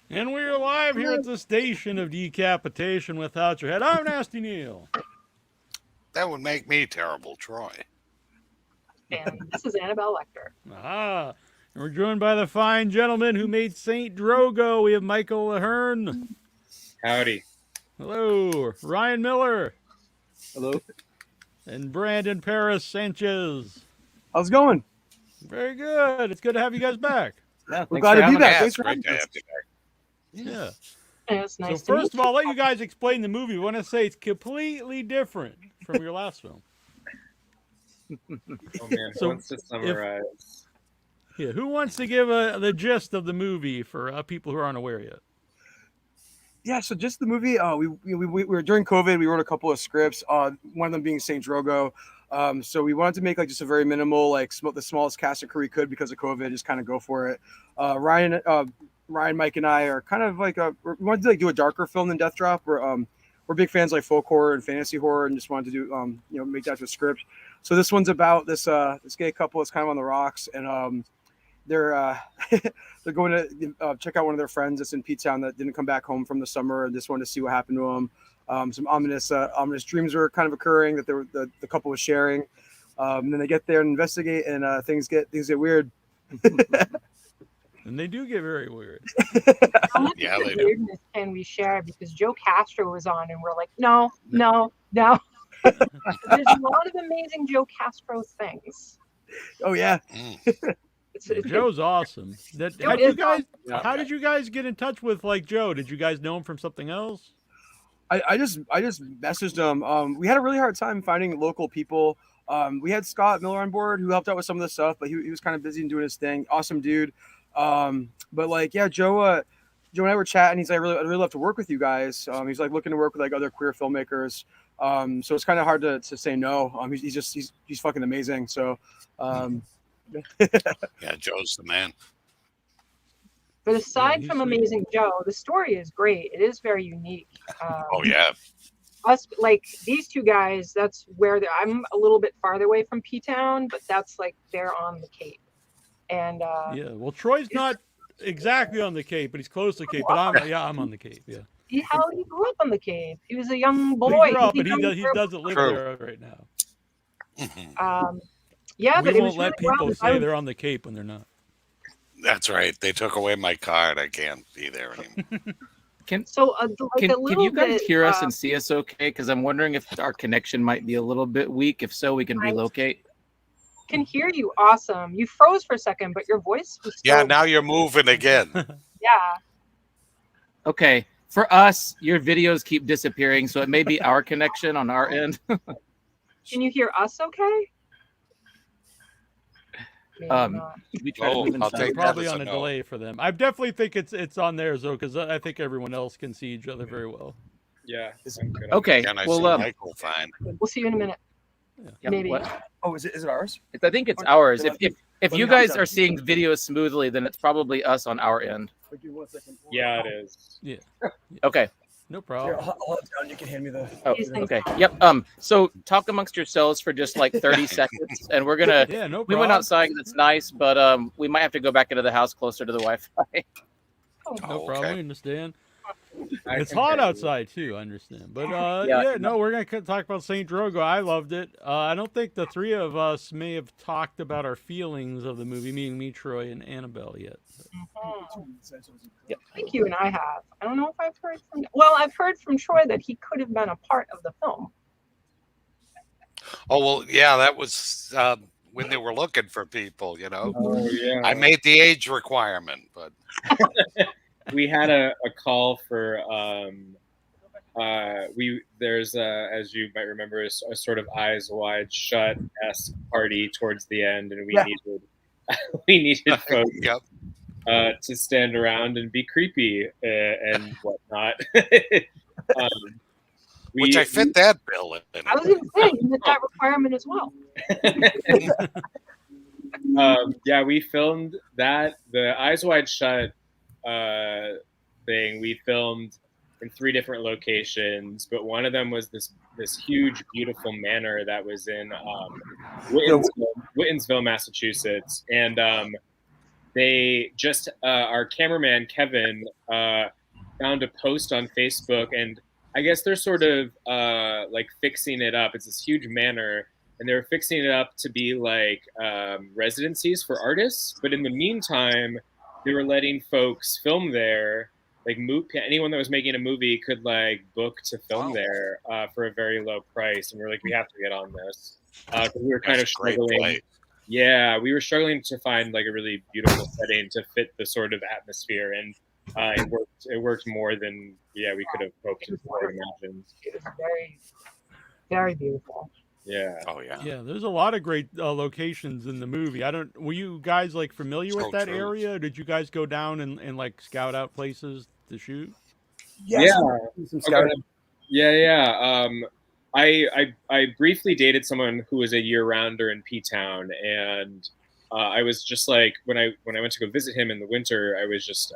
And we're live here at the station of decapitation without your head. I'm Nasty Neil. That would make me terrible, Troy. And this is Annabelle Lecter. Ah, and we're joined by the fine gentleman who made Saint Drogo. We have Michael Ahern. Howdy. Hello. Ryan Miller. Hello. And Brandon Perras Sanchez. How's it going? Very good. It's good to have you guys back. Yeah, we're glad to be back. Yeah, Thanks it's for great having to us. have you back. Yeah. And it's nice So to meet first of all, I'll let you guys explain the movie. I want to say it's completely different from your last film. Oh man, So wants to summarize. Yeah, who wants to give the gist of the movie for people who aren't aware yet? Yeah, so just the movie. We were during COVID. We wrote a couple of scripts. One of them being Saint Drogo. So we wanted to make like just a very minimal, like the smallest cast and crew we could because of COVID. Just kind of go for it. Ryan, Mike, and I are kind of like we wanted to like do a darker film than Death Drop. We're big fans like folk horror and fantasy horror, and just wanted to do make that to a script. So this one's about this gay couple that's kind of on the rocks, and they're they're going to check out one of their friends that's in P-Town that didn't come back home from the summer, and just wanted to see what happened to them. Some ominous dreams were kind of occurring that the couple was sharing. And then they get there and investigate, and things get weird. And they do get very weird. How much Yeah, of they the do. weirdness can we share? Because Joe Castro was on, and we're like, no. There's a lot of amazing Joe Castro things. Oh yeah. It's Joe's awesome. How did you guys get in touch with Joe? Did you guys know him from something else? I just messaged him. We had a really hard time finding local people. We had Scott Miller on board who helped out with some of the stuff, but he was kind of busy and doing his thing. Awesome dude. But Joe and I were chatting. He's like, I'd really love to work with you guys. He's like looking to work with like other queer filmmakers. So it's kind of hard to say no. He's fucking amazing. So, Yeah, Joe's the man. But aside he's from sweet. Amazing Joe, the story is great. It is very unique. Oh yeah. Us, like these two guys, that's where I'm a little bit farther away from P-Town, but that's like they're on the Cape. And Yeah. Well, Troy's not exactly on the Cape, but he's close to the Cape. But I'm on the Cape. Yeah. he grew up on the Cape. He was a young Well, boy. he grew up, but grew he up- doesn't live True. there right now. Yeah, We but it won't was let really people wild. say they're on the Cape when they're not. That's right. They took away my card. I can't be there anymore. So Can a little you guys bit, hear us and see us okay? Because I'm wondering if our connection might be a little bit weak. If so, we can relocate. can hear you awesome. You froze for a second, but your voice was still, Yeah, now you're moving again. yeah. Okay. For us, your videos keep disappearing, so it may be our connection on our end. Can you hear us okay? Maybe Um, not. We try to Oh, move I'll inside. take that Probably as on a a no. delay for them. I definitely think it's on theirs though, because I think everyone else can see each other very well. Yeah, I'm good. Okay. Can I Well, see Michael fine? We'll see you in a minute. yeah, maybe. what? oh, is it ours? I think it's ours. If Let me you know guys that. are seeing videos smoothly, then it's probably us on our end. Yeah, it is. Okay. No Here, problem. I'll hold it down. You can hand me the. Oh, These things- okay. Yep. So talk amongst yourselves for just like 30 seconds, and we're gonna. Yeah, no We problem. went outside because it's nice, but we might have to go back into the house closer to the Wi-Fi. No Oh, problem. okay. I understand. I It's can hot hear you. outside too. I understand, but Yeah. no, we're gonna talk about Saint Drogo. I loved it. I don't think the three of us may have talked about our feelings of the movie, meaning me, Troy, and Annabelle yet. I think you and I have. I don't know if I've heard from. Well, I've heard from Troy that he could have been a part of the film. Oh well, yeah. That was when they were looking for people. Oh yeah. I made the age requirement, but We had a call for there's as you might remember a sort of Eyes Wide Shut esque party towards the end, and we Yeah. needed we needed folks yep. to stand around and be creepy and whatnot. Which I fit that bill in. I was going to say you met that requirement as well. Yeah, we filmed that the Eyes Wide Shut thing. We filmed in 3 different locations, but one of them was this huge, beautiful manor that was in Whitensville, Massachusetts, and they just our cameraman Kevin found a post on Facebook, and I guess they're sort of like fixing it up. It's this huge manor, and they're fixing it up to be like residencies for artists. But in the meantime, they were letting folks film there. Like anyone that was making a movie could like book to film there for a very low price, and we're like, we have to get on this because we were kind of struggling. Yeah, we were struggling to find like a really beautiful setting to fit the sort of atmosphere, and it worked more than we could have hoped or imagined. It was very, very beautiful. Yeah. Oh yeah. Yeah, there's a lot of great locations in the movie. Were you guys like familiar with that area? Or did you guys go down and like scout out places to shoot? Yes. Yeah. I briefly dated someone who was a year-rounder in P-Town, and I was just like, when I went to go visit him in the winter, I was just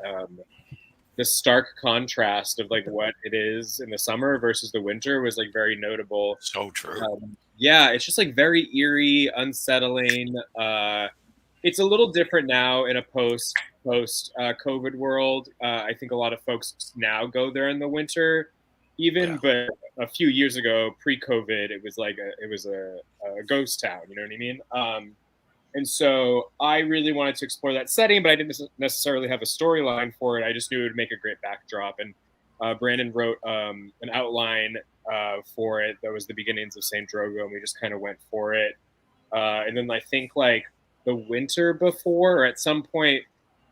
the stark contrast of like what it is in the summer versus the winter was like very notable. So true. Yeah, it's just like very eerie, unsettling. It's a little different now in a post COVID world. I think a lot of folks now go there in the winter, but a few years ago, pre-COVID, it was like a ghost town. You know what I mean? And so I really wanted to explore that setting, but I didn't necessarily have a storyline for it. I just knew it would make a great backdrop. And Brandon wrote an outline for it that was the beginnings of St. Drogo, and we just kind of went for it. And then I think like the winter before, or at some point,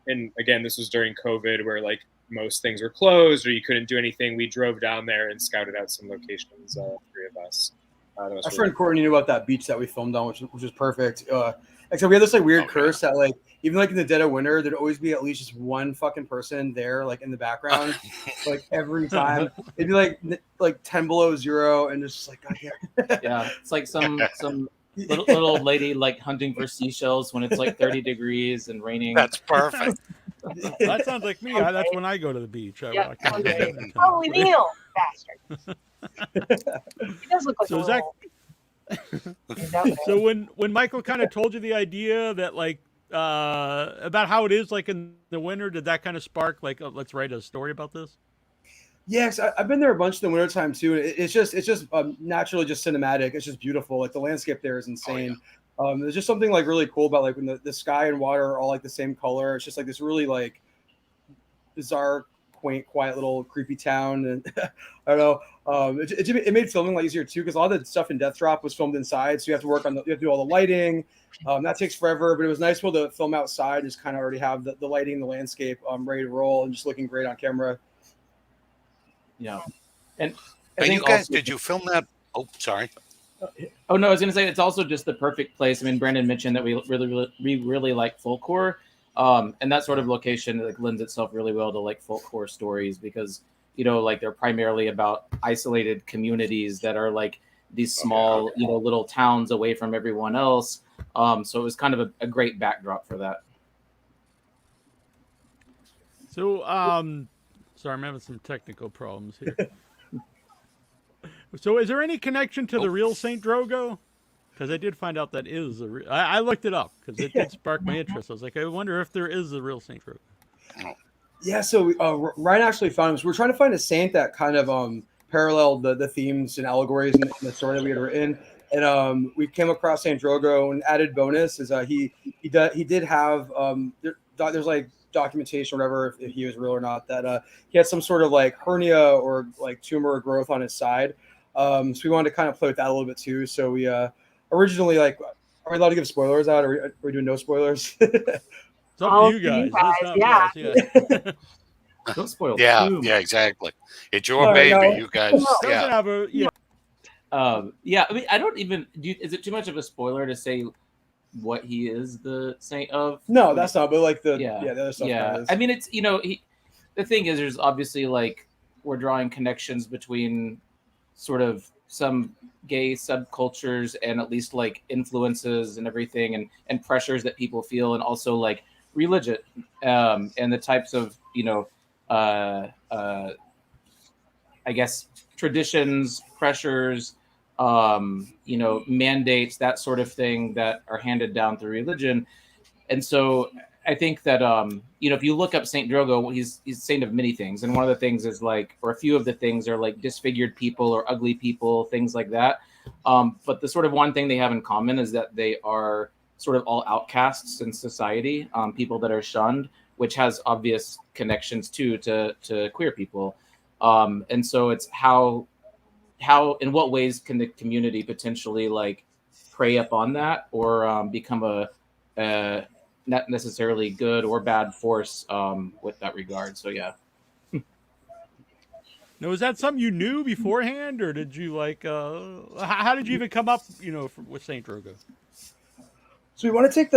and again, this was during COVID, where like most things were closed or you couldn't do anything, we drove down there and scouted out some locations, three of us. My friend Courtney knew about that beach that we filmed on, which was perfect. Except we had this like weird curse that like even like in the dead of winter, there'd always be at least just one fucking person there, like in the background, like every time. It'd be like 10 below zero, and it's just like God damn. Yeah, it's like some little old lady like hunting for seashells when it's like 30 degrees and raining. That's perfect. That sounds like me. That's when I go to the beach. Holy Neil, bastard. He does look like so a little... So when Michael kind of told you the idea that like about how it is like in the winter, did that kind of spark like let's write a story about this? Yes, I've been there a bunch in the wintertime too. It's just naturally just cinematic. It's just beautiful. Like the landscape there is insane. There's just something like really cool about like when the sky and water are all like the same color. It's just like this really like bizarre, quaint, quiet little creepy town. And I don't know. It made filming a lot easier too, because a lot of the stuff in Death Drop was filmed inside, so you have to work on you have to do all the lighting. That takes forever, but it was nice to be able to film outside, just kind of already have the lighting, the landscape ready to roll, and just looking great on camera. Yeah, and you guys, did you film that? Oh, sorry. Oh no, I was going to say it's also just the perfect place. I mean, Brandon mentioned that we really like folk horror, and that sort of location like lends itself really well to like folk horror stories because like they're primarily about isolated communities that are like these small little towns away from everyone else. So it was kind of a great backdrop for that. So sorry, I'm having some technical problems here. So is there any connection to the real St. Drogo? Because I did find out that is I looked it up because it did spark my interest. I was like, I wonder if there is a real St. Drogo. Yeah, so Ryan actually found him. So we're trying to find a saint that kind of paralleled the themes and allegories in the story that we had written. And we came across St. Drogo, and added bonus is he did have there's like documentation or whatever if he was real or not, that he had some sort of like hernia or like tumor or growth on his side. So we wanted to kind of play with that a little bit too. So we originally like, are we allowed to give spoilers out? Are we doing no spoilers? It's up to you guys. Yeah. Don't spoil. Yeah, exactly. It's your baby. You guys. Yeah. Yeah. I mean, I don't even. Is it too much of a spoiler to say what he is the saint of? No, that's not. But like the other stuff. Yeah. I mean, it's the thing is, there's obviously like we're drawing connections between sort of some gay subcultures and at least like influences and everything and pressures that people feel, and also like religion and the types of I guess traditions, pressures, mandates, that sort of thing that are handed down through religion. And so I think that if you look up Saint Drogo, he's saint of many things, and one of the things is like, or a few of the things are like disfigured people or ugly people, things like that. But the sort of one thing they have in common is that they are sort of all outcasts in society, people that are shunned, which has obvious connections to queer people. And so it's how in what ways can the community potentially like prey upon that or become a not necessarily good or bad force with that regard. So yeah. Now, was that something you knew beforehand, or did you like? How did you even come up, with Saint Drogo? So we want to take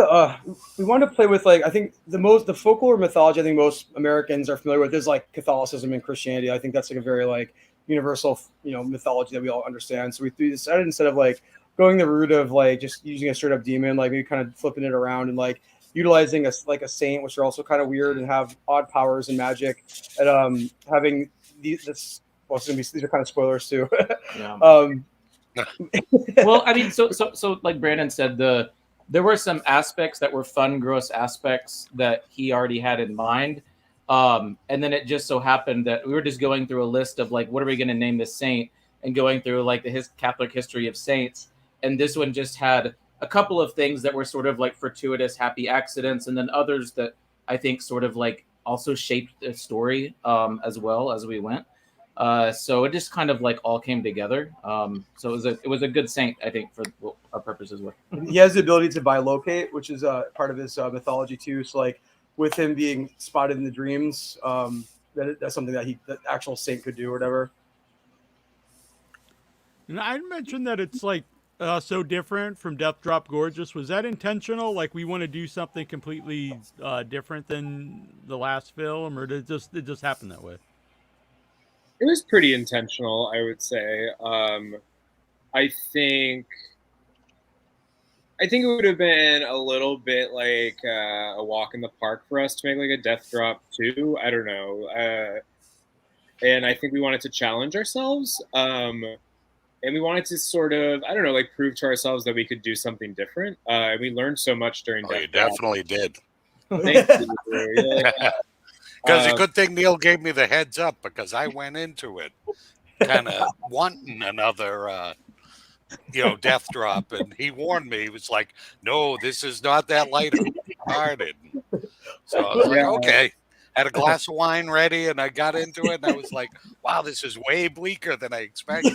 we want to play with like I think the folklore mythology I think most Americans are familiar with is like Catholicism and Christianity. I think that's like a very like universal mythology that we all understand. So we decided instead of like going the route of like just using a straight up demon, like maybe kind of flipping it around and like utilizing a saint, which are also kind of weird and have odd powers and magic, and having these are kind of spoilers too. Yeah. Well, I mean, so like Brandon said, there were some aspects that were fun, gross aspects that he already had in mind. And then it just so happened that we were just going through a list of like, what are we going to name this saint, and going through like the Catholic history of saints. And this one just had a couple of things that were sort of like fortuitous, happy accidents. And then others that I think sort of like also shaped the story as well as we went. So it just kind of like all came together. So it was a good saint, I think, for what our purposes were. He has the ability to bilocate, which is part of his mythology too. So like with him being spotted in the dreams, that's something that the actual saint could do or whatever. And I mentioned that it's like so different from Death Drop Gorgeous. Was that intentional? Like we want to do something completely different than the last film, or did it just happen that way? It was pretty intentional, I would say. I think it would have been a little bit like a walk in the park for us to make like a Death Drop 2. I don't know. And I think we wanted to challenge ourselves. And we wanted to sort of, I don't know, like prove to ourselves that we could do something different. And we learned so much during Death Drop. Definitely did. Thank you. Yeah. Because a good thing Neil gave me the heads up, because I went into it kind of wanting another, Death Drop, and he warned me. He was like, "No, this is not that lighthearted." So I was like, "Okay." Had a glass of wine ready, and I got into it, and I was like, "Wow, this is way bleaker than I expected."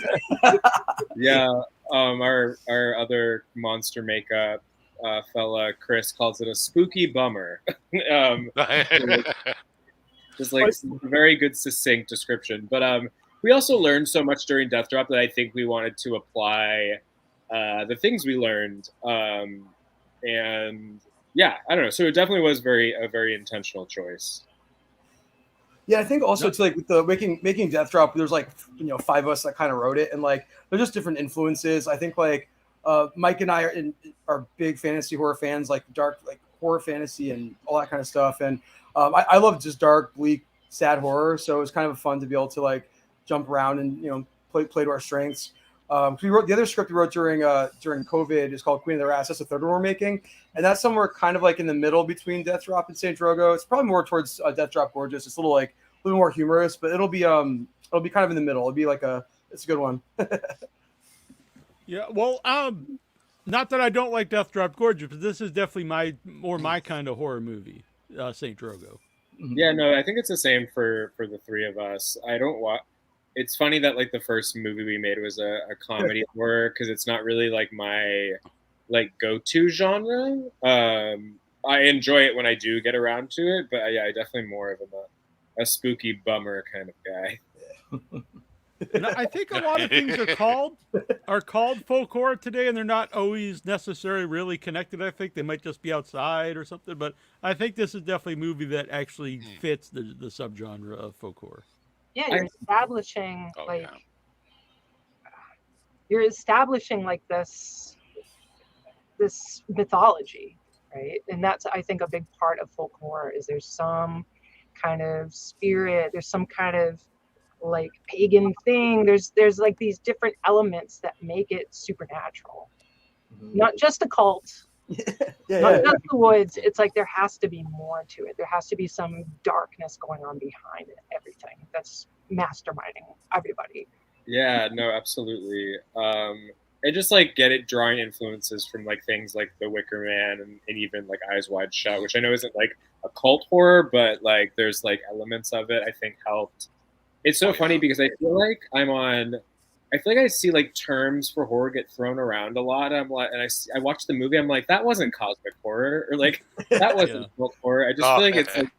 Yeah, our other monster makeup fella, Chris, calls it a spooky bummer. Just like a very good succinct description. But we also learned so much during Death Drop that I think we wanted to apply the things we learned. And yeah, I don't know. So it definitely was a very intentional choice. Yeah, I think also it's like with the making Death Drop, there's like 5 of us that kind of wrote it, and like they're just different influences. I think like Mike and I are big fantasy horror fans, like dark like horror fantasy and all that kind of stuff. And I love just dark, bleak, sad horror. So it was kind of fun to be able to like jump around and play to our strengths. We wrote the other script we wrote during COVID is called Queen of the Rats. That's the third one we're making, and that's somewhere kind of like in the middle between Death Drop and Saint Drogo. It's probably more towards Death Drop Gorgeous. It's a little more humorous, but it'll be kind of in the middle. It'll be like it's a good one. Yeah, well, not that I don't like Death Drop Gorgeous, but this is definitely my kind of horror movie, Saint Drogo. Yeah, no, I think it's the same for the three of us. I don't watch. It's funny that like the first movie we made was a comedy horror, because it's not really like my like go-to genre. I enjoy it when I do get around to it, but yeah, I definitely more of a spooky bummer kind of guy. And I think a lot of things are called folk horror today, and they're not always necessarily really connected. I think they might just be outside or something, but I think this is definitely a movie that actually fits the subgenre of folk horror. Yeah, you're establishing you're establishing like this mythology, right? And that's, I think, a big part of folk horror is there's some kind of spirit, there's some kind of like pagan thing. There's like these different elements that make it supernatural, not just a cult, Not just the woods. It's like there has to be more to it. There has to be some darkness going on behind it, everything that's masterminding everybody. Yeah, no, absolutely. And just like drawing influences from like things like The Wicker Man and even like Eyes Wide Shut, which I know isn't like a cult horror, but like there's like elements of it I think helped. It's so funny because I feel like I see like terms for horror get thrown around a lot. I'm like, and I watched the movie. I'm like, that wasn't cosmic horror, or like that wasn't cult horror. I just feel like it's like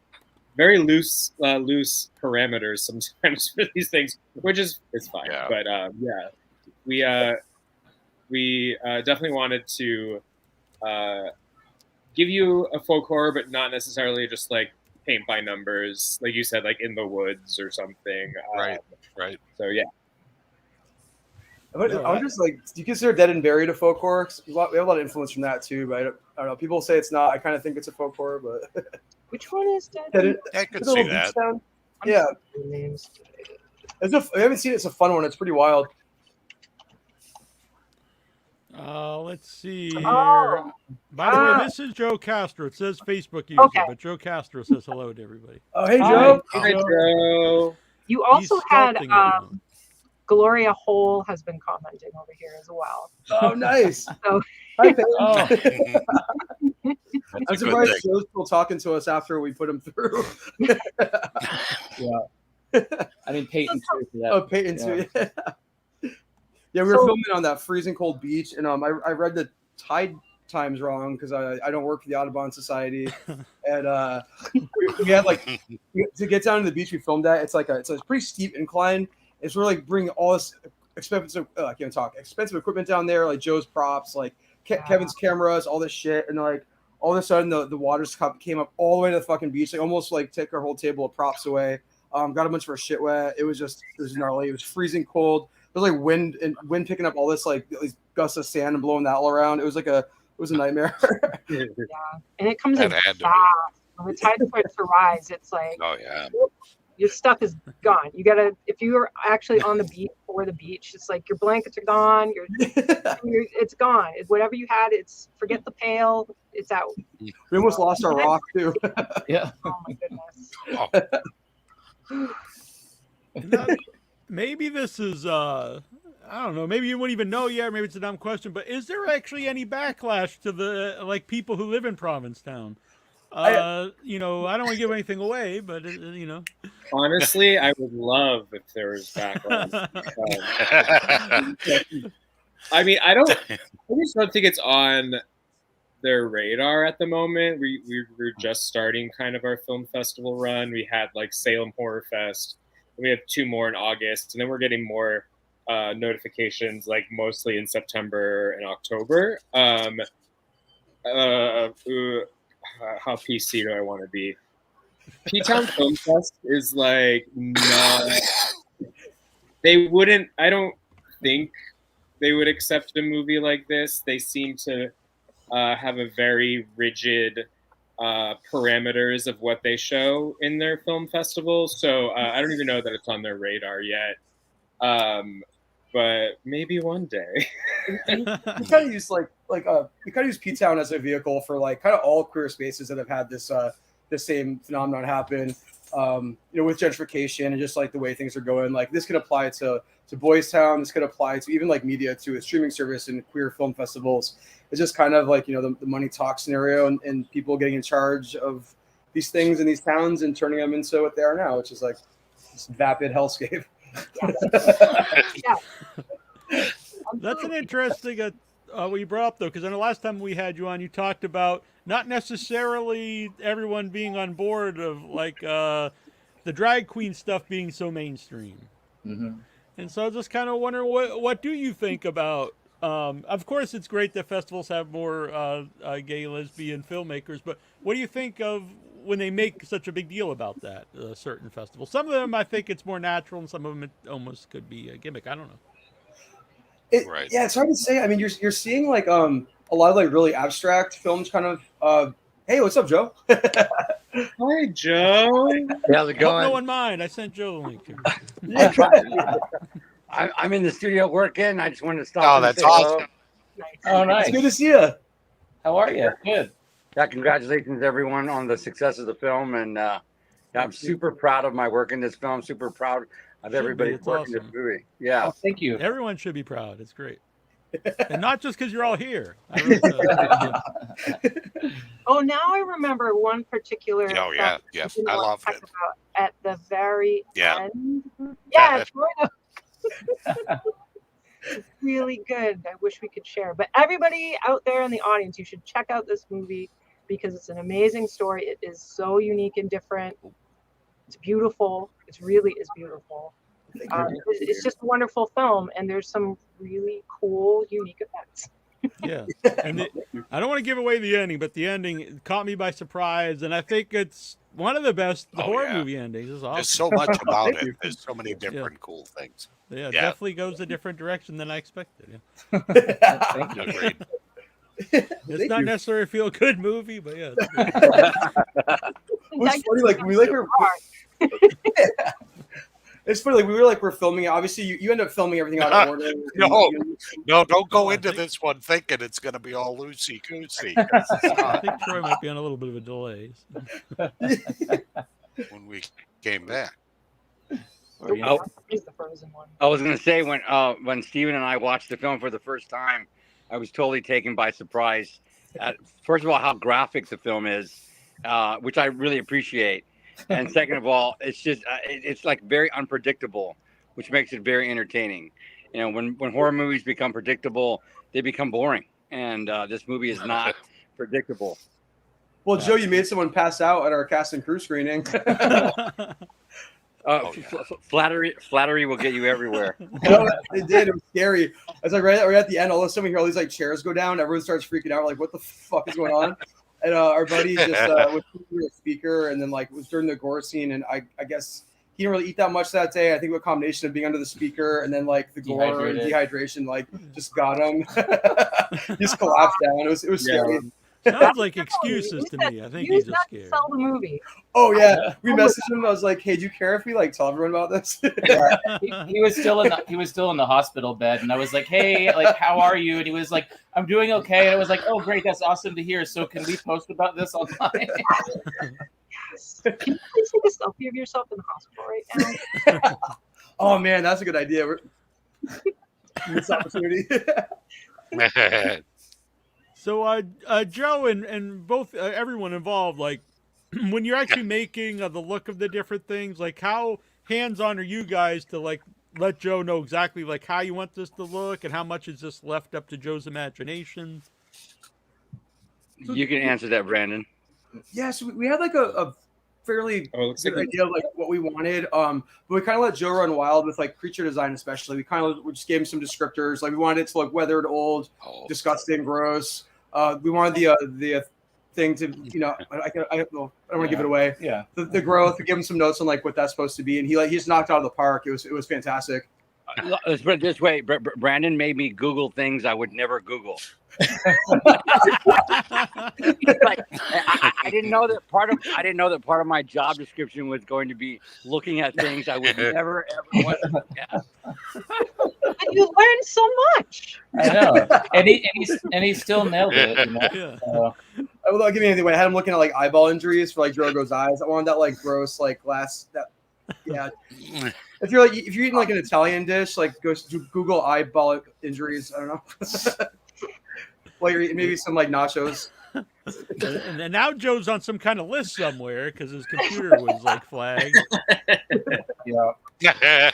very loose parameters sometimes for these things, which is it's fine. Yeah. But we definitely wanted to give you a folk horror, but not necessarily just like paint by numbers, like you said, like In the Woods or something. Right. So yeah. I'm just like, do you consider Dead and Buried a folk horror? We have a lot of influence from that too, but I don't know. People say it's not. I kind of think it's a folk horror, but which one is Dead? I could see that. Yeah, I haven't seen it. It's a fun one. It's pretty wild. Let's see here. By the way, this is Joe Castro. It says Facebook user, but Joe Castro says hello to everybody. Oh, hey, Joe. Hi, Joe. You also had Gloria Hole has been commenting over here as well. Oh, nice. So, hi, I'm surprised Joe's still talking to us after we put him through. Yeah. I mean, Peyton too. For that. Oh, Peyton too. Yeah, we were filming on that freezing cold beach, and I read the tide times wrong because I don't work for the Audubon Society, and we had like to get down to the beach we filmed at. It's a pretty steep incline. It's really like bringing all this expensive equipment down there, like Joe's props, like Kevin's cameras, all this shit, and like all of a sudden the water's cup came up all the way to the fucking beach, like almost like took our whole table of props away. Got a bunch of our shit wet. It was gnarly. It was freezing cold. There was like wind picking up all this like these gusts of sand and blowing that all around. It was a nightmare. Yeah, and it comes in fast. When the tide starts to rise, it's like, oh yeah, your stuff is gone. You gotta, if you are actually on the beach or the beach, it's like your blankets are gone. It's gone. Whatever you had, forget the pail. It's out. We almost lost our rock too. Yeah. Oh my goodness. Maybe this is I don't know, maybe you wouldn't even know yet, maybe it's a dumb question, but is there actually any backlash to the people who live in Provincetown? I don't want to give anything away, but honestly, I would love if there was backlash. I mean, I just don't think it's on their radar at the moment. We're just starting kind of our film festival run. We had like Salem Horror Fest. We have 2 more in August, and then we're getting more notifications, like mostly in September and October. How PC do I want to be? P-Town Film Fest is like not. I don't think they would accept a movie like this. They seem to have a very rigid parameters of what they show in their film festival. So I don't even know that it's on their radar yet. But maybe one day. we kind of use use P-Town as a vehicle for like kind of all queer spaces that have had this same phenomenon happen. With gentrification and just like the way things are going. Like this could apply to Boys Town. This could apply to even like media, to a streaming service and queer film festivals. It's just kind of like, the money talk scenario and people getting in charge of these things in these towns and turning them into what they are now, which is like this vapid hellscape. Yeah. That's an interesting what you brought up, though, because the last time we had you on, you talked about not necessarily everyone being on board of like the drag queen stuff being so mainstream. Mm-hmm. And so I was just kind of wondering, what do you think about? Of course, it's great that festivals have more gay, lesbian filmmakers, but what do you think of when they make such a big deal about that, certain festivals? Some of them, I think it's more natural, and some of them it almost could be a gimmick. I don't know. Right. Yeah, it's hard to say. I mean, you're seeing like a lot of like really abstract films kind of. Hey, what's up, Joe? Hi, Joe. How's it going? No one mind. I sent Joe the link. Yeah. I'm in the studio working. I just wanted to stop. Oh, that's awesome. Nice. Oh, nice. It's good to see you. How are you? Good. Yeah, congratulations everyone on the success of the film, and I'm super proud of my work in this film. Super proud of everybody It's working awesome. this movie. Yeah, Oh, thank you. Everyone should be proud. It's great. And not just because you're all here. I wrote that. Oh, now I remember one particular. Oh yeah, film yeah. didn't I want to loved talk it. about at the very Yeah. end. Yeah, Troy. It's really good. I wish we could share. But everybody out there in the audience, you should check out this movie because it's an amazing story. It is so unique and different. It's beautiful. It really is beautiful. It's just a wonderful film, and there's some really cool, unique effects. Yeah, and I don't want to give away the ending, but the ending caught me by surprise, and I think it's one of the best horror movie endings. It's awesome. There's so much about it. There's so many different cool things. Yeah, it definitely goes a different direction than I expected. Yeah. Thank you. Agreed. It's not necessarily a feel-good movie, but yeah. It's funny, like we like It's funny, like we're filming it. Obviously, you end up filming everything out of order. No, don't go into this one thinking it's going to be all loosey goosey. I think Troy might be on a little bit of a delay When we came back. He's the frozen one. I was gonna say when Steven and I watched the film for the first time, I was totally taken by surprise. First of all, how graphic the film is, which I really appreciate, and second of all, it's just it's like very unpredictable, which makes it very entertaining. You know, when horror movies become predictable, they become boring, and this movie is not predictable. Well, Joe, you made someone pass out at our cast and crew screening. Flattery will get you everywhere. It did. It was scary. It's like right at the end, all of a sudden we hear all these like chairs go down. Everyone starts freaking out. We're like, what the fuck is going on? And our buddy just was through a speaker, and then like it was during the gore scene, and I guess he didn't really eat that much that day. I think a combination of being under the speaker and then like the gore and dehydration like just got him. He just collapsed down. It was scary. Sounds like excuses to me. I think he's just scared. Sell the movie. Oh yeah, we messaged him. I was like, "Hey, do you care if we like tell everyone about this?" He was still in the hospital bed, and I was like, "Hey, like, how are you?" And he was like, "I'm doing okay." And I was like, "Oh, great, that's awesome to hear. So can we post about this online?" Yes. Can you please take a selfie of yourself in the hospital right now? Oh man, that's a good idea. This opportunity. So, Joe and both everyone involved, like when you're actually making the look of the different things, like how hands-on are you guys to like let Joe know exactly like how you want this to look and how much is just left up to Joe's imagination? You can answer that, Brandon. Yeah, so we had like a fairly good idea of like what we wanted. But we kind of let Joe run wild with like creature design, especially. We just gave him some descriptors. Like we wanted it to look weathered, old, disgusting, gross. We wanted the thing to, you know, I don't want to give it away. Yeah. The growth. We give him some notes on like what that's supposed to be, and he just knocked it out of the park. It was fantastic. Let's put it this way: Brandon made me Google things I would never Google. Like, I didn't know that part of my job description was going to be looking at things I would never ever want to look at. But you learned so much. I know, and he still nailed it. You know? Yeah. Without giving anything away, I had him looking at like eyeball injuries for like Drogo's eyes. I wanted that like gross like glass. If you're eating like an Italian dish, like go to Google eyeball injuries. I don't know. While you're eating maybe some like nachos. And now Joe's on some kind of list somewhere because his computer was like flagged. Yeah.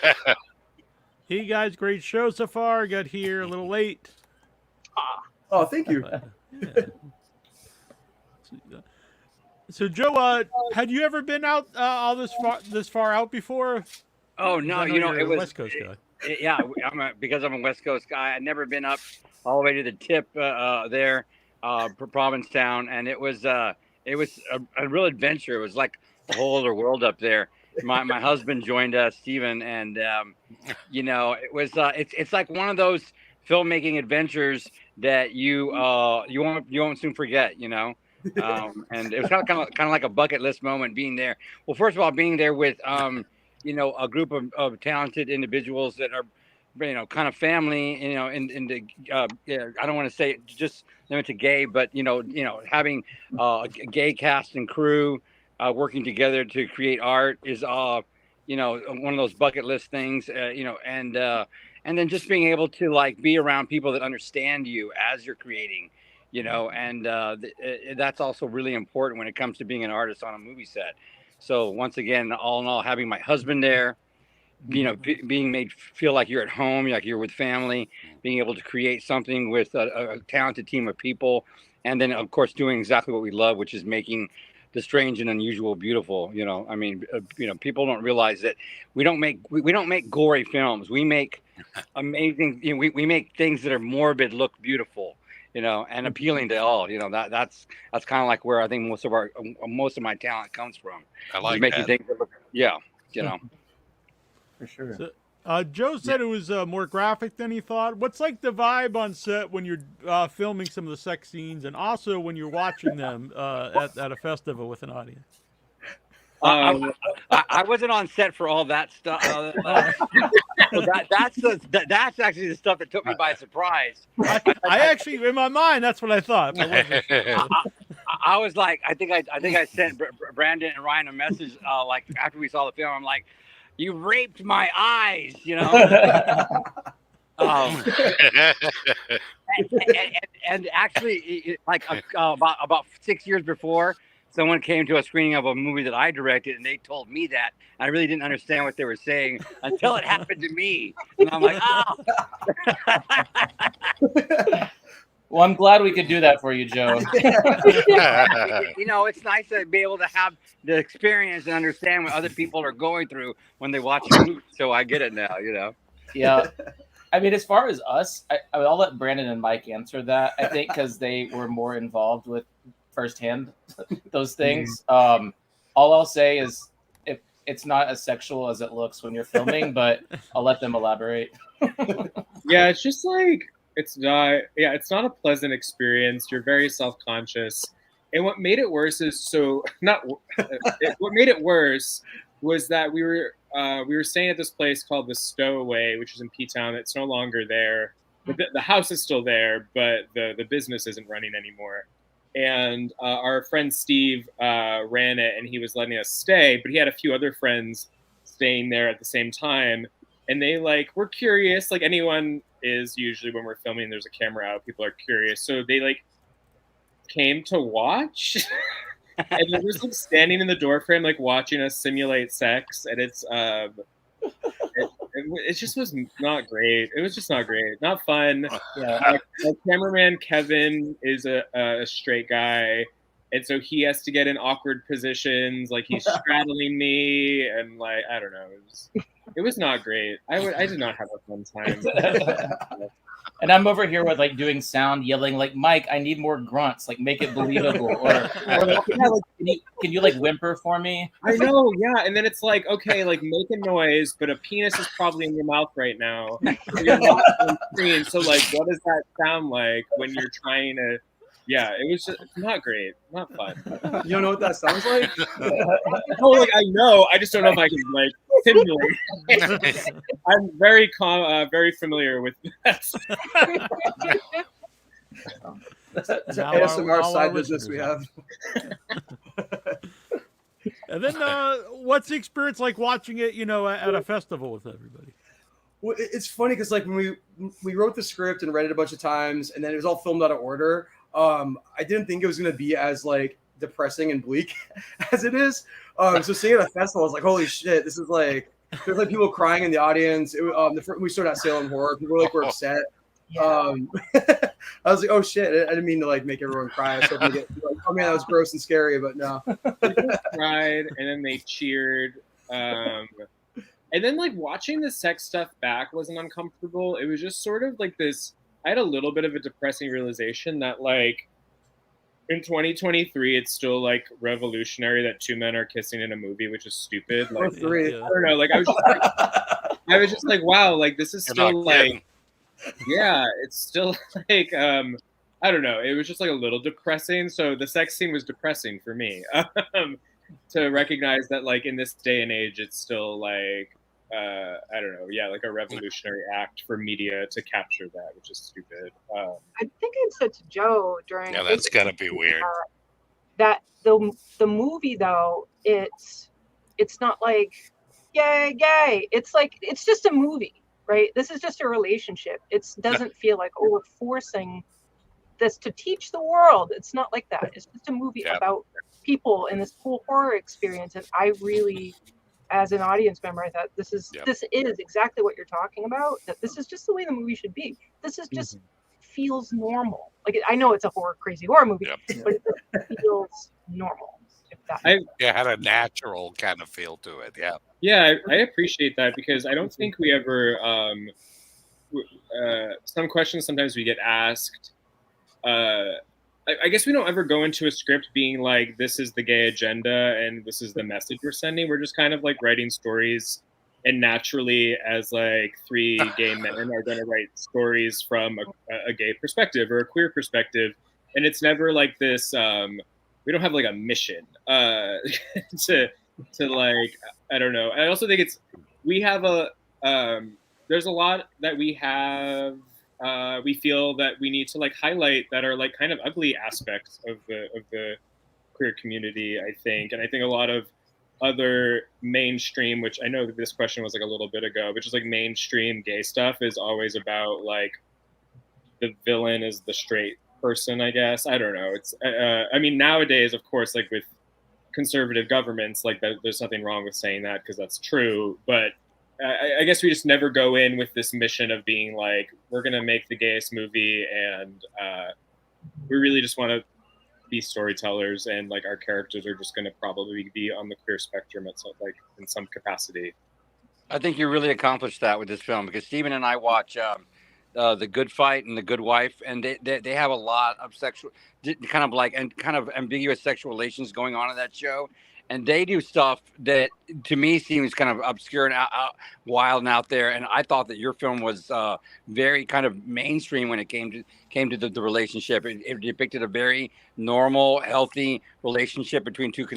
Hey guys, great show so far. Got here a little late. Oh, thank you. Yeah. So Joe, had you ever been out all this far out before? Oh no, you know it was West Coast guy. Yeah, because I'm a West Coast guy. I'd never been up all the way to the tip there, Provincetown, and it was a real adventure. It was like a whole other world up there. My husband joined us, Steven, and you know it was it's like one of those filmmaking adventures that you won't soon forget. You know. And it was kind of like a bucket list moment being there. Well, first of all, being there with you know, a group of talented individuals that are kind of family, in the yeah, I don't want to say just limit to gay, but having a gay cast and crew working together to create art is one of those bucket list things, and then just being able to like be around people that understand you as you're creating, and that's also really important when it comes to being an artist on a movie set. So once again, all in all, having my husband there, being made feel like you're at home, like you're with family, being able to create something with a talented team of people, and then of course doing exactly what we love, which is making the strange and unusual beautiful. I mean, people don't realize that we don't make gory films. We make amazing. We make things that are morbid look beautiful. And appealing to all. That's kind of like where I think most of my talent comes from. I like making that. things that look, yeah. For sure. So, Joe said it was more graphic than he thought. What's like the vibe on set when you're filming some of the sex scenes, and also when you're watching them at a festival with an audience? I wasn't on set for all that stuff. So that's actually the stuff that took me by surprise. I actually, in my mind, that's what I thought. But I wasn't sure. I was like, I think I sent Brandon and Ryan a message like after we saw the film. I'm like, you raped my eyes, and actually, like about 6 years before, someone came to a screening of a movie that I directed, and they told me that. I really didn't understand what they were saying until it happened to me, and I'm like, oh. Well, I'm glad we could do that for you, Joe. It's nice to be able to have the experience and understand what other people are going through when they watch a movie. So I get it now, Yeah. I mean, as far as us, I'll let Brandon and Mike answer that. I think because they were more involved with firsthand those things. All I'll say is it's not as sexual as it looks when you're filming, but I'll let them elaborate. Yeah, it's just like it's not a pleasant experience. You're very self-conscious. And what made it worse is what made it worse was that we were staying at this place called the Stowaway, which is in P-Town. It's no longer there. The house is still there, but the business isn't running anymore. And our friend Steve ran it, and he was letting us stay, but he had a few other friends staying there at the same time. And they were curious, like anyone is usually when we're filming, there's a camera out, people are curious. So they came to watch. And they're just standing in the doorframe, watching us simulate sex. And it just was not great. It was just not great. Not fun. Yeah. Our cameraman, Kevin, is a straight guy. And so he has to get in awkward positions. He's straddling me. And I don't know. It was not great. I did not have a fun time. And I'm over here with doing sound, yelling Mike, I need more grunts, make it believable. Or can you whimper for me? I know, yeah. And then it's okay, make a noise, but a penis is probably in your mouth right now. You're not on screen, so what does that sound like when you're trying to? Yeah, it was just not great, not fun. You don't know what that sounds like? I know. I just don't know if I can simulate. I'm very familiar with that. It's an ASMR side business we have. And then, what's the experience like watching it, at a festival with everybody? Well, it's funny because when we wrote the script and read it a bunch of times, and then it was all filmed out of order. I didn't think it was going to be as depressing and bleak as it is. So seeing it at a festival, I was like, holy shit, this is there's people crying in the audience. We started at Salem Horror. People were upset. I was like, oh shit, I didn't mean to make everyone cry. I was hoping to get oh man, that was gross and scary, but no. They cried and then they cheered. And then watching the sex stuff back wasn't uncomfortable. It was just sort of this. I had a little bit of a depressing realization that in 2023 it's still revolutionary that two men are kissing in a movie, which is stupid. Or three. I don't know. I was just wow, this is still yeah, it's still I don't know. It was just a little depressing. So the sex scene was depressing for me. To recognize that in this day and age it's still I don't know, yeah, like a revolutionary act for media to capture that, which is stupid. I think I said to Joe during Yeah, that's gotta be weird. That the movie though, it's not like yay. It's like it's just a movie, right? This is just a relationship. It doesn't feel like, oh, we're forcing this to teach the world. It's not like that. It's just a movie about people and this whole horror experience. And I really, as an audience member, I thought this is exactly what you're talking about. That this is just the way the movie should be. This is just feels normal. Like, I know it's a crazy horror movie, but it just feels normal. If that had a natural kind of feel to it. Yeah, I appreciate that, because I don't think we ever some questions sometimes we get asked, I guess we don't ever go into a script being like, this is the gay agenda and this is the message we're sending. We're just kind of like writing stories, and naturally, as like three gay men are going to write stories from a gay perspective or a queer perspective, and it's never like this. We don't have like a mission to like, I don't know. I also think we have there's a lot that we have. We feel that we need to like highlight that are like kind of ugly aspects of the queer community, I think. And I think a lot of other mainstream, which I know that this question was like a little bit ago, but just like mainstream gay stuff is always about like the villain is the straight person, I guess. I don't know. It's I mean, nowadays, of course, like with conservative governments, like there's nothing wrong with saying that, because that's true. But I guess we just never go in with this mission of being like, we're going to make the gayest movie, and we really just want to be storytellers, and like our characters are just going to probably be on the queer spectrum at like in some capacity. I think you really accomplished that with this film, because Steven and I watch The Good Fight and The Good Wife, and they have a lot of sexual, kind of like, and kind of ambiguous sexual relations going on in that show. And they do stuff that to me seems kind of obscure and wild and out there. And I thought that your film was very kind of mainstream when it came to the relationship. It depicted a very normal, healthy relationship between two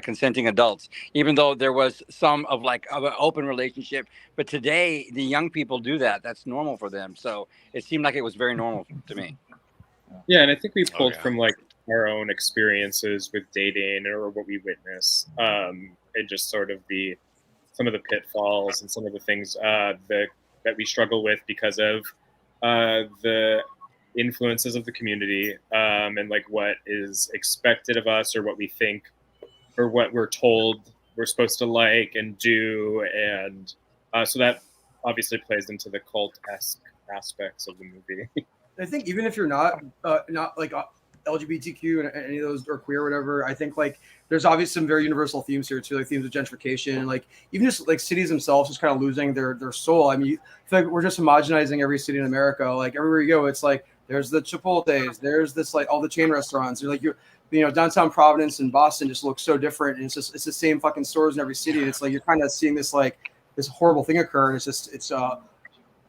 consenting adults, even though there was some of like of an open relationship. But today, the young people do that. That's normal for them. So it seemed like it was very normal to me. Yeah, and I think we pulled from like our own experiences with dating or what we witness, and just sort of some of the pitfalls and some of the things that we struggle with because of the influences of the community, and like what is expected of us, or what we think, or what we're told we're supposed to like and do, and so that obviously plays into the cult-esque aspects of the movie. I think even if you're not like LGBTQ and any of those, or queer or whatever, I think like there's obviously some very universal themes here too, like themes of gentrification, and like even just like cities themselves just kind of losing their soul. I mean, I feel like we're just homogenizing every city in America. Like everywhere you go, it's like there's the Chipotle's, there's this like all the chain restaurants. You're like you know, downtown Providence and Boston just looks so different, and it's the same fucking stores in every city. And it's like you're kind of seeing this like this horrible thing occur, and it's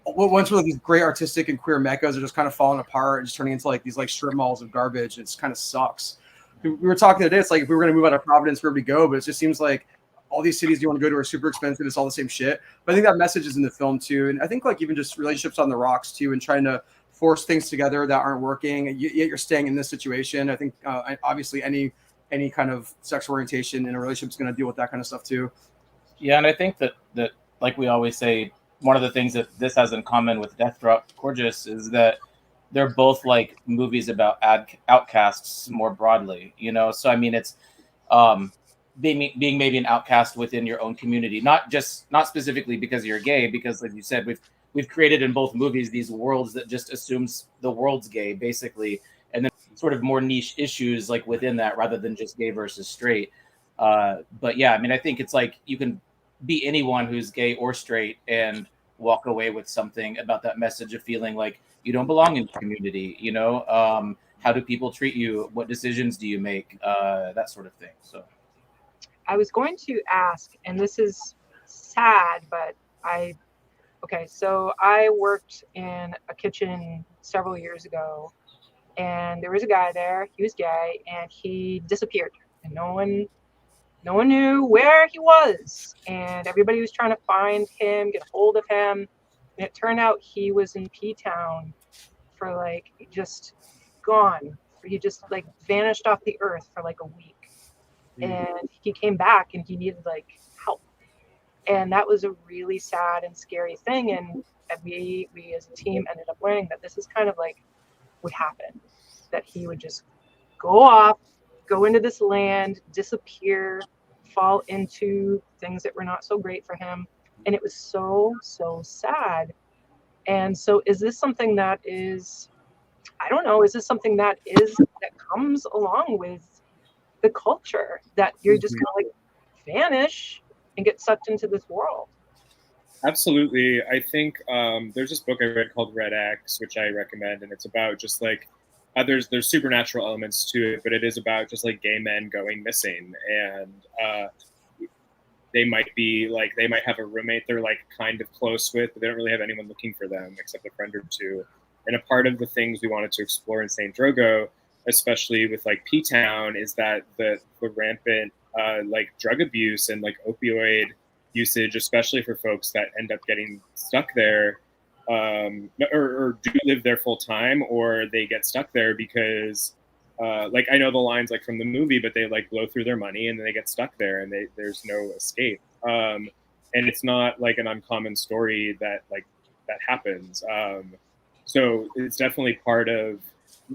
once were these great artistic and queer meccas are just kind of falling apart and just turning into like these like strip malls of garbage. It kind of sucks. We were talking today. It's like if we were going to move out of Providence, where we go, but it just seems like all these cities you want to go to are super expensive. It's all the same shit. But I think that message is in the film too, and I think like even just relationships on the rocks too, and trying to force things together that aren't working. Yet you're staying in this situation. I think obviously any kind of sexual orientation in a relationship is going to deal with that kind of stuff too. Yeah, and I think that like we always say, one of the things that this has in common with Death Drop Gorgeous is that they're both like movies about outcasts more broadly, you know? So, I mean, it's being maybe an outcast within your own community, not specifically because you're gay, because like you said, we've created in both movies these worlds that just assumes the world's gay, basically, and then sort of more niche issues like within that rather than just gay versus straight. But yeah, I mean, I think it's like you can be anyone who's gay or straight and walk away with something about that message of feeling like you don't belong in the community, you know? How do people treat you? What decisions do you make? That sort of thing. So I was going to ask, and this is sad, but so I worked in a kitchen several years ago, and there was a guy there. He was gay, and he disappeared, and no one No one knew where he was, and everybody was trying to find him, get a hold of him. And it turned out he was in P-Town for like just gone. He just like vanished off the earth for like a week. And he came back and he needed like help. And that was a really sad and scary thing. And we as a team ended up learning that this is kind of like would happen, that he would just go off, go into this land, disappear, fall into things that were not so great for him. And it was so sad. And so is this something that is, I don't know, is this something that comes along with the culture, that you're just gonna like vanish and get sucked into this world? Absolutely. I think there's this book I read called Red X, which I recommend, and it's about just like there's supernatural elements to it, but it is about just like gay men going missing, and they might have a roommate they're like kind of close with, but they don't really have anyone looking for them except a friend or two. And a part of the things we wanted to explore in St. Drogo, especially with like P-Town, is that the rampant like drug abuse and like opioid usage, especially for folks that end up getting stuck there, or do live there full time, or they get stuck there because like I know the lines like from the movie, but they like blow through their money and then they get stuck there and there's no escape. And it's not like an uncommon story that happens. So it's definitely part of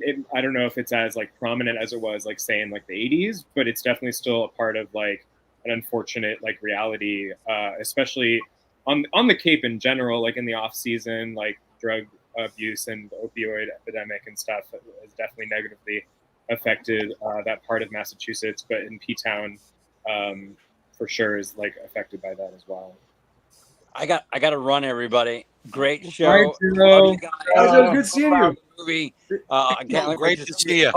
it. I don't know if it's as like prominent as it was like say in like the 80s, but it's definitely still a part of like an unfortunate like reality, especially on the Cape in general, like in the off season, like drug abuse and the opioid epidemic and stuff has definitely negatively affected that part of Massachusetts. But in P-Town, for sure is like affected by that as well. I got to run, everybody. Great show. All right, Love you guys. good seeing you. Movie. I can't wait Great to see you.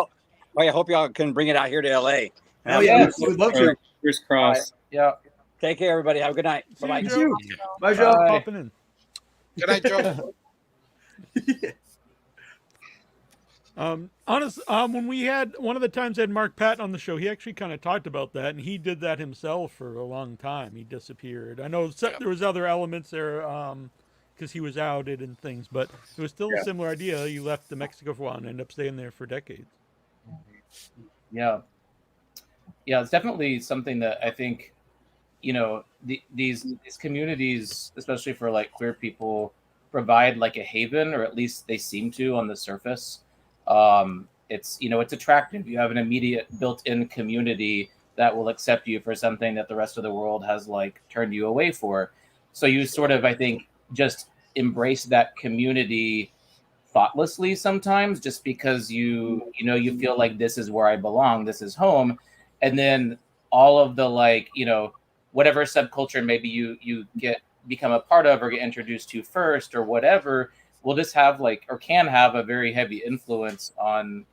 I hope y'all can bring it out here to LA. Oh yeah, we'd love to. Fingers crossed. Yeah. Take care, everybody. Have a good night. See Bye you, bye. Joe. Bye, Joe. Popping in. Good night, Joe. When we had one of the times I had Mark Patton on the show, he actually kind of talked about that, and he did that himself for a long time. He disappeared. I know there was other elements there because he was outed and things, but it was still a similar idea. You left to Mexico for a while and ended up staying there for decades. Yeah, it's definitely something that I think, these communities, especially for like queer people, provide like a haven, or at least they seem to on the surface. It's it's attractive. You have an immediate built-in community that will accept you for something that the rest of the world has like turned you away for. So you sort of, I think, just embrace that community thoughtlessly sometimes, just because you feel like this is where I belong, this is home. And then all of the like, whatever subculture maybe you become a part of or get introduced to first or whatever, will just have like, or can have a very heavy influence on,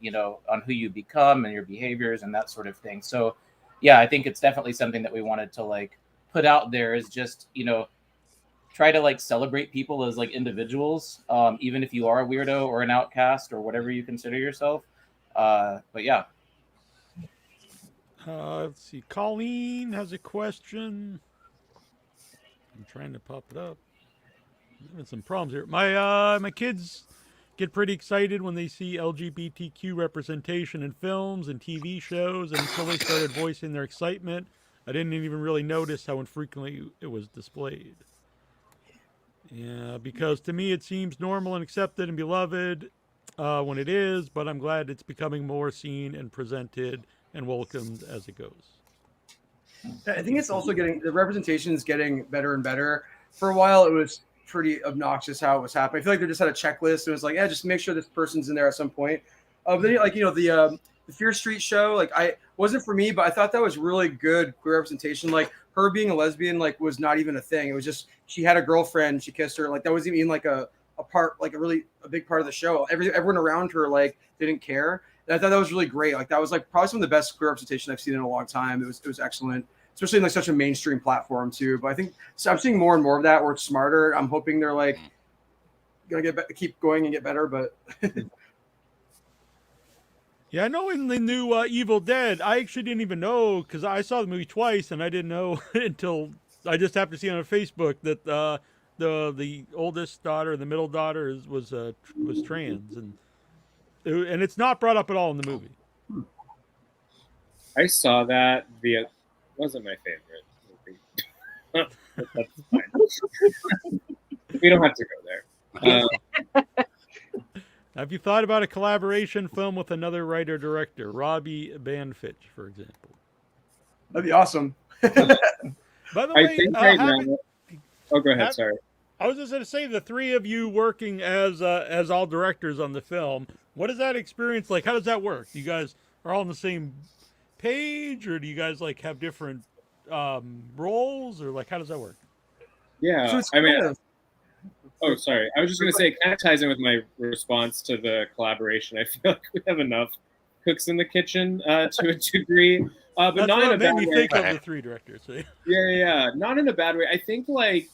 on who you become and your behaviors and that sort of thing. So yeah, I think it's definitely something that we wanted to like put out there, is just, try to like celebrate people as like individuals, even if you are a weirdo or an outcast or whatever you consider yourself. But yeah. Let's see. Colleen has a question. I'm trying to pop it up. I'm having some problems here. My kids get pretty excited when they see LGBTQ representation in films and TV shows, and until they started voicing their excitement, I didn't even really notice how infrequently it was displayed. Yeah, because to me it seems normal and accepted and beloved when it is, but I'm glad it's becoming more seen and presented and welcomed as it goes. I think it's also the representation is getting better and better. For a while, it was pretty obnoxious how it was happening. I feel like they just had a checklist. It was like, just make sure this person's in there at some point. Then the Fear Street show, like I wasn't for me, but I thought that was really good queer representation. Like her being a lesbian, like was not even a thing. It was just she had a girlfriend, she kissed her. Like that wasn't even like a part, like a big part of the show. Everyone around her like didn't care. And I thought that was really great. Like that was like probably some of the best queer representation I've seen in a long time. It was excellent, especially in like such a mainstream platform too. But I think I'm seeing more and more of that where it's smarter. I'm hoping they're like gonna keep going and get better. But Yeah, I know in the new Evil Dead, I actually didn't even know because I saw the movie twice and I didn't know until I just happened to see on Facebook that the oldest daughter and the middle daughter was trans and it's not brought up at all in the movie. I saw that. It wasn't my favorite movie. That's fine. We don't have to go there. Have you thought about a collaboration film with another writer-director, Robbie Banfitch, for example? That'd be awesome. By the way, I think right now. Oh, go ahead. Sorry. I was just going to say, the three of you working as all directors on the film, what is that experience like? How does that work? You guys are all on the same page, or do you guys like have different roles, or like how does that work? Yeah, So I mean. Oh, sorry. I was just going to say, it kind of ties in with my response to the collaboration. I feel like we have enough cooks in the kitchen to a degree, but That's not in a bad way. Think of the three directors. So. Yeah, not in a bad way. I think like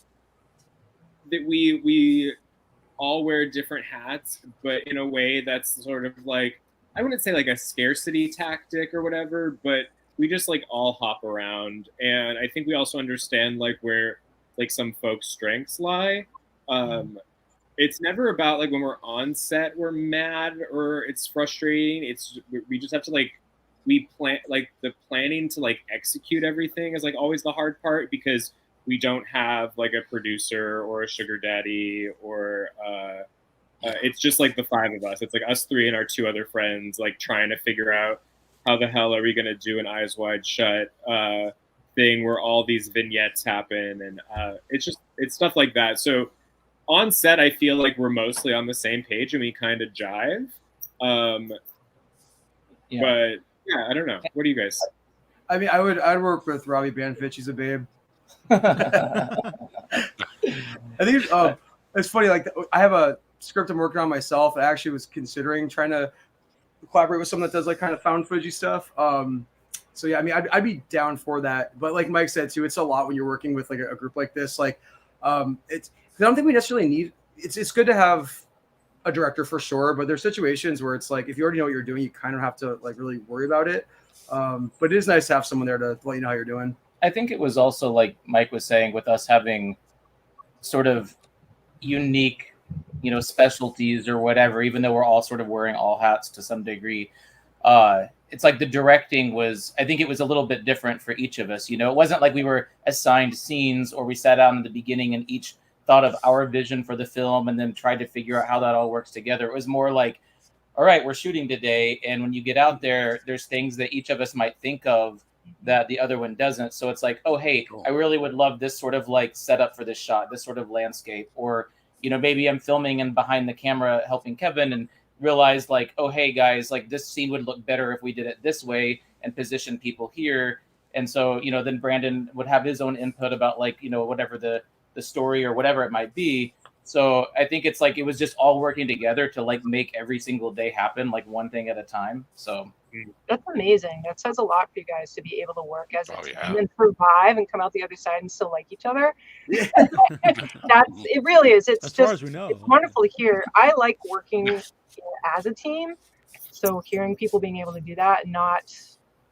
that we all wear different hats, but in a way that's sort of like, I wouldn't say like a scarcity tactic or whatever, but we just like all hop around, and I think we also understand like where like some folks' strengths lie. It's never about like when we're on set we're mad or it's frustrating. It's we just have to like we plan like the planning to like execute everything is like always the hard part because we don't have like a producer or a sugar daddy or it's just like the five of us. It's like us three and our two other friends like trying to figure out how the hell are we gonna do an Eyes Wide Shut thing where all these vignettes happen, and it's stuff like that. So on set, I feel like we're mostly on the same page and we kind of jive. But yeah, I don't know. What do you guys? I mean, I'd work with Robbie Banfitch. He's a babe. I think it's funny. Like I have a script I'm working on myself. I actually was considering trying to collaborate with someone that does like kind of found footage stuff. So yeah, I mean, I'd be down for that. But like Mike said too, it's a lot when you're working with like a group like this. Like I don't think we necessarily need. It's good to have a director for sure, but there's situations where it's like if you already know what you're doing, you kind of have to like really worry about it. But it is nice to have someone there to let you know how you're doing. I think it was also like Mike was saying, with us having sort of unique, specialties or whatever. Even though we're all sort of wearing all hats to some degree, it's like the directing was. I think it was a little bit different for each of us. It wasn't like we were assigned scenes or we sat down in the beginning and each thought of our vision for the film and then tried to figure out how that all works together. It was more like, all right, we're shooting today. And when you get out there, there's things that each of us might think of that the other one doesn't. So it's like, oh, hey, I really would love this sort of like setup for this shot, this sort of landscape. Or, maybe I'm filming and behind the camera helping Kevin and realize like, oh, hey, guys, like this scene would look better if we did it this way and position people here. And so, then Brandon would have his own input about like, whatever the story or whatever it might be. So I think it's like it was just all working together to like make every single day happen, like one thing at a time. So that's amazing. That says a lot for you guys to be able to work as a team and survive and come out the other side and still like each other. Yeah. It really is. It's as just far as we know. It's wonderful to hear. I like working as a team. So hearing people being able to do that and not,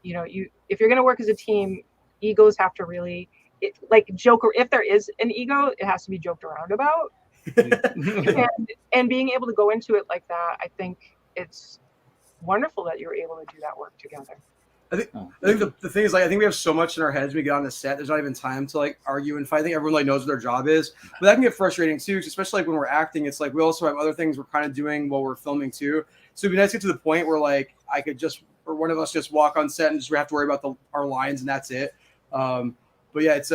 if you're going to work as a team, egos have to really joke, or if there is an ego, it has to be joked around about. and being able to go into it like that, I think it's wonderful that you're able to do that work together. I think the thing is, like, I think we have so much in our heads when we get on the set. There's not even time to like argue and fight. I think everyone like knows what their job is, but that can get frustrating too, especially like when we're acting. It's like we also have other things we're kind of doing while we're filming too. So it'd be nice to get to the point where like I could just, or one of us just walk on set and just have to worry about our lines and that's it. But yeah, it's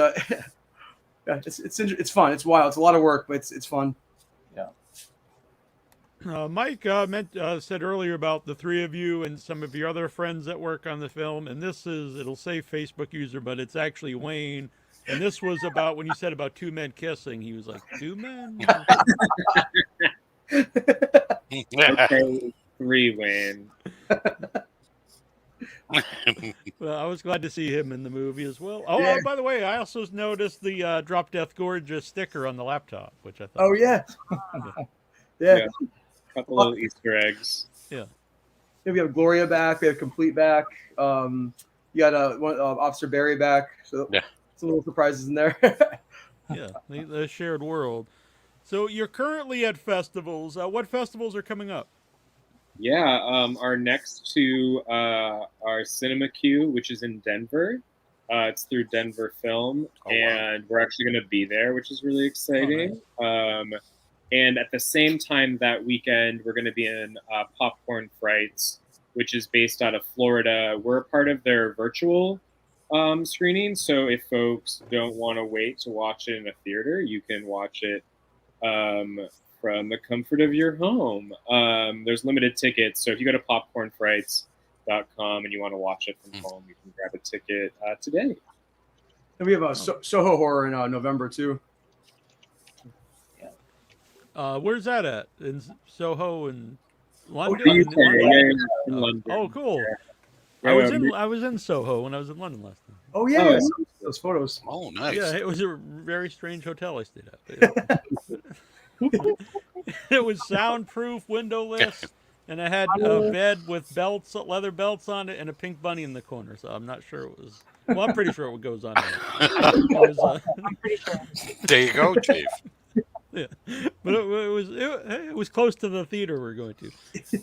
it's fun. It's wild. It's a lot of work, but it's fun. Yeah. Mike said earlier about the three of you and some of your other friends that work on the film, and it'll say Facebook user, but it's actually Wayne. And this was about when you said about two men kissing. He was like, 2 men? Okay, 3, Wayne. Well, I was glad to see him in the movie as well. Oh, by the way, I also noticed the Drop Death Gorgeous sticker on the laptop, which I thought. Oh yeah, yeah. Couple little Easter eggs. Yeah. we have Gloria back. We have Complete back. You got Officer Barry back. So Yeah. some little surprises in there. Yeah, the shared world. So you're currently at festivals. What festivals are coming up? Yeah, our next two are Cinema Q, which is in Denver. It's through Denver Film, Oh, wow. and we're actually going to be there, which is really exciting. And at the same time that weekend, we're going to be in Popcorn Frights, which is based out of Florida. We're a part of their virtual screening, so if folks don't want to wait to watch it in a theater, you can watch it from the comfort of your home. There's limited tickets, so if you go to popcornfrights.com and you want to watch it from home, you can grab a ticket today. And we have Soho Horror in November too. Where's that at? In Soho and London? The UK, in London. Oh, cool. Yeah, I was in Soho when I was in London last time. Oh yeah, those photos. Oh, nice. Yeah, it was a very strange hotel I stayed at. It was soundproof, windowless, and it had a bed with leather belts on it, and a pink bunny in the corner. So I'm not sure it was. Well, I'm pretty sure what goes on there. I'm pretty sure. There you go, Chief. Yeah, but it was close to the theater we're going to.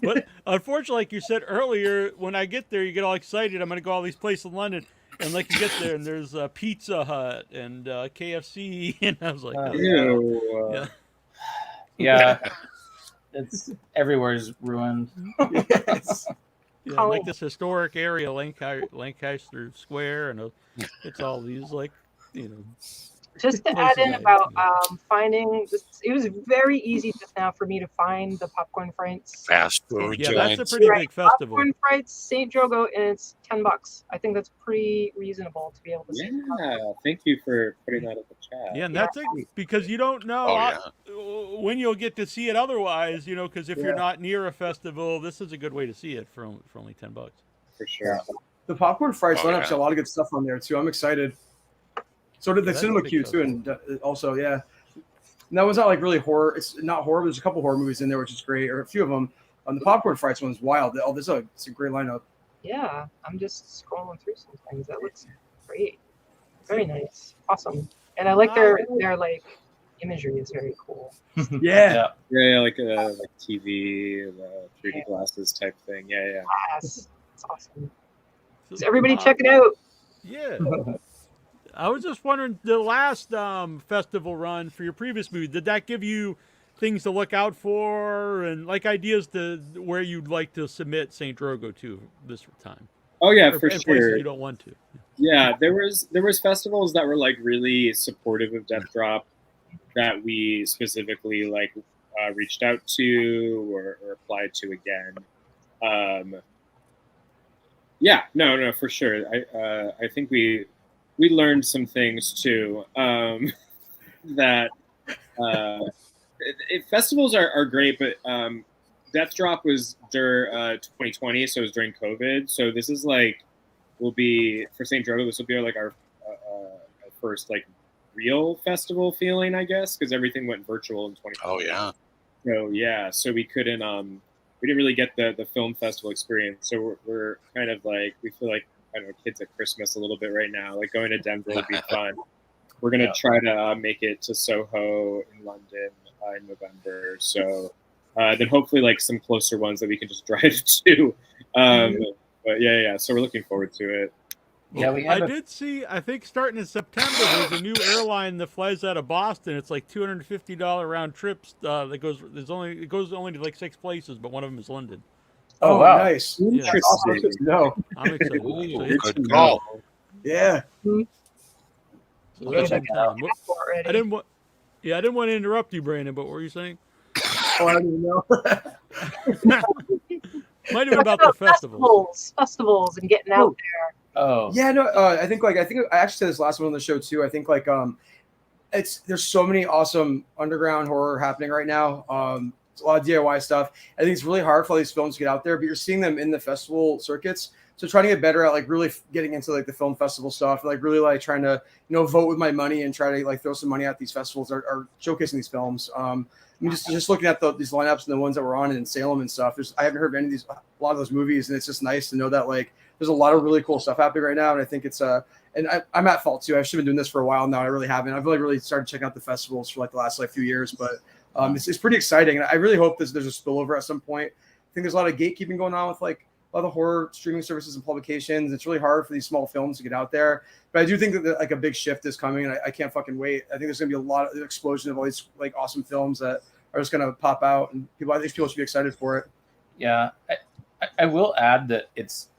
But unfortunately, like you said earlier, when I get there, you get all excited. I'm going to go all these places in London, and like you get there, and there's Pizza Hut and KFC, and I was like, yeah. Yeah, it's everywhere's ruined. Yes. Yeah, like this historic area, Lancaster Square, and it's all these Just to add in about finding this, it was very easy just now for me to find the Popcorn Frights. Fast food Yeah, giants. that's a pretty big festival. Popcorn Frights, St. Drogo, and it's $10. I think that's pretty reasonable to be able to see. Yeah, thank you for putting that in the chat. Yeah, and that's it, because you don't know when you'll get to see it otherwise, because if you're not near a festival, this is a good way to see it for only $10. For sure. The Popcorn Frights lineup yeah. got a lot of good stuff on there too. I'm excited. So did the Cinema Q too, and also and that was not like really horror. It's not horror. There's a couple horror movies in there, which is great, or a few of them. The Popcorn Frights one's wild. It's a great lineup. Yeah, I'm just scrolling through some things. That looks great. Very nice. Awesome. And I like their like imagery is very cool. Yeah, like TV, the 3D glasses type thing. Yeah. Yes, it's awesome. So everybody check it out. Yeah. I was just wondering, the last festival run for your previous movie, did that give you things to look out for and like ideas to where you'd like to submit St. Drogo to this time? Oh yeah, or for sure. You don't want to. Yeah, there was festivals that were like really supportive of Death Drop that we specifically reached out to or applied to again. Yeah, no, for sure. I think we learned some things too. That festivals are great, but Death Drop was during 2020, so it was during COVID. So this is will be for St. Drogo. This will be our first real festival feeling, I guess, because everything went virtual in 2020. Oh yeah. So yeah, so we couldn't we didn't really get the film festival experience. So we're kind of we feel like, I don't know, kids at Christmas a little bit right now. Going to Denver would be fun. We're gonna try to make it to Soho in London in November. So then hopefully some closer ones that we can just drive to. But yeah. So we're looking forward to it. Yeah, I did see. I think starting in September, there's a new airline that flies out of Boston. It's $250 round trips. That goes. It goes only to 6 places, but one of them is London. Oh, wow. Nice. Interesting. No. I'm excited. Ooh, good call. Yeah. So that's in time. I didn't want to interrupt you, Brandon, but what were you saying? Oh, I don't even know. Might have been about the festivals and getting out there. Oh. Yeah, no, I think I actually said this last one on the show too. I think there's so many awesome underground horror happening right now. It's a lot of DIY stuff. I think it's really hard for all these films to get out there, but you're seeing them in the festival circuits. So trying to get better at really getting into the film festival stuff, really trying to vote with my money and try to throw some money at these festivals are showcasing these films. mean, just looking at these lineups and the ones that were on in Salem and stuff. I haven't heard of any of a lot of those movies, and it's just nice to know that like there's a lot of really cool stuff happening right now. And I think it's and I'm at fault too. I've been doing this for a while now. I really haven't. I've really started checking out the festivals for like the last few years, but it's pretty exciting. And I really hope there's a spillover at some point. I think there's a lot of gatekeeping going on with like a lot of horror streaming services and publications. It's really hard for these small films to get out there. But I do think that like a big shift is coming, and I can't fucking wait. I think there's gonna be a lot of explosion of all these like awesome films that are just gonna pop out, and I think people should be excited for it. Yeah, I will add that it's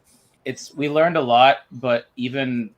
we learned a lot, but even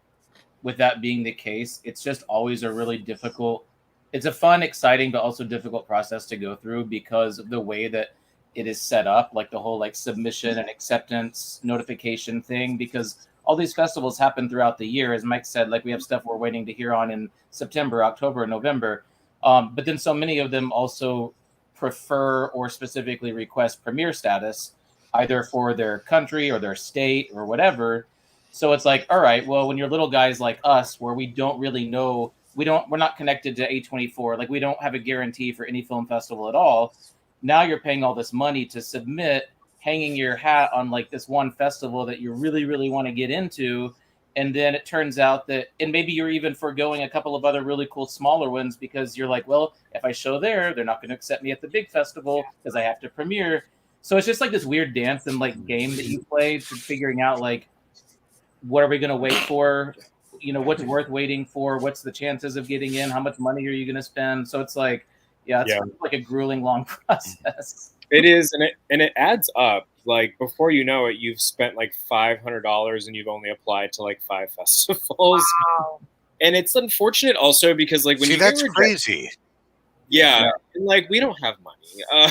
with that being the case, it's just always a really difficult. It's a fun, exciting, but also difficult process to go through because of the way that it is set up, like the whole like submission and acceptance notification thing, because all these festivals happen throughout the year. As Mike said, like we have stuff we're waiting to hear on in September, October, November. But then so many of them also prefer or specifically request premiere status, either for their country or their state or whatever. So it's like, all right, well, when you're little guys like us, where we don't really know, we're not connected to A24, like we don't have a guarantee for any film festival at all. Now you're paying all this money to submit, hanging your hat on like this one festival that you really, really want to get into. And then it turns out that, and maybe you're even foregoing a couple of other really cool smaller ones because you're like, well, if I show there, they're not going to accept me at the big festival because I have to premiere. So it's just like this weird dance and like game that you play to figuring out like, what are we going to wait for? You know, what's worth waiting for? What's the chances of getting in? How much money are you going to spend? So it's like, it's like a grueling long process. It is, and it adds up. Like before you know it, you've spent like $500 and you've only applied to like 5 festivals. Wow. And it's unfortunate also because like when See, you that's get crazy. yeah, and like we don't have money.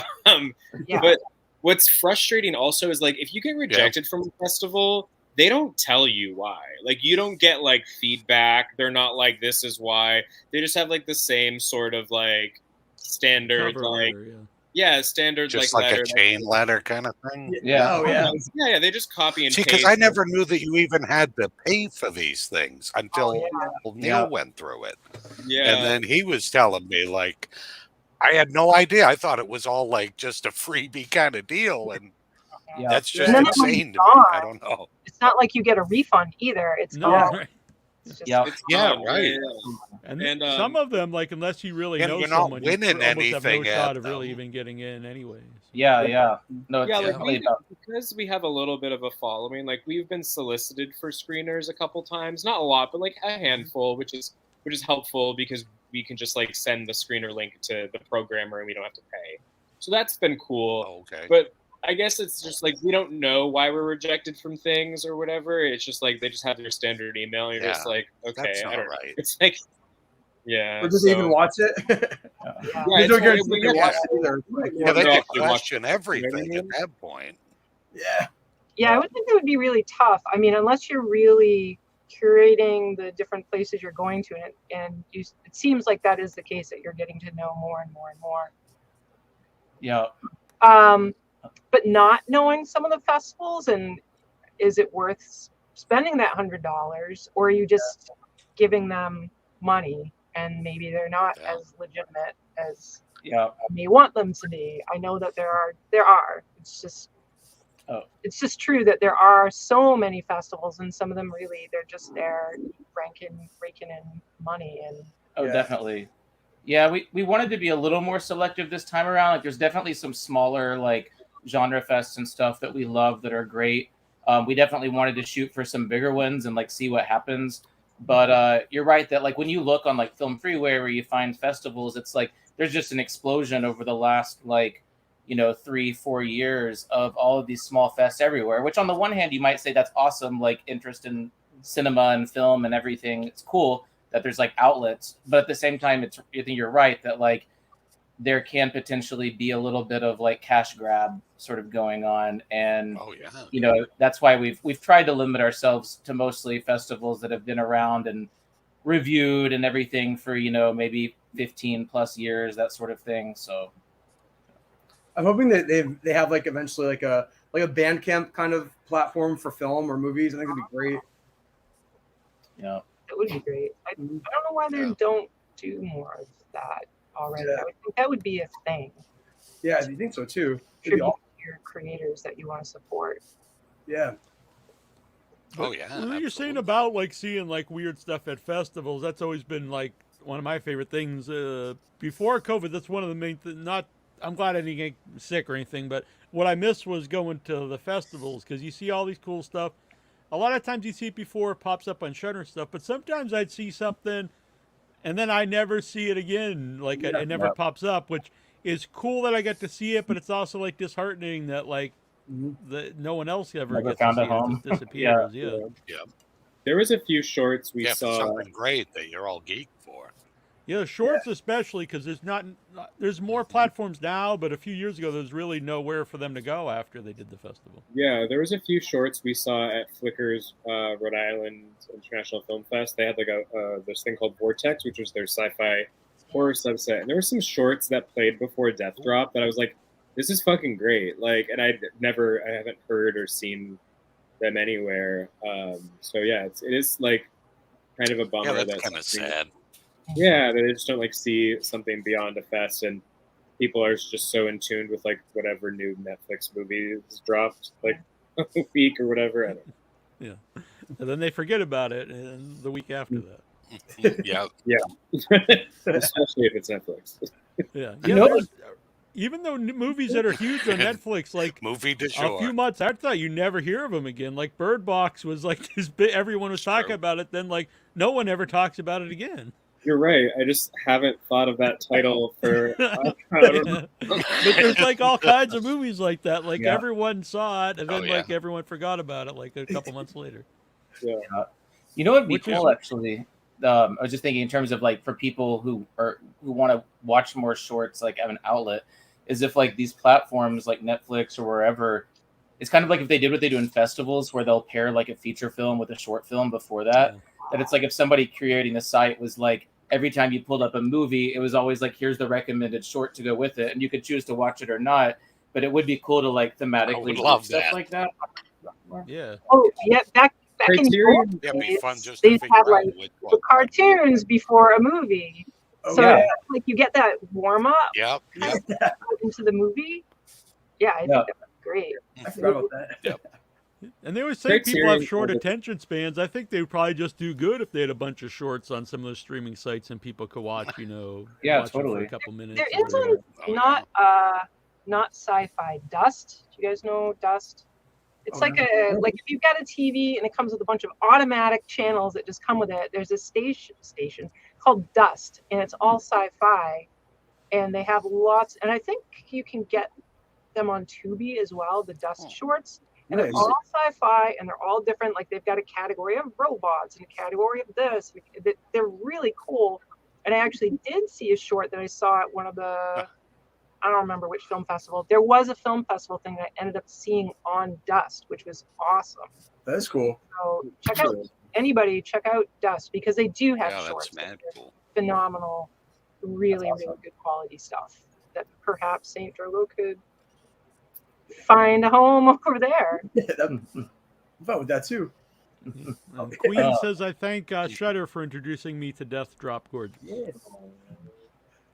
Yeah. But what's frustrating also is like if you get rejected from a festival, they don't tell you why. Like you don't get like feedback. They're not like this is why. They just have like the same sort of like standard Cover like letter, standard Just like like letter. a chain letter kind of thing. Yeah. Oh yeah. Yeah, they just copy and See, paste. because I never knew that you even had to pay for these things until Neil went through it. Yeah. And then he was telling me, like, I had no idea. I thought it was all like just a freebie kind of deal. And that's just And then insane to it's me. gone. I don't know. It's not like you get a refund either. It's No, gone. right. It's just, Yeah. It's Yeah, gone, right. And, And, some of them, like unless you really and know you're not someone, you winning almost have no anything shot at of really them. even getting in, anyways. Yeah. No, it's Yeah, like definitely about. because we have a little bit of a following, like we've been solicited for screeners a couple times, not a lot, but like a handful, which is helpful because we can just like send the screener link to the programmer and we don't have to pay. So that's been cool. Okay. But I guess it's just like we don't know why we're rejected from things or whatever. It's just like they just have their standard email. And you're just like, okay, That's I not don't know. right. It's like, yeah. Or does they even watch it? yeah. They don't it's- guarantee they yeah. watch it either. Like, Yeah, they they'll could actually watch question everything You know what I at mean? that point. yeah. Yeah, I would think that would be really tough. I mean, unless you're really curating the different places you're going to, and it seems like that is the case, that you're getting to know more and more and more. Yeah. But not knowing some of the festivals, and is it worth spending that $100, or are you just giving them money and maybe they're not as legitimate as you may want them to be? I know that there are. It's just true that there are so many festivals, and some of them really they're just there raking in money and. Definitely. Yeah, we wanted to be a little more selective this time around. Like, there's definitely some smaller like genre fests and stuff that we love that are great. We definitely wanted to shoot for some bigger ones and like see what happens. But you're right that like when you look on like Film Freeway where you find festivals, it's like there's just an explosion over the last 3-4 years of all of these small fests everywhere. Which on the one hand you might say that's awesome, like interest in cinema and film and everything. It's cool that there's like outlets, but at the same time, I think you're right that like there can potentially be a little bit of like cash grab sort of going on, and that's why we've tried to limit ourselves to mostly festivals that have been around and reviewed and everything for maybe 15 plus years, that sort of thing. So I'm hoping that they have like eventually like a Bandcamp kind of platform for film or movies. I think it'd be great. Yeah. It would be great. I don't know why they don't do more of that. already. Yeah. I would think that would be a thing. Yeah, I think so too. It'd be Tribute awesome. to your creators that you want to support. Yeah. Oh yeah. What you're saying absolutely. about like seeing like weird stuff at festivals, that's always been like one of my favorite things. Before COVID, that's one of the main not I'm glad I didn't get sick or anything, but what I missed was going to the festivals because you see all these cool stuff. A lot of times you see it before it pops up on Shudder stuff, but sometimes I'd see something and then I never see it again. Like it never pops up, which is cool that I get to see it, but it's also like disheartening that like that no one else ever Never gets found to a see it. It home. just disappears. Yeah. Yeah. There was a few shorts we Yeah, for saw. something great that you're all geek for. Yeah, shorts especially because there's more platforms now, but a few years ago there was really nowhere for them to go after they did the festival. Yeah, there was a few shorts we saw at Flickr's Rhode Island International Film Fest. They had like this thing called Vortex, which was their sci-fi horror subset, and there were some shorts that played before Death Drop that I was like, "This is fucking great!" Like, and I haven't heard or seen them anywhere. So yeah, it is like kind of a bummer. Yeah, that's kind of sad. Yeah, they just don't like see something beyond a fest, and people are just so in tune with like whatever new Netflix movie is dropped like a week or whatever. I don't know. Yeah, and then they forget about it, and the week after that. Yeah. Especially if it's Netflix. Yeah, You know- there's- even though movies that are huge on Netflix, like Movie du a jour. few months after that, you never hear of them again. Like Bird Box was like this bit, everyone was talking True. about it. Then like no one ever talks about it again. You're right. I just haven't thought of that title for. I don't know. But there's like all kinds of movies like that. Like Yeah. everyone saw it, and then Oh, yeah. like everyone forgot about it like a couple months later. Yeah. You know what would be Which is- cool actually? I was just thinking in terms of like for people who want to watch more shorts, like have an outlet, is if like these platforms like Netflix or wherever, it's kind of like if they did what they do in festivals where they'll pair like a feature film with a short film before that. That it's like if somebody creating the site was like every time you pulled up a movie, it was always like here's the recommended short to go with it, and you could choose to watch it or not. But it would be cool to like thematically would do love stuff that. like that. Yeah. Oh yeah, back in the Criterion? old Yeah, it'd be days, fun just they to used figure to have out like which the one. cartoons before a movie. Oh, So yeah. like you get that warm up Yep. into the movie. Yeah, I think Yeah. that was great. I forgot about that. And they always say people have Criterion short has a- attention spans. I think they would probably just do good if they had a bunch of shorts on some of those streaming sites and people could watch, Yeah, watch them totally. for a couple minutes. There or is whatever. one not sci-fi, Dust. Do you guys know Dust? It's Oh, like no. like if you've got a TV and it comes with a bunch of automatic channels that just come with it. There's a station called Dust, and it's all sci-fi, and they have lots. And I think you can get them on Tubi as well. The Dust shorts, and Nice. they're all sci-fi, and they're all different. Like they've got a category of robots and a category of this. They're really cool. And I actually did see a short that I saw at one of the. I don't remember which film festival. There was a film festival thing that I ended up seeing on Dust, which was awesome. That's cool. So check out Dust because they do have Yeah, shorts. that's mad They're cool. phenomenal, really, That's awesome. really good quality stuff that perhaps St. Drogo could find a home over there. Yeah, I'm fine with that too. Queen says, I thank Shudder for introducing me to Death Drop Gorge.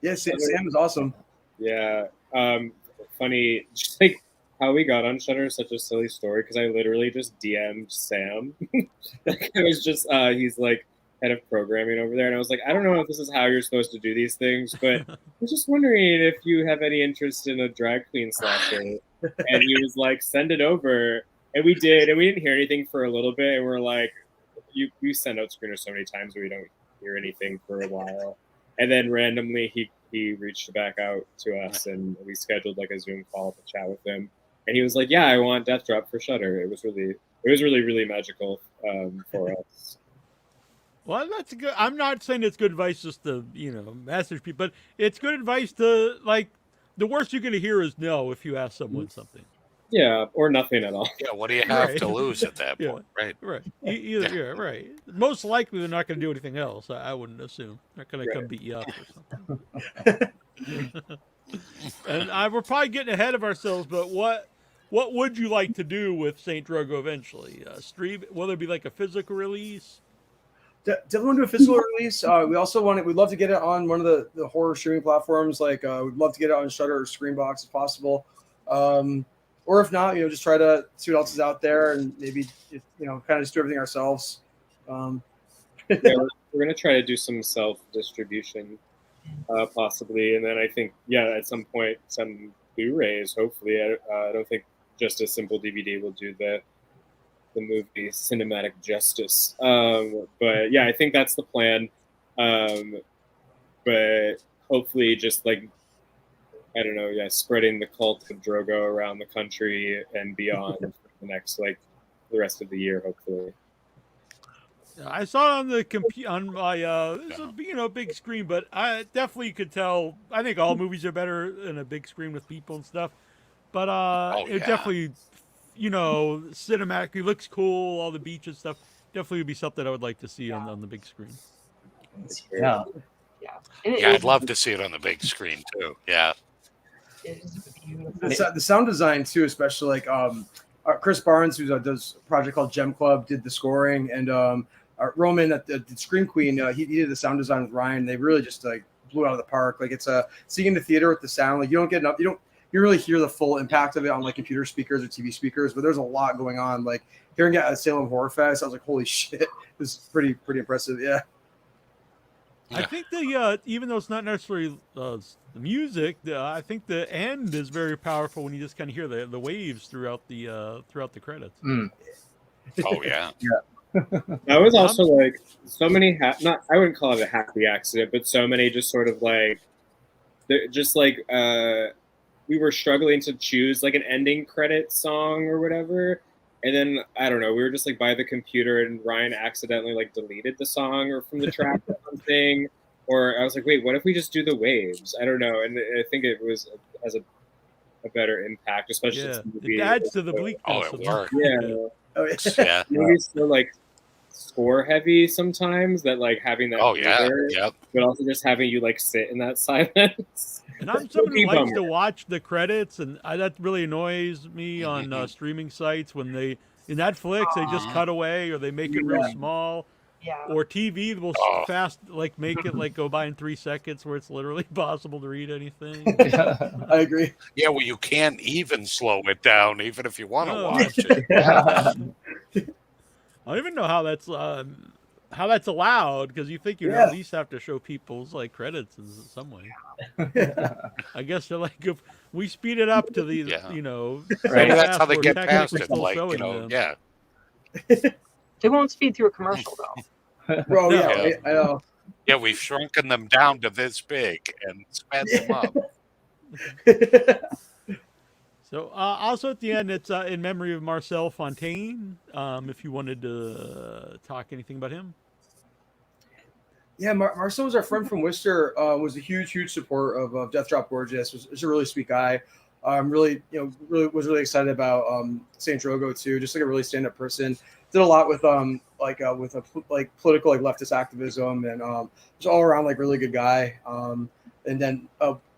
Yeah, Sam is awesome. Yeah. Funny, just like how we got on Shudder is such a silly story because I literally just DM'd Sam. It was just he's like head of programming over there, and I was like, I don't know if this is how you're supposed to do these things, but I was just wondering if you have any interest in a drag queen slasher. And he was like, send it over, and we did, and we didn't hear anything for a little bit, and we're like, you send out screeners so many times we don't hear anything for a while, and then randomly he reached back out to us, and we scheduled like a Zoom call to chat with him, and he was like, yeah, I want Death Drop for Shudder. It was really magical for us. Well, that's good. I'm not saying it's good advice just to, message people, but it's good advice to, like, the worst you're going to hear is no if you ask someone something. Yeah, or nothing at all. Yeah, what do you have Right. to lose at that Yeah. point? Right. Right. Either, yeah, right. Most likely they're not going to do anything else. I wouldn't assume. They're going to come Right. beat you up or something. And we're probably getting ahead of ourselves, but what would you like to do with St. Drogo eventually? Stream? Will there be like a physical release? definitely want to do a physical release. We also we'd love to get it on one of the horror streaming platforms. Like we'd love to get it on Shudder or Screenbox if possible. Or if not, just try to see what else is out there and maybe kind of just do everything ourselves. Yeah, we're gonna try to do some self distribution, possibly, and then I think at some point some Blu-rays. Hopefully, I don't think just a simple DVD will do the movie cinematic justice. But yeah, I think that's the plan. But hopefully, just like I don't know, spreading the cult of Drogo around the country and beyond for the next the rest of the year, hopefully. I saw it on the on my it's a big screen, but I definitely could tell. I think all movies are better in a big screen with people and stuff. But it definitely, cinematically looks cool. All the beach and stuff definitely would be something I would like to see on the big screen. Yeah. Yeah. I'd love to see it on the big screen too. Yeah. It is beautiful. The sound design too, especially Chris Barnes, who does a project called Gem Club, did the scoring, and Roman at the Scream Queen, he did the sound design with Ryan. They really just blew out of the park. It's seeing in the theater with the sound. You don't get enough. You really hear the full impact of it on computer speakers or TV speakers. But there's a lot going on. Hearing it at Salem Horror Fest, I was like, holy shit, it was pretty impressive. Yeah. I think even though it's not necessarily the music, I think the end is very powerful when you just kind of hear the waves throughout the credits. Oh yeah. That was also so many I wouldn't call it a happy accident, but so many just sort of we were struggling to choose an ending credit song or whatever, and then I don't know, we were just by the computer and Ryan accidentally deleted the song or from the track or something, or I was like, wait, what if we just do the waves? I don't know, and I think it has a better impact, especially since the movie it adds to the bleakness. Oh, it worked. Yeah. Yeah. Movies so score heavy sometimes that having that but also just having you sit in that silence. And I'm someone who likes to watch the credits, and that really annoys me on streaming sites when in Netflix they just cut away or they make it real small. Yeah. Or TV will fast make it go by in 3 seconds where it's literally impossible to read anything. I agree. Yeah, well, you can't even slow it down, even if you want to watch it. I don't even know how that's allowed, because you think you'd at least have to show people's credits in some way. I guess they're if we speed it up to the maybe that's how they get past it. They won't speed through a commercial though. Bro, I know. Yeah, we've shrunken them down to this big and sped them up. So also at the end, it's in memory of Marcel Fontaine. If you wanted to talk anything about him. Yeah, Marcel was our friend from Worcester. Was a huge support of Death Drop Gorgeous. Was a really sweet guy. Really was really excited about Saint Drogo too. Just a really stand-up person. Did a lot with political leftist activism, and just all around really good guy. And then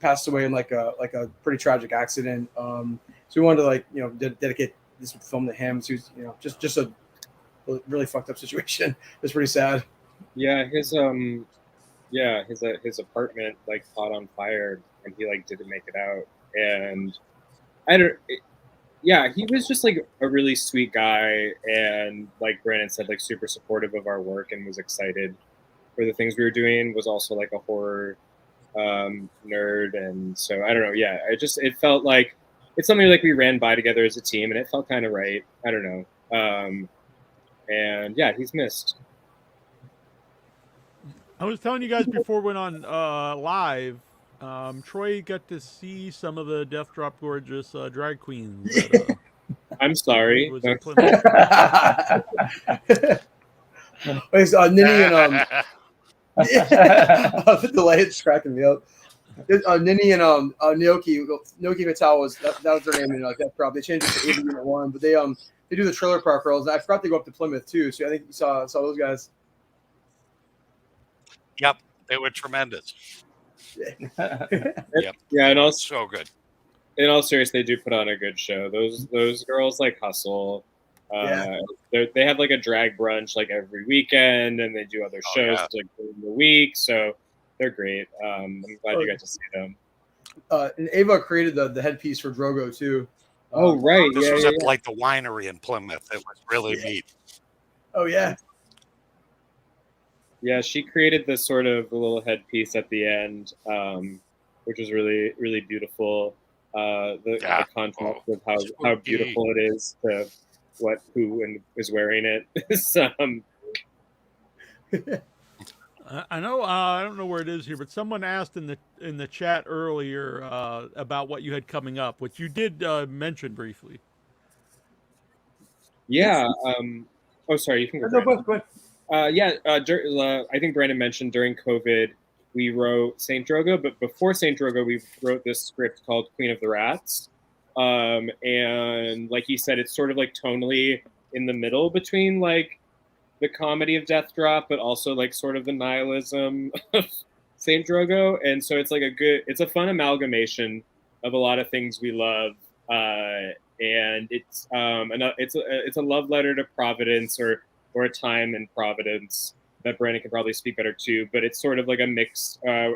passed away in a pretty tragic accident. So we wanted to dedicate this film to him. So he was just a really fucked up situation. It was pretty sad. Yeah, his apartment caught on fire, and he didn't make it out. And he was just a really sweet guy, and like Brandon said, super supportive of our work and was excited for the things we were doing. Was also a horror nerd, and so I don't know. Yeah, it felt like it's something we ran by together as a team, and it felt kind of right. I don't know. And yeah, he's missed. I was telling you guys before we went on live, Troy got to see some of the Death Drop Gorgeous drag queens. I'm sorry. Nini and the delay is cracking me up. Nini and Naoki Mattel was that was their name in Death Drop. They changed it to 80 Unit 1, but they do the Trailer Park Girls. And I forgot they go up to Plymouth too. So I think you saw those guys. Yep, they were tremendous. Yep. Yeah, and also so good. In all seriousness, they do put on a good show. Those girls hustle. They have like a drag brunch like every weekend, and they do other shows like during the week. So they're great. I'm glad you got to see them. And Ava created the headpiece for Drogo too. Oh right, This was at like the winery in Plymouth. It was really neat. Oh yeah. Yeah, she created this sort of little headpiece at the end, which was really, really beautiful. The contrast of how beautiful it is to who is wearing it. So, I know. I don't know where it is here, but someone asked in the chat earlier about what you had coming up, which you did mention briefly. Yeah. Oh, sorry. You can go. Go ahead. I think Brandon mentioned during COVID we wrote Saint Drogo, but before Saint Drogo we wrote this script called Queen of the Rats, and like he said, it's sort of like tonally in the middle between like the comedy of Death Drop, but also like sort of the nihilism of Saint Drogo, and so it's like it's a fun amalgamation of a lot of things we love, and it's a love letter to Providence or a time in Providence that Brandon can probably speak better to, but it's sort of like a mix of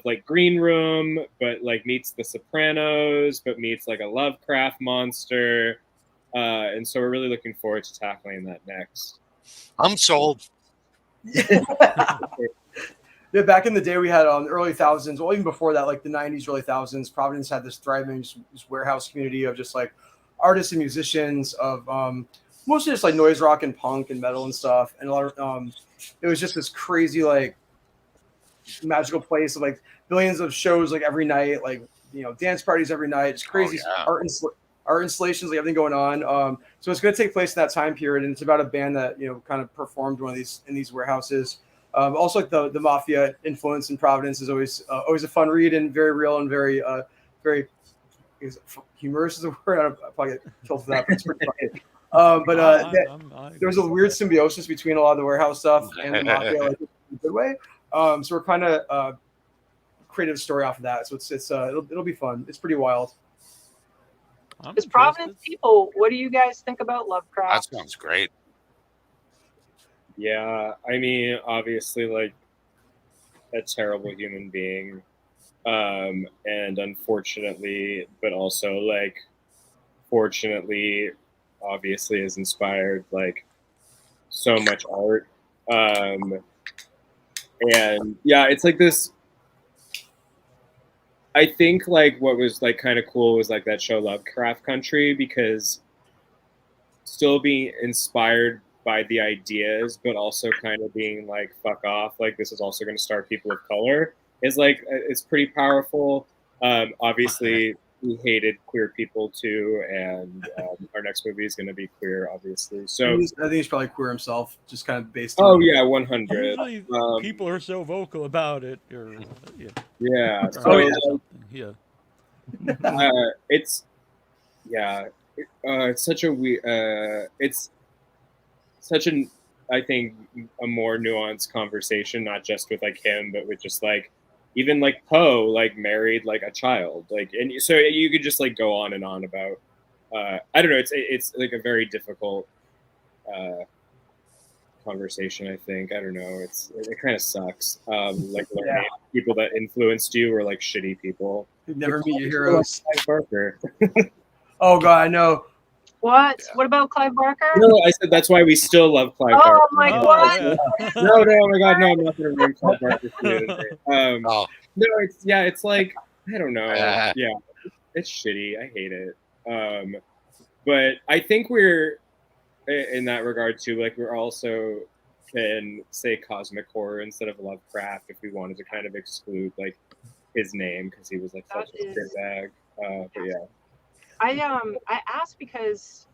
like Green Room, but like meets The Sopranos, but meets like a Lovecraft monster. And so we're really looking forward to tackling that next. I'm sold. Yeah, back in the day, we had early thousands, well, even before that, like the 90s, early thousands, Providence had this thriving warehouse community of just like artists and musicians of mostly just like noise rock and punk and metal and stuff. And a lot of it was just this crazy, like magical place of like billions of shows like every night, like, you know, dance parties every night. It's crazy art installations, like everything going on. So it's going to take place in that time period, and it's about a band that, you know, kind of performed in these warehouses. Also, like the mafia influence in Providence is always a fun read and very real and very humorous is a word. I'll probably get killed for that, but it's pretty funny. There was a weird symbiosis between a lot of the warehouse stuff and the mafia, like in a good way. So we're kind of creative story off of that. So it'll be fun. It's pretty wild. As Providence people, what do you guys think about Lovecraft? That sounds great. Yeah, I mean, obviously, like a terrible human being, and unfortunately, but also like fortunately, obviously, has inspired like so much art. And yeah, it's like this. I think like what was like kind of cool was like that show Lovecraft Country, because still being inspired by the ideas, but also kind of being like, fuck off, like this is also going to start people of color, is like, it's pretty powerful. Obviously, we hated queer people too, and our next movie is going to be queer, obviously. So I think he's probably queer himself, just kind of based on. Oh yeah, 100. Usually people are so vocal about it. Or, yeah. It's such a it's such an, I think, a more nuanced conversation, not just with like him, but with just like even like Poe like married like a child, like, and so you could just like go on and on about I don't know, it's like a very difficult conversation, I think. I don't know, it kind of sucks, like learning people that influenced you were like shitty people. You'd never meet your heroes. Clive Barker. Oh god, I know. What? Yeah. What about Clive Barker? No, I said that's why we still love Clive Barker. Oh my god! Yeah. No, oh my god, no, I'm not going to ruin Clive Barker for you today. No, it's like, I don't know. Yeah, it's shitty. I hate it. But I think we're, in that regard too, like we're also can say cosmic horror instead of Lovecraft if we wanted to kind of exclude like his name, because he was like such a dirtbag. But yeah. I asked because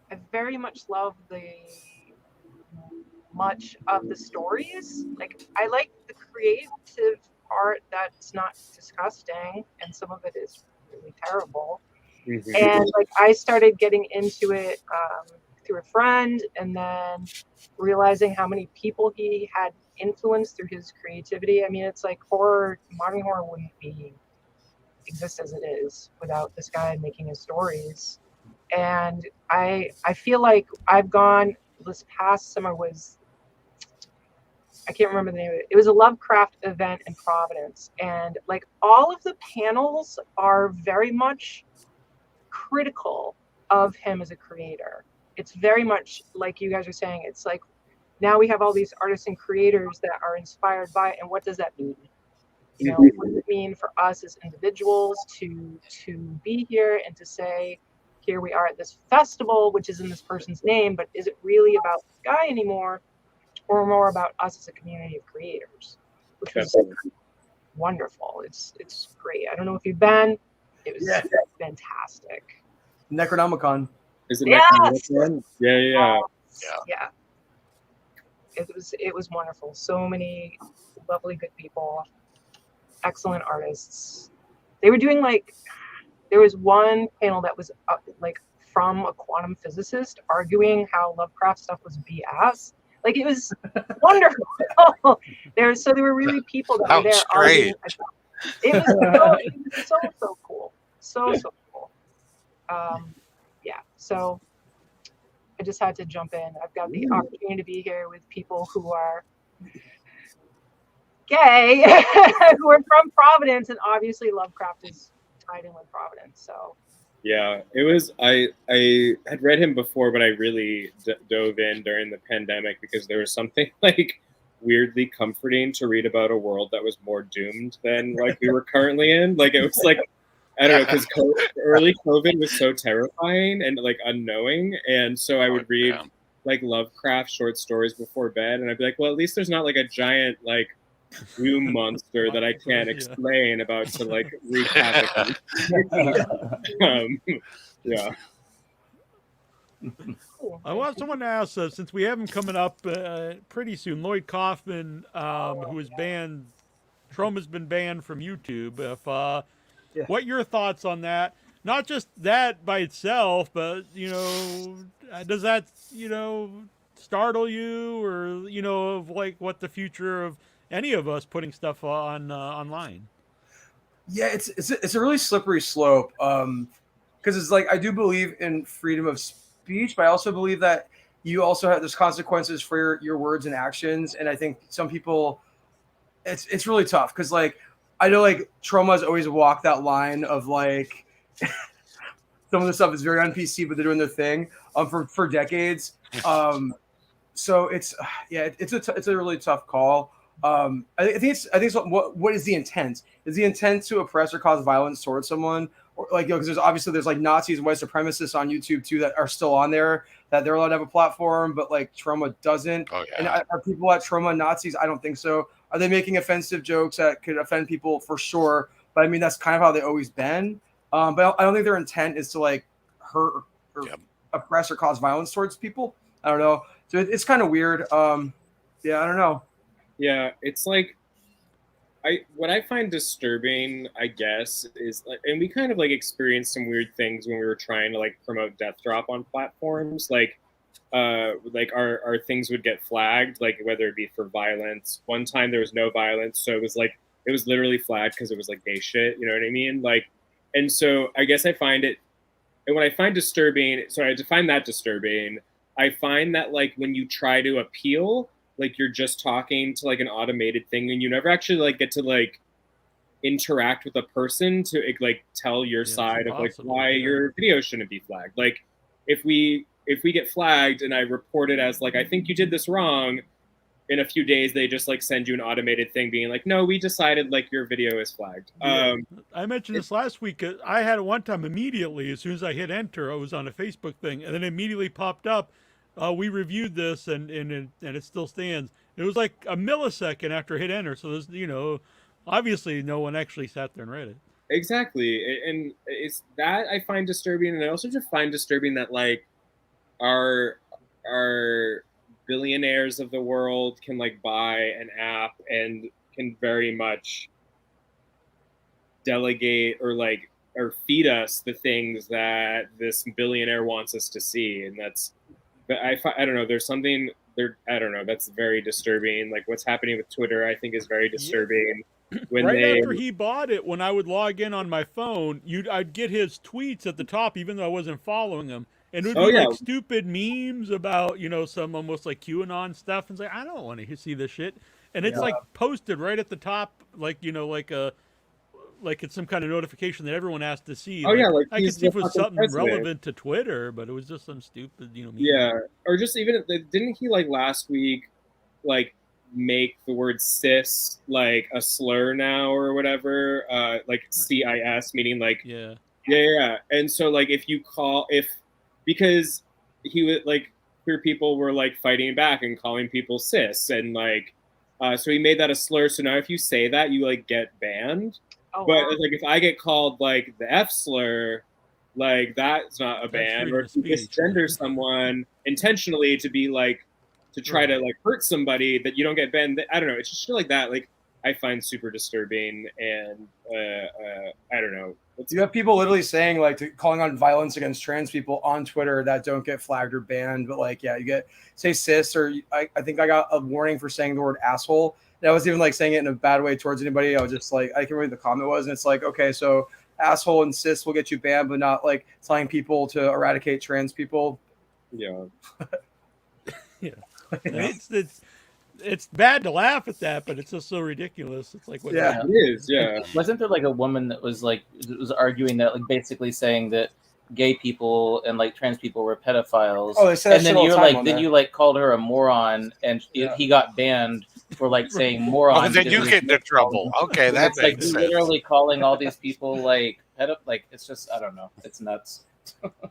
I very much love much of the stories. Like, I like the creative part that's not disgusting, and some of it is really terrible. Mm-hmm. And like, I started getting into it through a friend, and then realizing how many people he had influenced through his creativity. I mean, it's like modern horror wouldn't exist as it is without this guy making his stories. And I feel like I've gone, this past summer was, I can't remember the name of it. It was a Lovecraft event in Providence. And like all of the panels are very much critical of him as a creator. It's very much like you guys are saying, it's like now we have all these artists and creators that are inspired by it. And what does that mean? You know, what does it mean for us as individuals to be here and to say, here we are at this festival, which is in this person's name, but is it really about this guy anymore, or more about us as a community of creators, which was wonderful. It's great. I don't know if you've been. It was fantastic. Necronomicon. Is it Yes! Necronomicon? Yeah. Yeah. It was wonderful. So many lovely, good people, excellent artists. They were doing like, there was one panel that was like from a quantum physicist arguing how Lovecraft stuff was BS. Like it was wonderful. There were really people that were there arguing. It was so cool. So cool. So I just had to jump in. I've got the opportunity to be here with people who are gay, who are from Providence, and obviously Lovecraft is tied in with Providence. So yeah, it was. I had read him before, but I really dove in during the pandemic because there was something like weirdly comforting to read about a world that was more doomed than like we were currently in. Like it was like, I don't know, because early COVID was so terrifying and like unknowing, and so I would read like Lovecraft short stories before bed, and I'd be like, well, at least there's not like a giant like room monster that I can't explain about to like wreak havoc. Yeah. I want someone to ask, since we have him coming up pretty soon, Lloyd Kaufman, who is banned, Troma's been banned from YouTube. If what your thoughts on that? Not just that by itself, but does that startle you, or of like what the future of any of us putting stuff on online? Yeah, it's a really slippery slope. Because it's like I do believe in freedom of speech, but I also believe that you also have there's consequences for your words and actions. And I think some people, it's really tough because like I know like Troma has always walked that line of like some of the stuff is very un-PC, but they're doing their thing for decades. So it's a really tough call. I think it's what is the intent? Is the intent to oppress or cause violence towards someone? Or like, because there's like Nazis and white supremacists on YouTube too that are still on there, that they're allowed to have a platform, but like Troma doesn't. Oh, yeah. And are people at Troma Nazis? I don't think so. Are they making offensive jokes that could offend people? For sure. But I mean, that's kind of how they've always been. But I don't think their intent is to like hurt or oppress or cause violence towards people. I don't know. So it's kind of weird. I don't know. Yeah, it's like what I find disturbing, I guess, is like, and we kind of like experienced some weird things when we were trying to like promote Death Drop on platforms. Like our things would get flagged, like whether it be for violence. One time there was no violence, so it was literally flagged because it was like gay shit. You know what I mean? Like, and so I guess I find it, and what I find disturbing, so I define that disturbing. I find that like when you try to appeal, like you're just talking to like an automated thing and you never actually like get to like interact with a person to like tell your side of like why your video shouldn't be flagged. Like if we get flagged and I report it as like, I think you did this wrong, in a few days they just like send you an automated thing being like, no, we decided like your video is flagged. I mentioned this last week. I had it one time immediately as soon as I hit enter. I was on a Facebook thing and then it immediately popped up. We reviewed this and it still stands. It was like a millisecond after I hit enter. So there's, obviously no one actually sat there and read it. Exactly. And it's that I find disturbing. And I also just find disturbing that like our billionaires of the world can like buy an app and can very much delegate or feed us the things that this billionaire wants us to see. And that's, I don't know. There's something there. I don't know. That's very disturbing. Like what's happening with Twitter, I think, is very disturbing. when right they after he bought it, when I would log in on my phone, I'd get his tweets at the top, even though I wasn't following him, and it would Oh, be yeah. like stupid memes about some almost like QAnon stuff, and it's like I don't want to see this shit, and it's like posted right at the top, like like it's some kind of notification that everyone has to see. Oh, yeah, like I could he's see if the it was fucking something president. relevant to Twitter, but it was just some stupid meme. Yeah, or just even didn't he like last week like make the word cis like a slur now or whatever, like CIS, meaning like yeah. And so like because he would like queer people were like fighting back and calling people cis, and like so he made that a slur. So now if you say that, you like get banned. Oh, But wow. like if I get called like the F slur, like that's not a ban. Or if you misgender someone intentionally to be like to try to like hurt somebody that you don't get banned. I don't know. It's just shit like that. Like I find super disturbing, and I don't know. You have people literally saying like calling on violence against trans people on Twitter that don't get flagged or banned, but like you get say cis, or I think I got a warning for saying the word asshole. And I was even like saying it in a bad way towards anybody. I was just like, I can read the comment was, and it's like, okay, so asshole and cis will get you banned, but not like telling people to eradicate trans people. Yeah. It's bad to laugh at that, but it's just so ridiculous. It's like, what it is. Yeah. Wasn't there like a woman that was arguing that, like, basically saying that gay people and like trans people were pedophiles? Oh, they said and then you called her a moron, and he got banned for like saying moron. Oh, then you get into trouble. Okay, that makes sense. Literally calling all these people like like it's just, I don't know, it's nuts.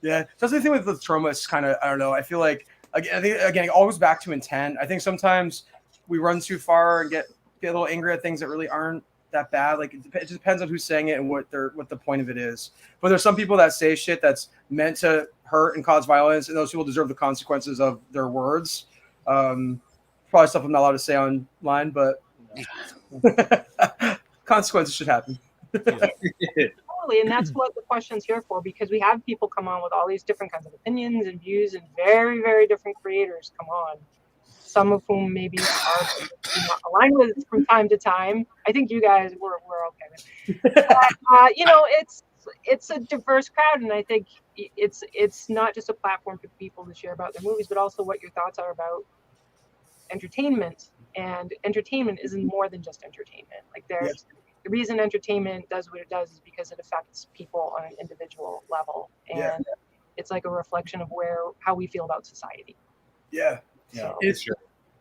Yeah, that's the thing with Troma. It's kind of, I don't know. I feel like again, it all goes back to intent. I think sometimes we run too far and get a little angry at things that really aren't that bad. Like it just depends on who's saying it and what the point of it is. But there's some people that say shit that's meant to hurt and cause violence, and those people deserve the consequences of their words. Probably stuff I'm not allowed to say online, but consequences should happen. Totally, and that's what the question's here for, because we have people come on with all these different kinds of opinions and views, and very, very different creators come on. Some of whom maybe are not aligned with from time to time. I think you guys we're okay. But, it's a diverse crowd, and I think it's not just a platform for people to share about their movies, but also what your thoughts are about entertainment. And entertainment isn't more than just entertainment. Like there's the reason entertainment does what it does is because it affects people on an individual level, and it's like a reflection of how we feel about society. Yeah. So, it's true.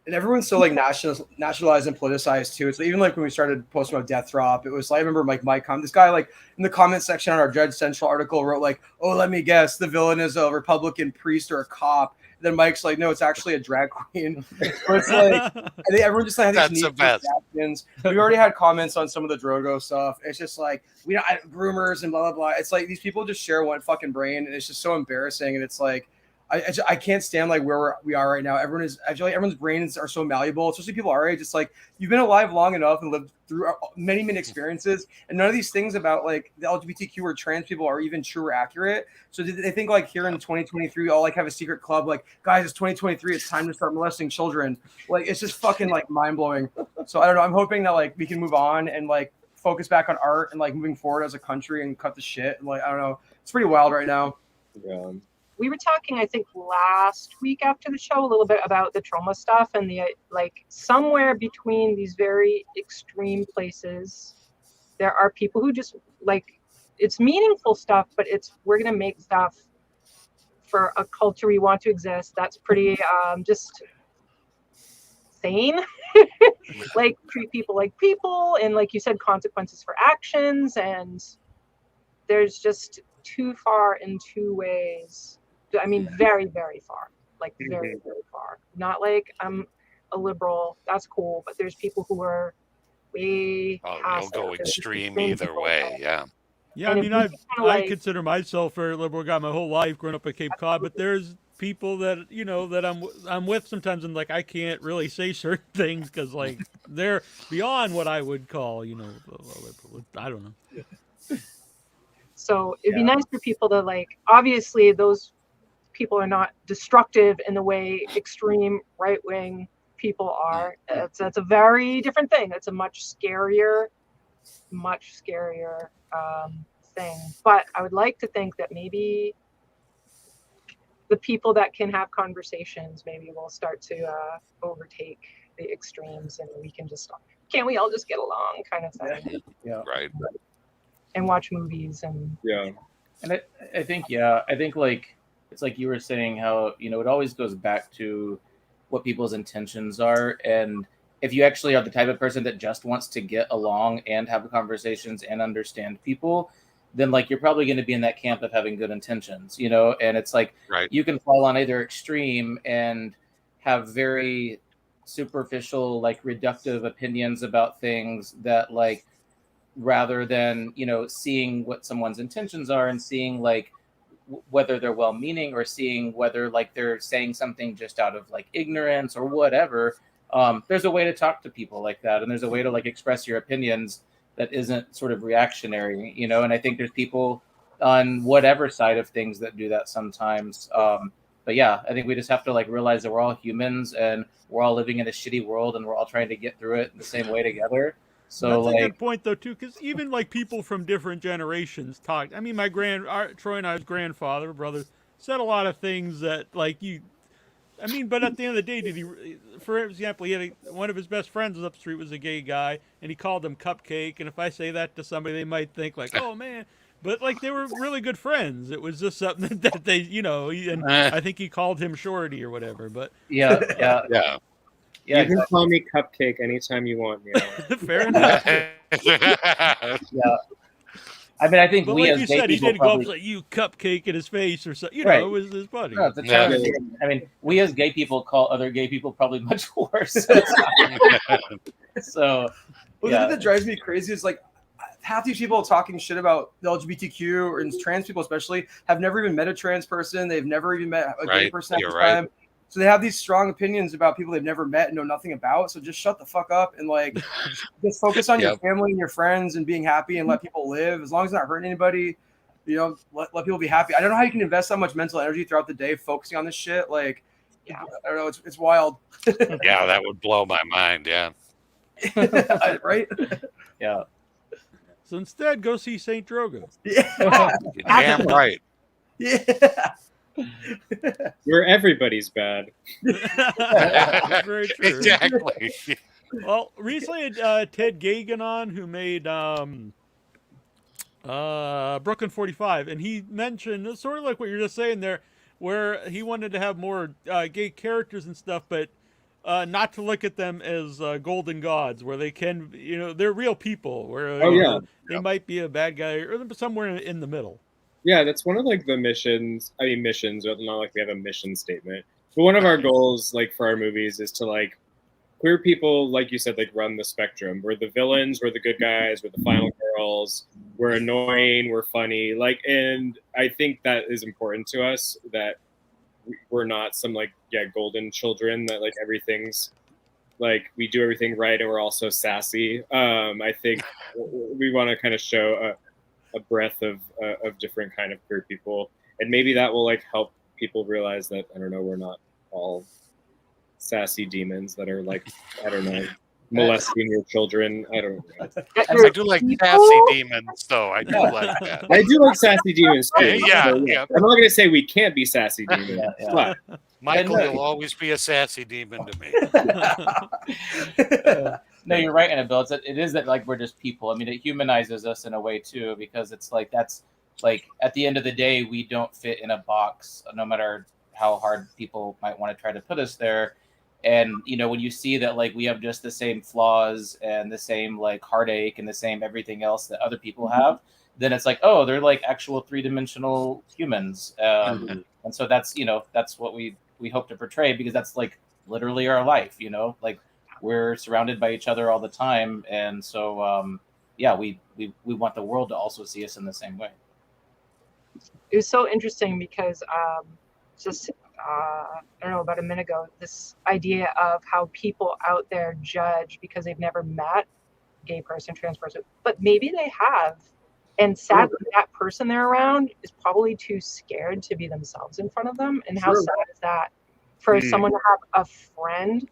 And everyone's so like nationalized and politicized too. So even like when we started posting about Death Drop, it was, I remember like Mike, this guy like in the comment section on our Judge Central article wrote like, oh, let me guess, the villain is a Republican priest or a cop. And then Mike's like, no, it's actually a drag queen. So it's like, I think everyone just like has these reactions. We already had comments on some of the Drogo stuff. It's just like, we don't groomers and blah blah blah. It's like these people just share one fucking brain, and it's just so embarrassing. And it's like, I can't stand like where we are right now. I feel like everyone's brains are so malleable, especially people our age. It's like you've been alive long enough and lived through many experiences, and none of these things about like the LGBTQ or trans people are even true or accurate. So they think like here in 2023 we all like have a secret club, like guys, it's 2023, it's time to start molesting children. Like it's just fucking like mind blowing. So I don't know. I'm hoping that like we can move on and like focus back on art and like moving forward as a country and cut the shit. And like I don't know, it's pretty wild right now. Yeah. We were talking, I think, last week after the show a little bit about the Troma stuff, and the like somewhere between these very extreme places, there are people who just like it's meaningful stuff, but we're gonna make stuff for a culture we want to exist. That's pretty just sane. Like treat people like people, and like you said, consequences for actions, and there's just too far in two ways. I mean, very, very far, like very, very far. Not like I'm a liberal, that's cool, but there's people who are way you'll go extreme either way, yeah. Yeah, and I mean, I consider myself a liberal guy my whole life, growing up at Cape Cod, but there's people that, that I'm with sometimes, and like I can't really say certain things because like they're beyond what I would call, I don't know. So it'd be nice for people to like, obviously those people are not destructive in the way extreme right-wing people are. That's a very different thing. It's a much scarier much scarier thing. But I would like to think that maybe the people that can have conversations maybe will start to overtake the extremes, and we can just, can't we all just get along kind of thing. Yeah. Right. And watch movies and Yeah. And I think like it's like you were saying how, you know, it always goes back to what people's intentions are. And if you actually are the type of person that just wants to get along and have conversations and understand people, then like you're probably going to be in that camp of having good intentions, you know. And it's like you can fall on either extreme and have very superficial, like reductive opinions about things that, like, rather than, you know, seeing what someone's intentions are and seeing like whether they're well-meaning or seeing whether like they're saying something just out of like ignorance or whatever. There's a way to talk to people like that, and there's a way to like express your opinions that isn't sort of reactionary, you know. And I think there's people on whatever side of things that do that sometimes. But yeah, I think we just have to like realize that we're all humans and we're all living in a shitty world and we're all trying to get through it the same way together. So that's like, a good point though too, because even like people from different generations talked. I mean, Troy and I's grandfather, brother, said a lot of things that like you. I mean, but at the end of the day, did he? For example, he had one of his best friends up the street was a gay guy, and he called him Cupcake. And if I say that to somebody, they might think like, "Oh man," but like they were really good friends. It was just something that they, you know. And I think he called him Shorty or whatever. But yeah. You can call me Cupcake anytime you want, Neil. Fair enough. Yeah. I mean, I think but we like as you gay said, he people didn't go up probably, like you Cupcake in his face or something. You Right. know, it was his buddy. no, it's a challenge. I mean, we as gay people call other gay people probably much worse. So, Well, the thing that drives me crazy is like half these people talking shit about the LGBTQ or trans people especially have never even met a trans person. They've never even met a gay person at this time. So they have these strong opinions about people they've never met and know nothing about. So just shut the fuck up and like just focus on your family and your friends and being happy and let people live. As long as it's not hurting anybody, you know, let people be happy. I don't know how you can invest that much mental energy throughout the day focusing on this shit. Like, I don't know. It's wild. Yeah, that would blow my mind. Yeah. Right? Yeah. So instead, go see Saint Drogo. Yeah. You're damn right. Yeah. Where everybody's bad. Very true. Exactly. Well, recently Ted Gagan on, who made Brooklyn 45, and he mentioned sort of like what you're just saying there, where he wanted to have more gay characters and stuff, but not to look at them as golden gods, where they can, you know, they're real people, where they might be a bad guy or somewhere in the middle. Yeah, that's one of like the missions. I mean, missions, but not like we have a mission statement. But one of our goals, like for our movies, is to like queer people, like you said, like run the spectrum. We're the villains, we're the good guys, we're the final girls, we're annoying, we're funny. Like, and I think that is important to us, that we're not some like golden children that like everything's like we do everything right and we're also sassy. I think we want to kind of show a breadth of different kind of queer people, and maybe that will like help people realize that, I don't know, we're not all sassy demons that are like, I don't know, molesting your children. I don't know. I do like sassy demons, though. I do like that. I do like sassy demons too. Yeah. I'm not going to say we can't be sassy demons, but Michael will always be a sassy demon to me. No, you're right, Annabelle. It is that like we're just people. I mean, it humanizes us in a way too, because it's like that's like at the end of the day, we don't fit in a box, no matter how hard people might want to try to put us there. And you know, when you see that like we have just the same flaws and the same like heartache and the same everything else that other people have, then it's like, oh, they're like actual 3-dimensional humans. And so that's, you know, that's what we hope to portray, because that's like literally our life, you know, like we're surrounded by each other all the time. And so, we want the world to also see us in the same way. It was so interesting because I don't know, about a minute ago, this idea of how people out there judge because they've never met a gay person, trans person, but maybe they have. And sadly, that person they're around is probably too scared to be themselves in front of them. And how sad is that for someone to have a friend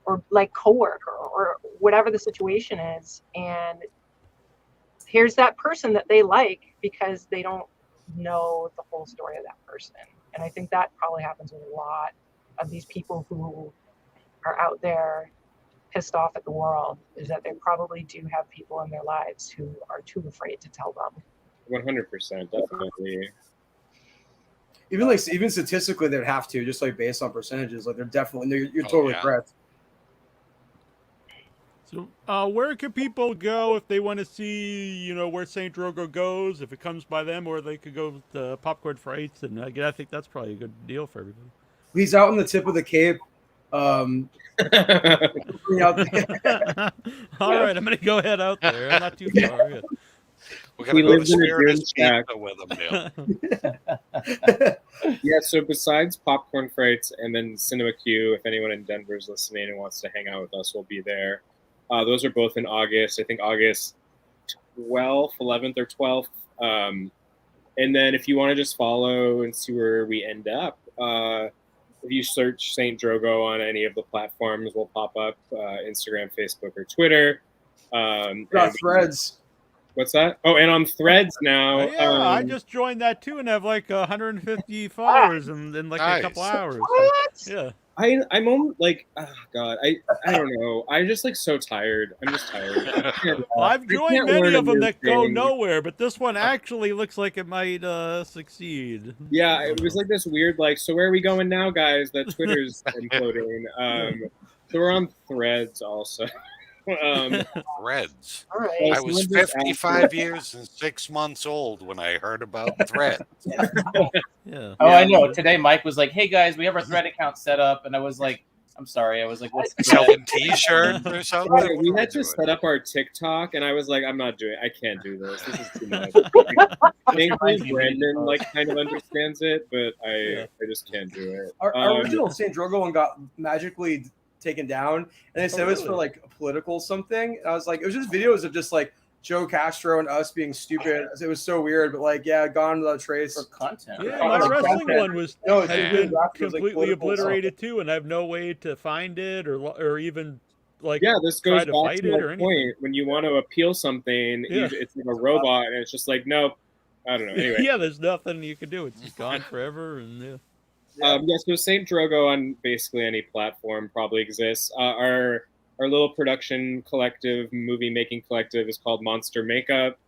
or like coworker or whatever the situation is, and here's that person that they like because they don't know the whole story of that person. And I think that probably happens with a lot of these people who are out there pissed off at the world, is that they probably do have people in their lives who are too afraid to tell them. 100%, definitely. Even statistically, they'd have to, just like based on percentages. Like they're definitely, you're totally correct. So, where can people go if they want to see, where St. Drogo goes, if it comes by them, or they could go to Popcorn Frights? And I think that's probably a good deal for everybody. He's out on the tip of the Cape. All right, I'm going to go head out there. I'm not too far. Yeah. We're going to go to Spirit Pizza with him now. Yeah, so besides Popcorn Frights and then Cinema Q, if anyone in Denver is listening and wants to hang out with us, we'll be there. Those are both in August. I think August 12th, 11th, or 12th. And then if you want to just follow and see where we end up, if you search St. Drogo on any of the platforms, we'll pop up Instagram, Facebook, or Twitter. Threads. What's that? Oh, and on Threads now. Yeah, I just joined that too and have like 150 followers in like a couple hours. What? Yeah. I'm on like, oh God, I don't know. I'm just like so tired. I'm just tired. Well, I've joined many of them that go nowhere, but this one actually looks like it might succeed. Yeah, it was like this weird, like, so where are we going now, guys? That Twitter's imploding. So we're on Threads also. Threads. All right. I was 55 years and 6 months old when I heard about Threads. Yeah. Oh, I know. Today, Mike was like, "Hey guys, we have our Thread account set up," and I was like, "I'm sorry." I was like, "What's selling T-shirts or something?" Right, we had to set up our TikTok, and I was like, "I'm not doing it. I can't do this. This is too much." Thankfully, Brandon like kind of understands it, but I just can't do it. Our original St. Drogo one got magically taken down, and they said it was for like a political something. And I was like, it was just videos of just like Joe Castro and us being stupid. It was so weird, but like, yeah, gone without trace. for content?" Yeah, right? my like wrestling content. one was No, has it's been like completely obliterated too, and I have no way to find it or even like this try goes to back fight to it my or anything. point. When you want to appeal something, Yeah. it's like a robot, and it's just like, nope. I don't know. Anyway, Yeah, there's nothing you can do. It's just gone forever, and yeah. so St. Drogo on basically any platform probably exists. Our little production collective, movie making collective, is called Monster Makeup.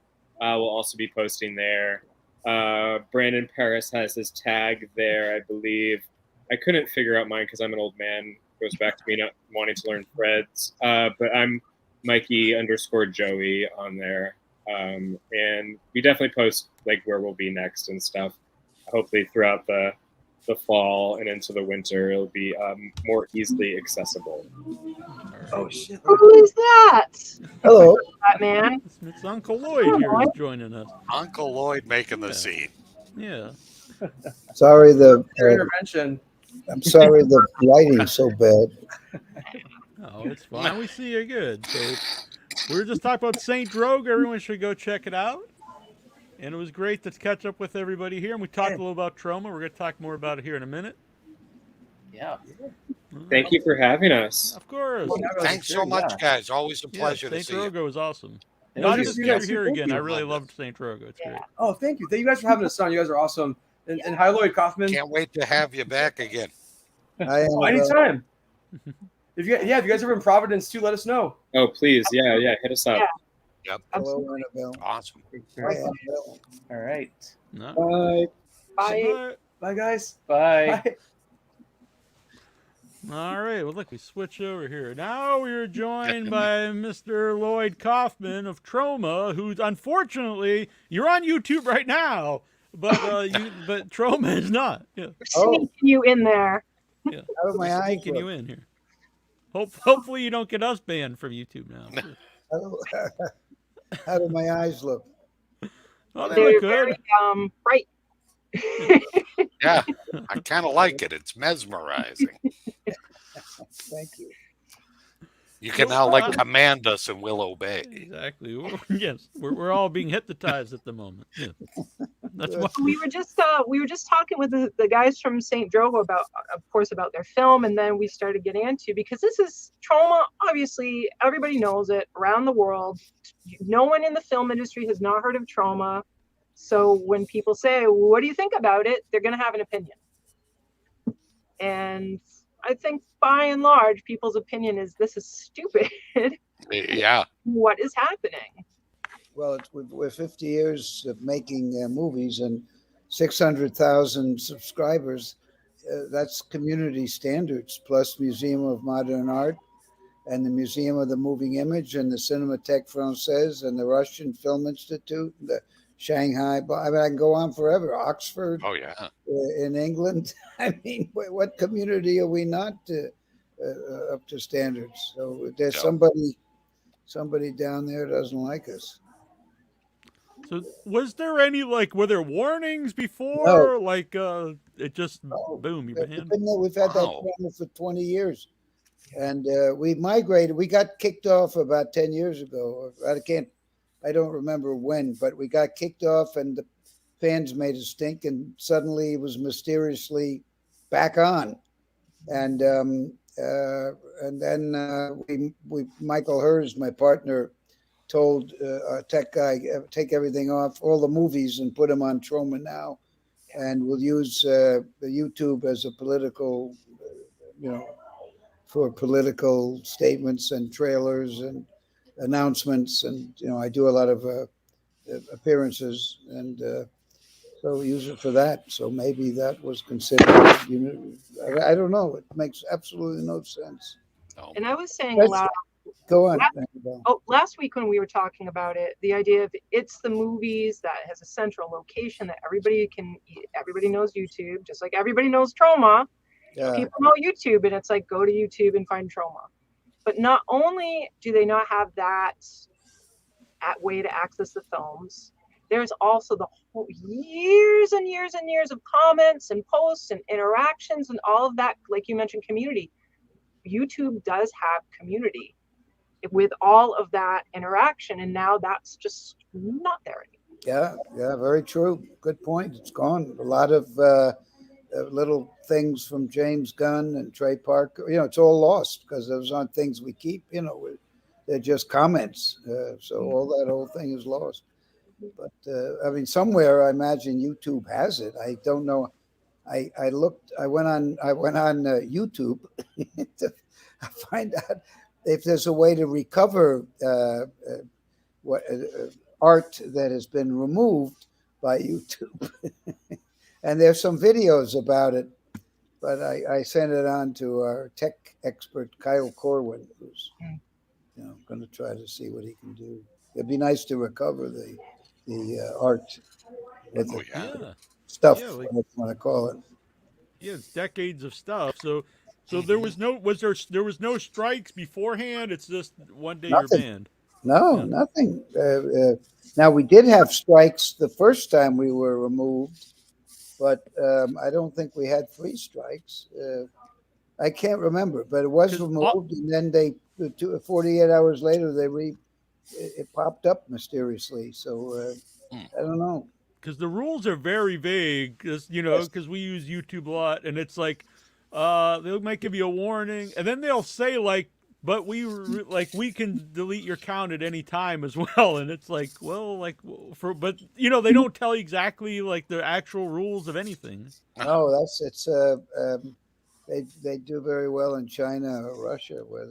We'll also be posting there. Brandon Perras has his tag there, I believe. I couldn't figure out mine because I'm an old man. It goes back to me not wanting to learn Threads. But I'm Mikey_Joey on there. And we definitely post like where we'll be next and stuff. Hopefully throughout the fall and into the winter, it'll be more easily accessible. Oh shit! Who is that? Hello. That man. It's Uncle Lloyd here who's joining us. Uncle Lloyd making the scene. Yeah. Sorry, Your intervention. I'm sorry the lighting's so bad. Oh, it's fine. We see you good. So we were just talking about St. Drogo. Everyone should go check it out. And it was great to catch up with everybody here. And we talked a little about Troma. We're going to talk more about it here in a minute. Yeah. Thank you for having us. Of course. Thanks so much, guys. Always a pleasure to St. see you. Drogo is awesome. It Not was just good. you're Yes, here thank again. you. I really loved St. Drogo. It's great. Oh, thank you. Thank you guys for having us on. You guys are awesome. And hi, Lloyd Kaufman. Can't wait to have you back again. I am Anytime. If you guys are in Providence too, let us know. Oh, please. Yeah. Hit us up. Yeah. Yep. Hello, Annabelle. Awesome. Hi, Annabelle. All right. No. Bye. Bye. Bye, guys. Bye. Bye. All right. Well, look, we switch over here. Now we are joined by Mr. Lloyd Kaufman of Troma, who's unfortunately you're on YouTube right now, but but Troma is not. Yeah. We're sneaking you in there. Yeah. How do my eyes Sneaking look? you in here. Hopefully you don't get us banned from YouTube now. How do my eyes look? Oh, they They're look good. very bright. Yeah, I kind of like it. It's mesmerizing. Thank you. You can now like command us and we'll obey. Exactly. Yes, we're all being hypnotized at the moment. Yeah. That's why. We were just talking with the guys from St. Drogo about, of course, about their film, and then we started getting into, because this is Troma obviously everybody knows it around the world. No one in the film industry has not heard of Troma. So when people say, what do you think about it? They're going to have an opinion. And I think by and large, people's opinion is this is stupid. Yeah. What is happening? Well, we're 50 years of making movies and 600,000 subscribers. That's community standards, plus Museum of Modern Art and the Museum of the Moving Image and the Cinémathèque Française and the Russian Film Institute, the Shanghai. I mean, I can go on forever. Oxford. Oh, yeah. In England. I mean, what community are we not up to standards? So there's somebody down there doesn't like us. So was there any were there warnings before? No. Like it just boom, you banned? We've had that channel for 20 years. And we migrated. We got kicked off about 10 years ago. I don't remember when, but we got kicked off and the fans made a stink, and suddenly it was mysteriously back on. And then Michael Hers, my partner, told our tech guy, take everything off, all the movies, and put them on Troma now, and we'll use the YouTube as a political, for political statements and trailers and announcements, and I do a lot of appearances, and so we use it for that. So maybe that was considered. I don't know. It makes absolutely no sense. And I was saying go on. Last week when we were talking about it, the idea of it's the movies that has a central location that everybody knows YouTube, just like everybody knows Troma. Yeah. People know YouTube, and it's like, go to YouTube and find Troma. But not only do they not have that way to access the films, there's also the whole years and years and years of comments and posts and interactions and all of that, like you mentioned, community. YouTube does have community with all of that interaction, and now that's just not there anymore. Yeah, very true. Good point. It's gone. A lot of little things from James Gunn and Trey Parker. It's all lost because those aren't things we keep. They're just comments. So all that whole thing is lost. But I mean, somewhere I imagine YouTube has it. I don't know. I went on YouTube to find out if there's a way to recover art that has been removed by YouTube. And there's some videos about it, but I sent it on to our tech expert, Kyle Corwin, who's going to try to see what he can do. It'd be nice to recover the art with stuff, what you want to call it. Yeah, it's decades of stuff. So there was no strikes beforehand. It's just one day you're banned. No, nothing. Now we did have strikes the first time we were removed, but I don't think we had 3 strikes. I can't remember, but it was removed, and then 48 hours later it popped up mysteriously. So I don't know. Because the rules are very vague, because we use YouTube a lot, and it's like they might give you a warning, and then they'll say but we can delete your account at any time as well, and it's like, but they don't tell you exactly the actual rules of anything. No, they do very well in China or Russia, where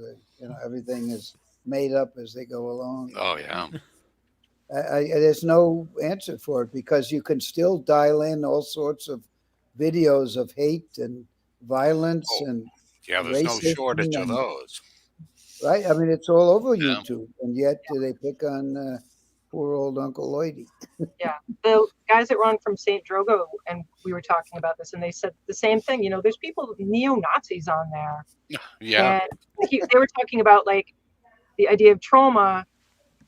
everything is made up as they go along. Oh yeah. There's no answer for it, because you can still dial in all sorts of videos of hate and violence and there's no shortage of those. Right? I mean, it's all over YouTube, and yet they pick on poor old Uncle Lloydie. Yeah, the guys that run from St. Drogo, and we were talking about this, and they said the same thing. There's people, neo-Nazis on there. Yeah. And they were talking about the idea of Troma.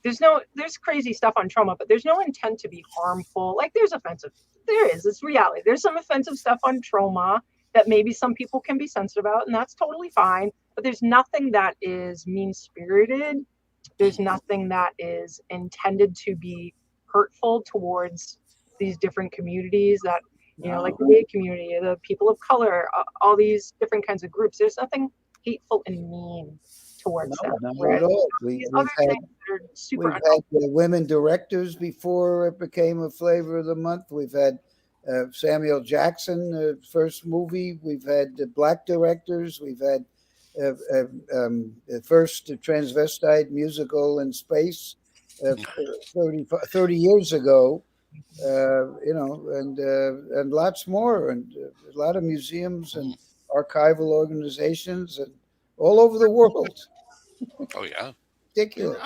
There's crazy stuff on Troma, but there's no intent to be harmful. There's offensive. It's reality. There's some offensive stuff on Troma that maybe some people can be sensitive about, and that's totally fine. But there's nothing that is mean-spirited. There's nothing that is intended to be hurtful towards these different communities that, like the gay community, the people of color, all these different kinds of groups. There's nothing hateful and mean towards No, them. not Whereas at all. these other things that are super We've had women directors before it became a flavor of the month. We've had Samuel Jackson, first movie. We've had black directors. We've had the first transvestite musical in space 30 years ago. And lots more, and a lot of museums and archival organizations and all over the world. Oh yeah. Ridiculous.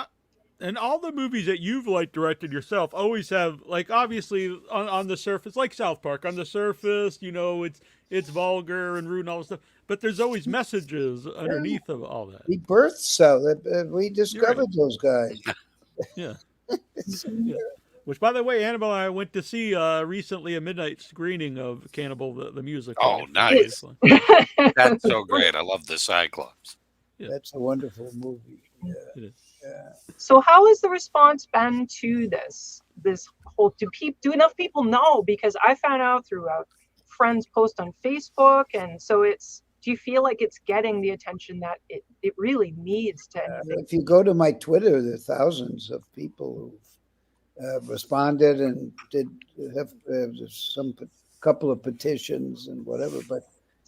And all the movies that you've like directed yourself always have like obviously on the surface, like South Park, on the surface, it's vulgar and rude and all this stuff, but there's always messages underneath of all that. We birthed so we discovered those guys. Yeah. Yeah. Which, by the way, Annabelle and I went to see recently a midnight screening of Cannibal the musical. Oh, nice! That's so great. I love the Cyclops. Yeah. That's a wonderful movie. Yeah. It is. Yeah. So how has the response been to this whole, do enough people know? Because I found out through a friend's post on Facebook, and so do you feel like it's getting the attention that it really needs to? If you go to my Twitter, there are thousands of people who've responded and did have couple of petitions and whatever, but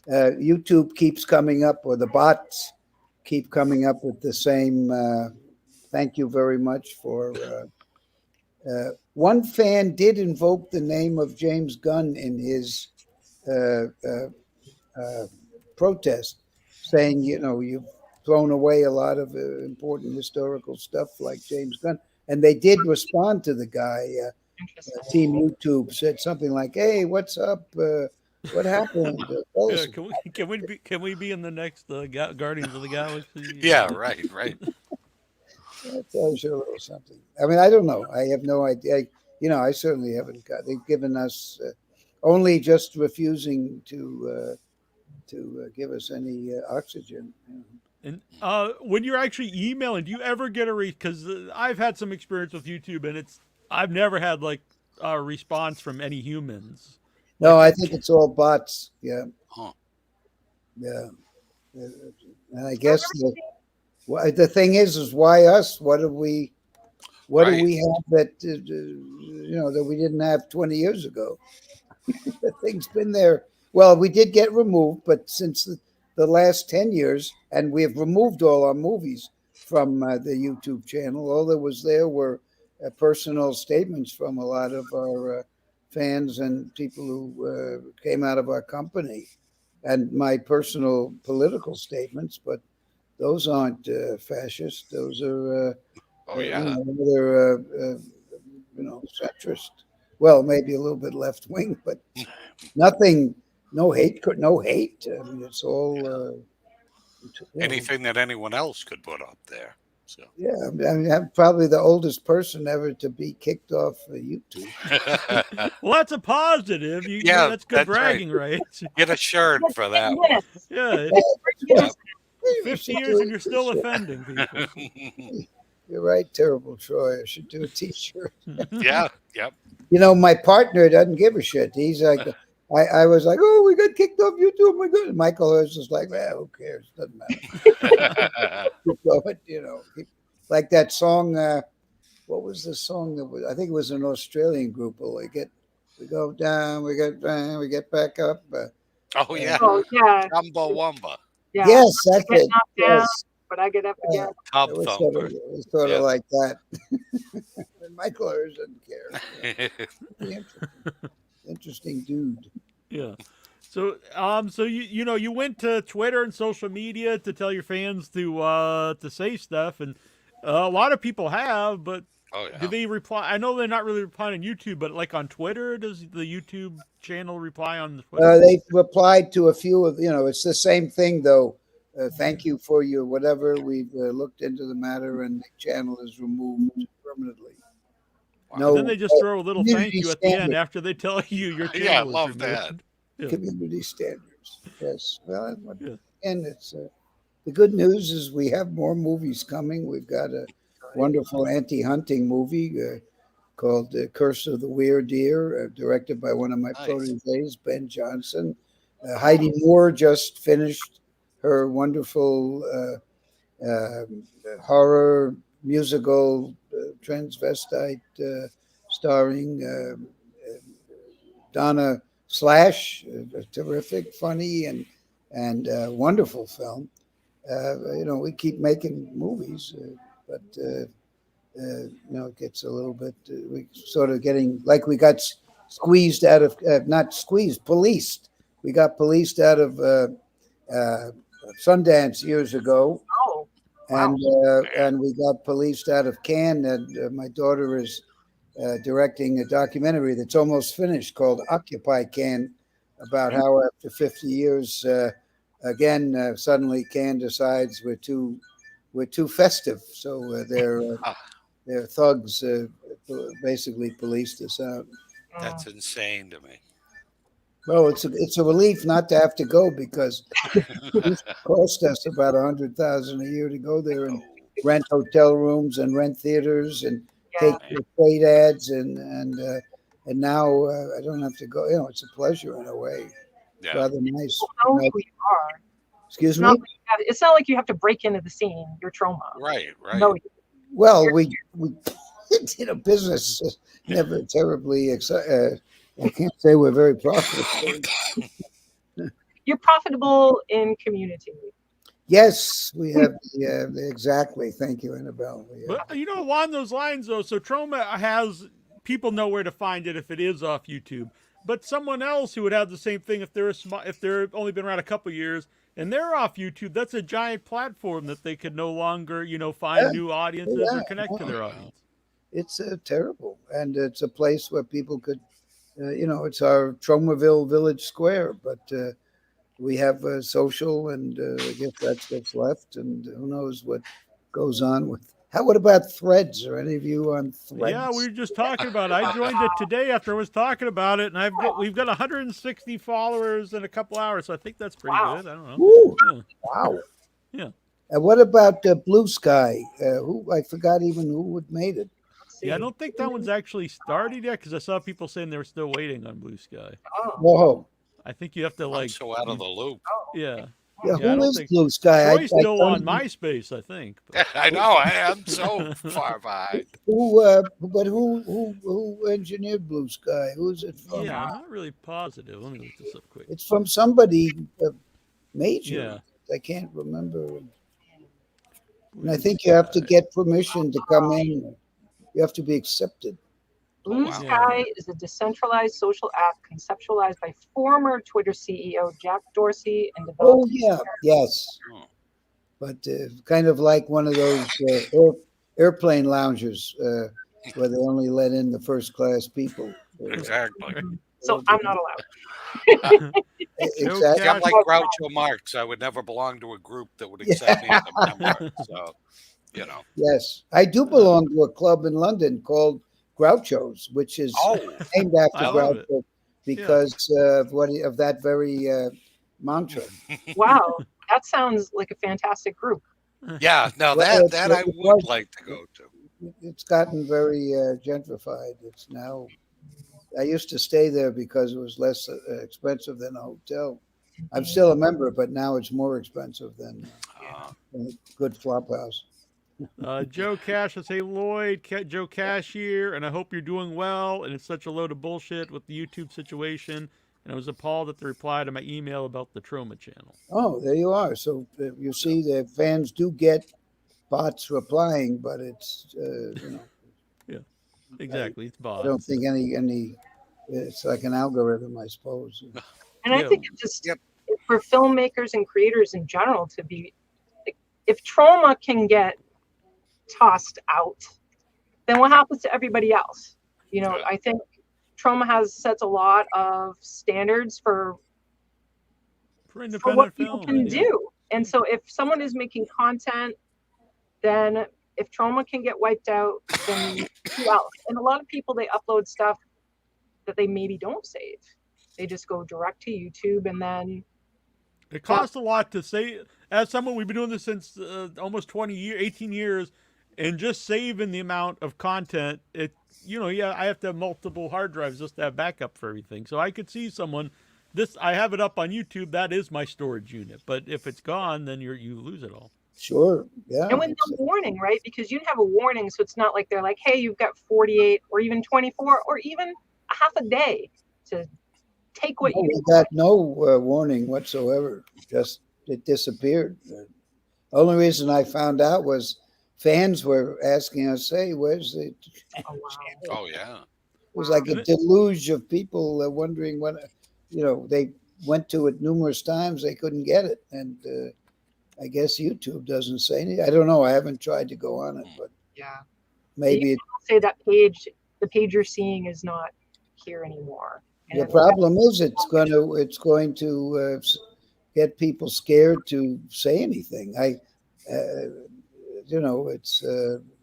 YouTube keeps coming up, or the bots keep coming up with the same thank you very much for one fan did invoke the name of James Gunn in his protest, saying, you've thrown away a lot of important historical stuff like James Gunn. And they did respond to the guy. Team YouTube said something like, "Hey, what's up? What happened?" Yeah, can we be in the next Guardians of the Galaxy? Yeah, right. That tells you a little something. I mean, I don't know. I have no idea. I certainly haven't got. They've given us only just refusing to give us any oxygen. And when you're actually emailing, do you ever get because I've had some experience with YouTube, and I've never had like a response from any humans. No, I think it's all bots. Yeah. Huh. Yeah. And I guess the thing is why us? What do we have that that we didn't have 20 years ago? The thing's been there. Well, we did get removed, but since the last 10 years, and we have removed all our movies from the YouTube channel. All that was there were personal statements from a lot of our fans and people who came out of our company, and my personal political statements, but those aren't fascist. Those are they're centrist. Well, maybe a little bit left wing, but nothing. No hate. I mean, it's all anything that anyone else could put up there. So yeah, I mean, I'm probably the oldest person ever to be kicked off YouTube. Well, that's a positive. That's good bragging, right? Get a shirt for that. Yeah, 50 years and you're still offending people. You're right, Terrible Troy. I should do a T-shirt. Yeah, yep. My partner doesn't give a shit. He's like, I was like, oh, we got kicked off YouTube. My God. Michael Hurst is like, who cares? Doesn't matter. Keep going, like that song. What was the song that was? I think it was an Australian group. We go down, we get back up. Oh yeah, Chumbawamba. Yeah. Yes, that's it. Yes. But I get up again. Tub it was thumper. Sort of like that. And Michael Hurst doesn't care. Interesting dude. Yeah. So you went to Twitter and social media to tell your fans to say stuff, and a lot of people have, but do they reply? I know they're not really replying on YouTube, but like on Twitter, does the YouTube channel reply on the Twitter? They replied to a few of it's the same thing though. Thank you for your whatever. We've looked into the matter, and the channel is removed permanently. No, and then they just throw a little thank you at the end after they tell you your channel. Yeah, I love that. Yeah. Community standards. Yes. Well, and it's the good news is we have more movies coming. We've got a wonderful anti-hunting movie called Curse of the Weird Deer, directed by one of my proteges, Ben Johnson. Heidi Moore just finished her wonderful uh, horror musical transvestite starring Donna Slash, a terrific, funny, and wonderful film. We keep making movies, but it gets a little bit. We sort of getting like we got squeezed out of not squeezed, policed. We got policed out of Sundance years ago, Oh, wow. and we got policed out of Cannes. And my daughter is directing a documentary that's almost finished called Occupy Cannes, about how after 50 years, again, suddenly Cannes decides we're too festive, so their thugs basically policed us out. That's insane to me. Well, it's a relief not to have to go, because it cost us about $100,000 a year to go there and rent hotel rooms and rent theaters and take trade ads and now I don't have to go. It's a pleasure in a way. Yeah. Rather nice. Who you are. Excuse me. It's not like you have to break into the scene. You're Troma. Right. No, well, we business is never terribly exciting. I can't say we're very profitable. You're profitable in community. Yes, we have. Yeah, exactly. Thank you, Annabelle. Yeah. But along those lines, though, so Troma has people know where to find it if it is off YouTube. But someone else who would have the same thing if they're only been around a couple years and they're off YouTube, that's a giant platform that they could no longer, find new audiences or connect to their audience. It's terrible, and it's a place where people could, it's our Tromaville Village Square, but we have social, and I guess that's what's left, and who knows what goes on with. What about Threads? Are any of you on Threads? Yeah, we were just talking about it. I joined it today after I was talking about it, and we've got 160 followers in a couple hours, so I think that's pretty good. I don't know. Ooh, yeah. Wow. Yeah. And what about Blue Sky? I forgot even who had made it. Yeah, I don't think that one's actually started yet, because I saw people saying they were still waiting on Blue Sky. Whoa. I think you have to I'm so out of the loop. Yeah. Yeah, who is Blue Sky? Troy's still on MySpace, I think. But. I know. I am so far behind. Who engineered Blue Sky? Who's it from? Yeah, I'm not really positive. Let me look this up quick. It's from somebody major. Yeah. I can't remember. And I think you have to get permission to come in. You have to be accepted. Blue Sky is a decentralized social app conceptualized by former Twitter CEO Jack Dorsey and developed. Oh, yeah. Yes. But kind of like one of those airplane lounges where they only let in the first class people. Exactly. So I'm not allowed. Exactly. I'm like Groucho Marx. I would never belong to a group that would accept me as a member. So, Yes. I do belong to a club in London called Groucho's, which is named after Groucho because of that very mantra. Wow, that sounds like a fantastic group. Yeah, no, that I would like to go to. It's gotten very gentrified. It's now. I used to stay there because it was less expensive than a hotel. I'm still a member, but now it's more expensive than a good flop house. Joe Cash, let's say Lloyd, Joe Cash here, and I hope you're doing well. And it's such a load of bullshit with the YouTube situation. And I was appalled at the reply to my email about the Troma channel. Oh, there you are. So you see, the fans do get bots replying, but it's yeah, exactly. It's bots. I don't think any. It's like an algorithm, I suppose. And I think it's just for filmmakers and creators in general to be, if Troma can get tossed out, then what happens to everybody else? I think Troma sets a lot of standards for what people can do. And so if someone is making content, then if Troma can get wiped out, then who else? And a lot of people, they upload stuff that they maybe don't save. They just go direct to YouTube, and then it costs a lot to save. As someone, we've been doing this since almost 18 years, and just saving the amount of content, I have to have multiple hard drives just to have backup for everything. So I could see someone, I have it up on YouTube, that is my storage unit. But if it's gone, then you lose it all. Sure. Yeah. And with no warning, right? Because you have a warning, so it's not like they're like, hey, you've got 48 or even 24 or even a half a day to take what you We got no warning whatsoever. Just it disappeared. The only reason I found out was fans were asking us, "Hey, where's the?" Oh, wow. Oh yeah. It was like a Wow. deluge of people wondering what, they went to it numerous times. They couldn't get it. And I guess YouTube doesn't say anything. I don't know. I haven't tried to go on it, but Yeah. maybe Say that the page you're seeing is not here anymore. And the problem is it's going to get people scared to say anything. It's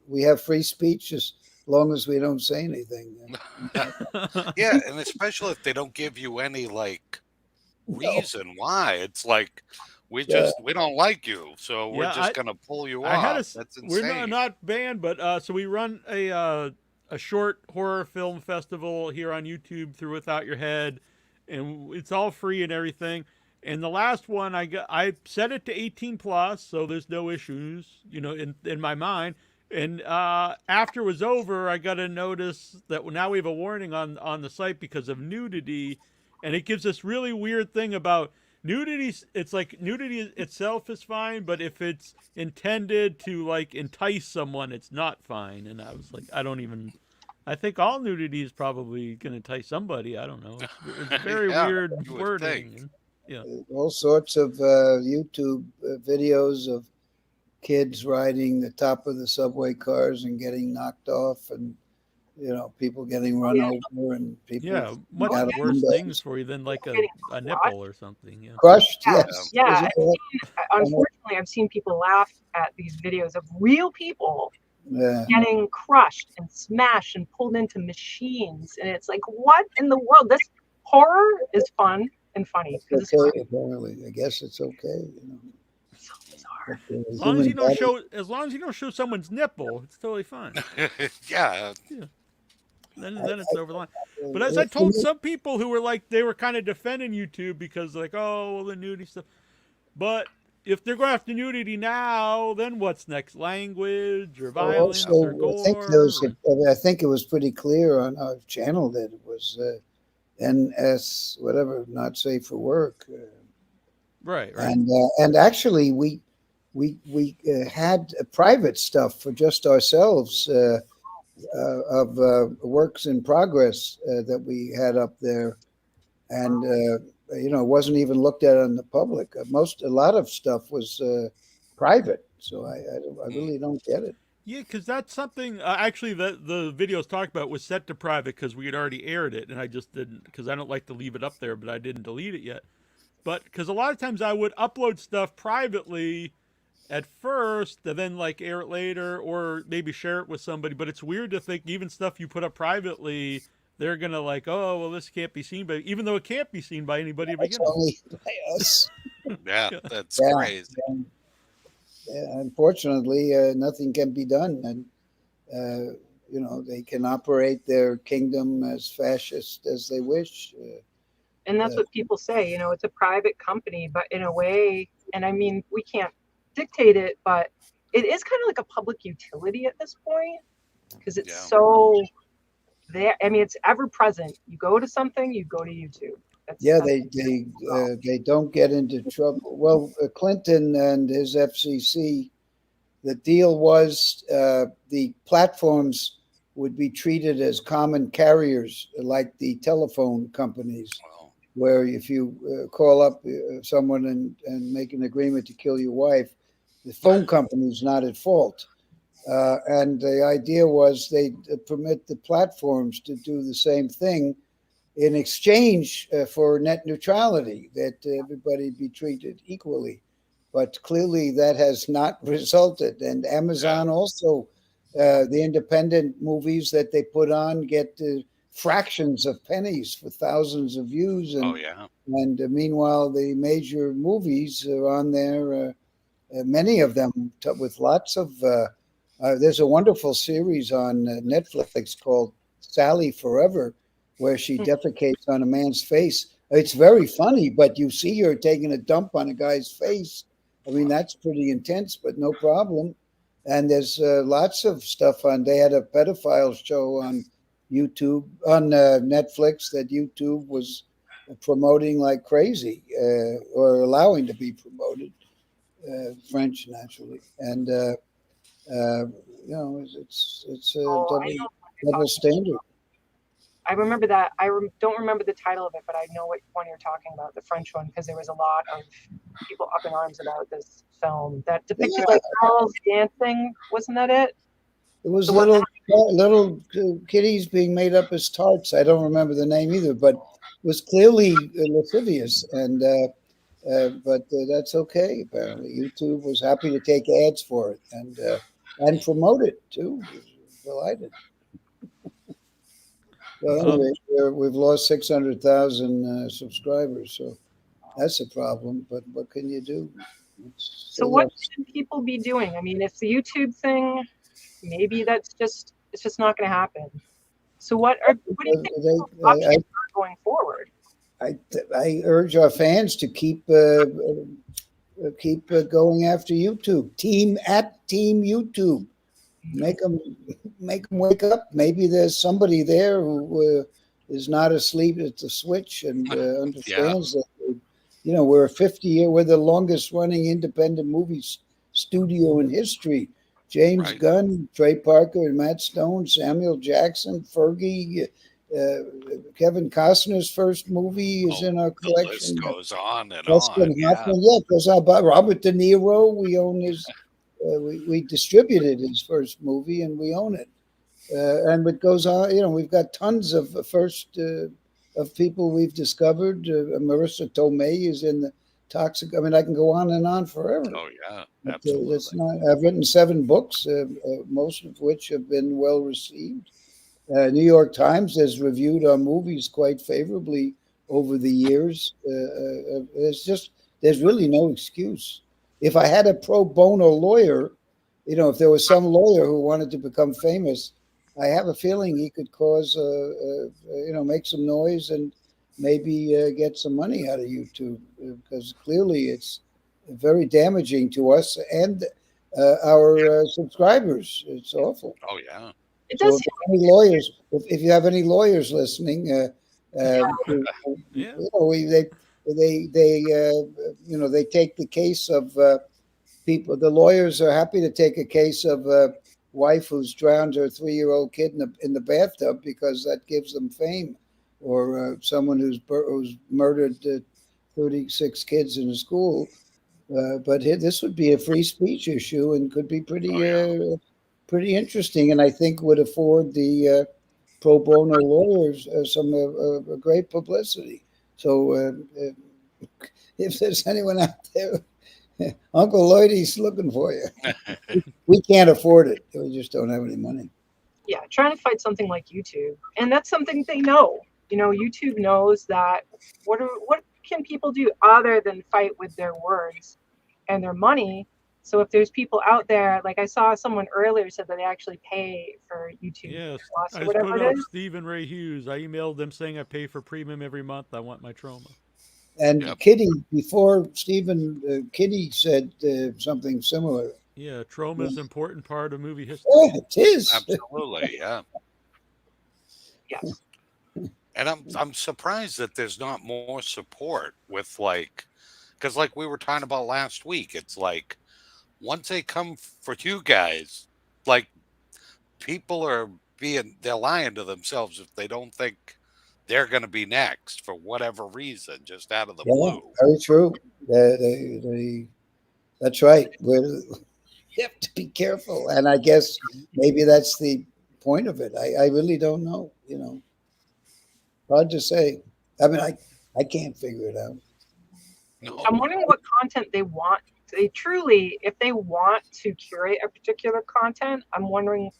we have free speech as long as we don't say anything. Yeah, and especially if they don't give you any reason why. It's like we don't like you, so we're Yeah, just gonna pull you I had off. That's we're insane. not banned, but so we run a short horror film festival here on YouTube through Without Your Head, and it's all free and everything. And the last one I set it to 18 plus, so there's no issues, in my mind. And after it was over, I got a notice that now we have a warning on the site because of nudity, and it gives this really weird thing about nudity. It's like nudity itself is fine, but if it's intended to entice someone, it's not fine. And I was like, I think all nudity is probably going to entice somebody. I don't know. It's very Yeah, weird you would wording. think. Yeah. All sorts of YouTube videos of kids riding the top of the subway cars and getting knocked off, and people getting run over, and people Much out of worse windows. things for you than a nipple or something. Yeah. Crushed. Yeah, Yes. yeah. Unfortunately, I've seen people laugh at these videos of real people Yeah. getting crushed and smashed and pulled into machines, and it's like, what in the world? This horror is fun and funny. It's okay, apparently. I guess it's okay. So bizarre. As long as you don't show someone's nipple, it's totally fine. Yeah. Then it's over the line. But as I told some people who were they were kind of defending YouTube because the nudity stuff. But if they're going after nudity now, then what's next? Language or violence or gore? I think it was pretty clear on our channel that it was NS whatever, not safe for work. Right. And actually we had private stuff for just ourselves of works in progress that we had up there, and it wasn't even looked at on the public. A lot of stuff was private, so I really don't get it. Yeah, because that's something actually that the videos talked about was set to private because we had already aired it, and I just didn't, because I don't like to leave it up there, but I didn't delete it yet. But because a lot of times I would upload stuff privately at first and then air it later or maybe share it with somebody. But it's weird to think even stuff you put up privately, they're going to oh, well, this can't be seen by, even though it can't be seen by anybody to begin with. Only by us. Yeah, that's crazy. Unfortunately, nothing can be done. And, they can operate their kingdom as fascist as they wish. And that's what people say, it's a private company, but in a way, and I mean, we can't dictate it, but it is kind of like a public utility at this point because it's so there. I mean, it's ever present. You go to something, you go to YouTube. They don't get into trouble. Well, Clinton and his FCC, the deal was the platforms would be treated as common carriers like the telephone companies. Where if you call up someone and make an agreement to kill your wife, the phone company is not at fault. And the idea was they'd permit the platforms to do the same thing in exchange for net neutrality, that everybody be treated equally. But clearly that has not resulted. And Amazon also, the independent movies that they put on get fractions of pennies for thousands of views. And, and meanwhile, the major movies are on there, many of them with lots of, there's a wonderful series on Netflix called Sally Forever, where she defecates on a man's face. It's very funny, but you see her taking a dump on a guy's face I mean, that's pretty intense, but no problem. And there's lots of stuff on. They had a pedophile show on YouTube, on Netflix, that YouTube was promoting like crazy, or allowing to be promoted. French, naturally, and you know, it's a Oh, I know what you're double talking standard. about. I remember that. Don't remember the title of it, but I know what one you're talking about, the French one, because there was a lot of people up in arms about this film that depicted Yeah. like girls dancing. Wasn't that it? It was The one little kitties being made up as tarts. I don't remember the name either, but it was clearly lascivious, and but that's okay. Apparently, YouTube was happy to take ads for it and promote it too. Delighted. Well, anyway, we've lost 600,000 subscribers, so that's a problem. But what can you do? So what should people be doing? I mean, if the YouTube thing, maybe it's just not going to happen. So what do you think options are going forward? I urge our fans to keep going after YouTube. Team YouTube. Make them wake up. Maybe there's somebody there who is not asleep at the switch and understands that. You know, we're we're the longest running independent movie studio in history. James Gunn, Trey Parker, and Matt Stone, Samuel Jackson, Fergie, Kevin Costner's first movie is in our collection. The list goes on and Dustin on. Hoffman, yeah, because Robert De Niro, we own his. We distributed his first movie and we own it. And it goes on. You know, we've got tons of of people we've discovered. Marissa Tomei is in the Toxic. I mean, I can go on and on forever. Oh yeah, but, absolutely. I've written 7 books, most of which have been well received. New York Times has reviewed our movies quite favorably over the years. There's really no excuse. If I had a pro bono lawyer, you know, if there was some lawyer who wanted to become famous, I have a feeling he could cause, you know, make some noise and maybe get some money out of YouTube, because clearly it's very damaging to us and our subscribers. It's awful. Oh yeah. It does. So if you have any lawyers listening, you know, they take the case of people. The lawyers are happy to take a case of a wife who's drowned her 3-year-old kid in the bathtub because that gives them fame, or someone who's murdered 36 kids in a school. But this would be a free speech issue and could be pretty interesting, and I think would afford the pro bono lawyers some great publicity. So if there's anyone out there, Uncle Lloydie's looking for you. We can't afford it. We just don't have any money. Yeah, trying to fight something like YouTube, and that's something they know. You know, YouTube knows that. What can people do other than fight with their words and their money? So if there's people out there, like I saw someone earlier said that they actually pay for YouTube. Yes, Plus I or whatever put it out is. Stephen Ray Hughes. I emailed them saying I pay for premium every month. I want my Troma. And Kitty, before Stephen, Kitty said something similar. Yeah, Troma is an important part of movie history. Yeah, it is. Absolutely, yeah. Yes. And I'm surprised that there's not more support with, like, because like we were talking about last week, it's like once they come for you guys, like people they're lying to themselves if they don't think they're going to be next for whatever reason, just out of the blue. Very true. That's right. You have to be careful, and I guess maybe that's the point of it. I really don't know. You know, hard to say. I mean, I can't figure it out. No. I'm wondering what content they want. If they want to curate a particular content, I'm wondering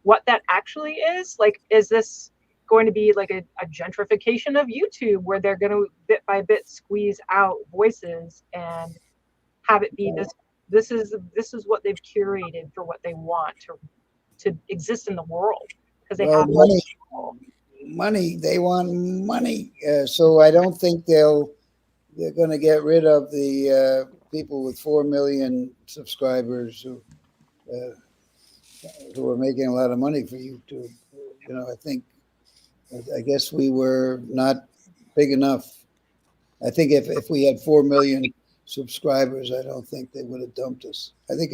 what that actually is. Like, is this going to be like a gentrification of YouTube where they're going to bit by bit squeeze out voices and have it be this is what they've curated for what they want to exist in the world, because they have money. They want money. So I don't think they're going to get rid of the people with 4 million subscribers who are making a lot of money for YouTube. I guess we were not big enough. I think if we had 4 million subscribers, I don't think they would have dumped us. I think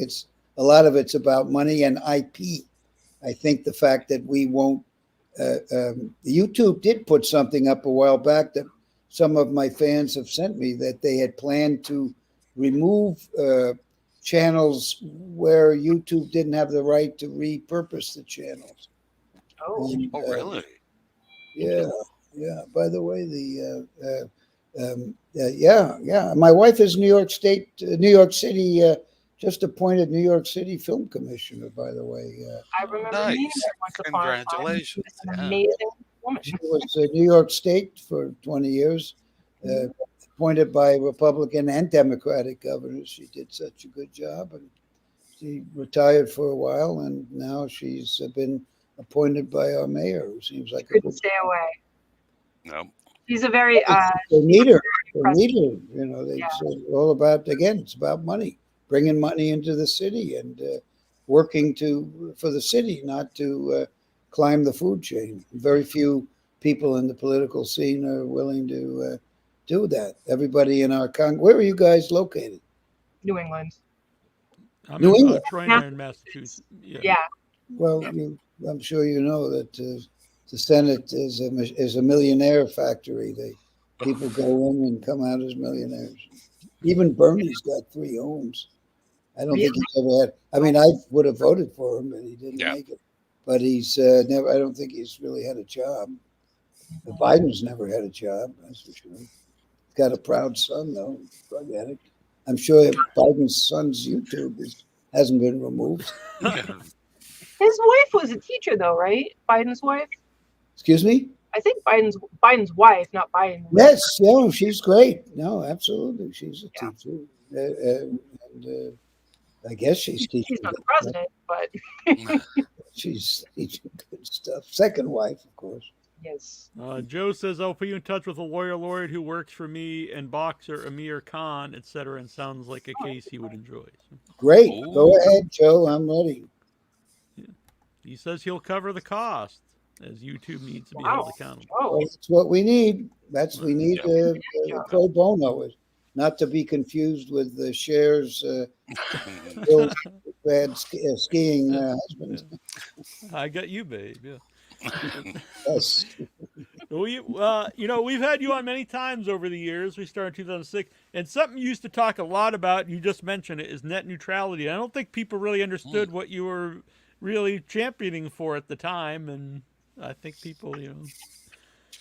a lot of it's about money and IP. I think the fact that we won't, YouTube did put something up a while back that some of my fans have sent me, that they had planned to remove channels where YouTube didn't have the right to repurpose the channels. Oh, And, really? yeah. By the way, my wife is New York City, just appointed New York City Film Commissioner, by the way. I remember Nice. meeting her once upon a time. Congratulations. She's an Yeah. amazing woman. She was New York State for 20 years, appointed by Republican and Democratic governors. She did such a good job, and she retired for a while, and now she's been appointed by our mayor, who seems like Couldn't stay away. No. She's a very they need her. They impressive. need her. It's all about, again, it's about money, bringing money into the city and working for the city, not to climb the food chain. Very few people in the political scene are willing to do that. Everybody in our where are you guys located? New England. I'm New in England. Troy, in Massachusetts. Yeah. Well, I'm sure you know that the Senate is a millionaire factory. People go in and come out as millionaires. Even Bernie's got 3 homes. I don't think he's ever had. I mean, I would have voted for him, but he didn't make it. But he's never. I don't think he's really had a job. Biden's never had a job. That's for sure. He's got a proud son, though, drug addict. I'm sure Biden's son's YouTube hasn't been removed. His wife was a teacher, though, right? Biden's wife. Excuse me? I think Biden's wife, not Biden. Yes, she's great. No, absolutely, she's a teacher, and I guess she's teaching. She's not the president, but she's teaching good stuff. Second wife, of course. Yes. Joe says, I'll put you in touch with a lawyer Lloyd who works for me and boxer Amir Khan, etc. And sounds like a case he would enjoy. So. Great. Go ahead, Joe. I'm ready. Yeah. He says he'll cover the cost, as YouTube needs to be held accountable. Oh. That's what we need. We need pro bono, not to be confused with the shares bad skiing husband. I got you, babe. Yeah. Yes. We've had you on many times over the years. We started in 2006, and something you used to talk a lot about, and you just mentioned it, is net neutrality. I don't think people really understood what you were really championing for at the time, and I think people,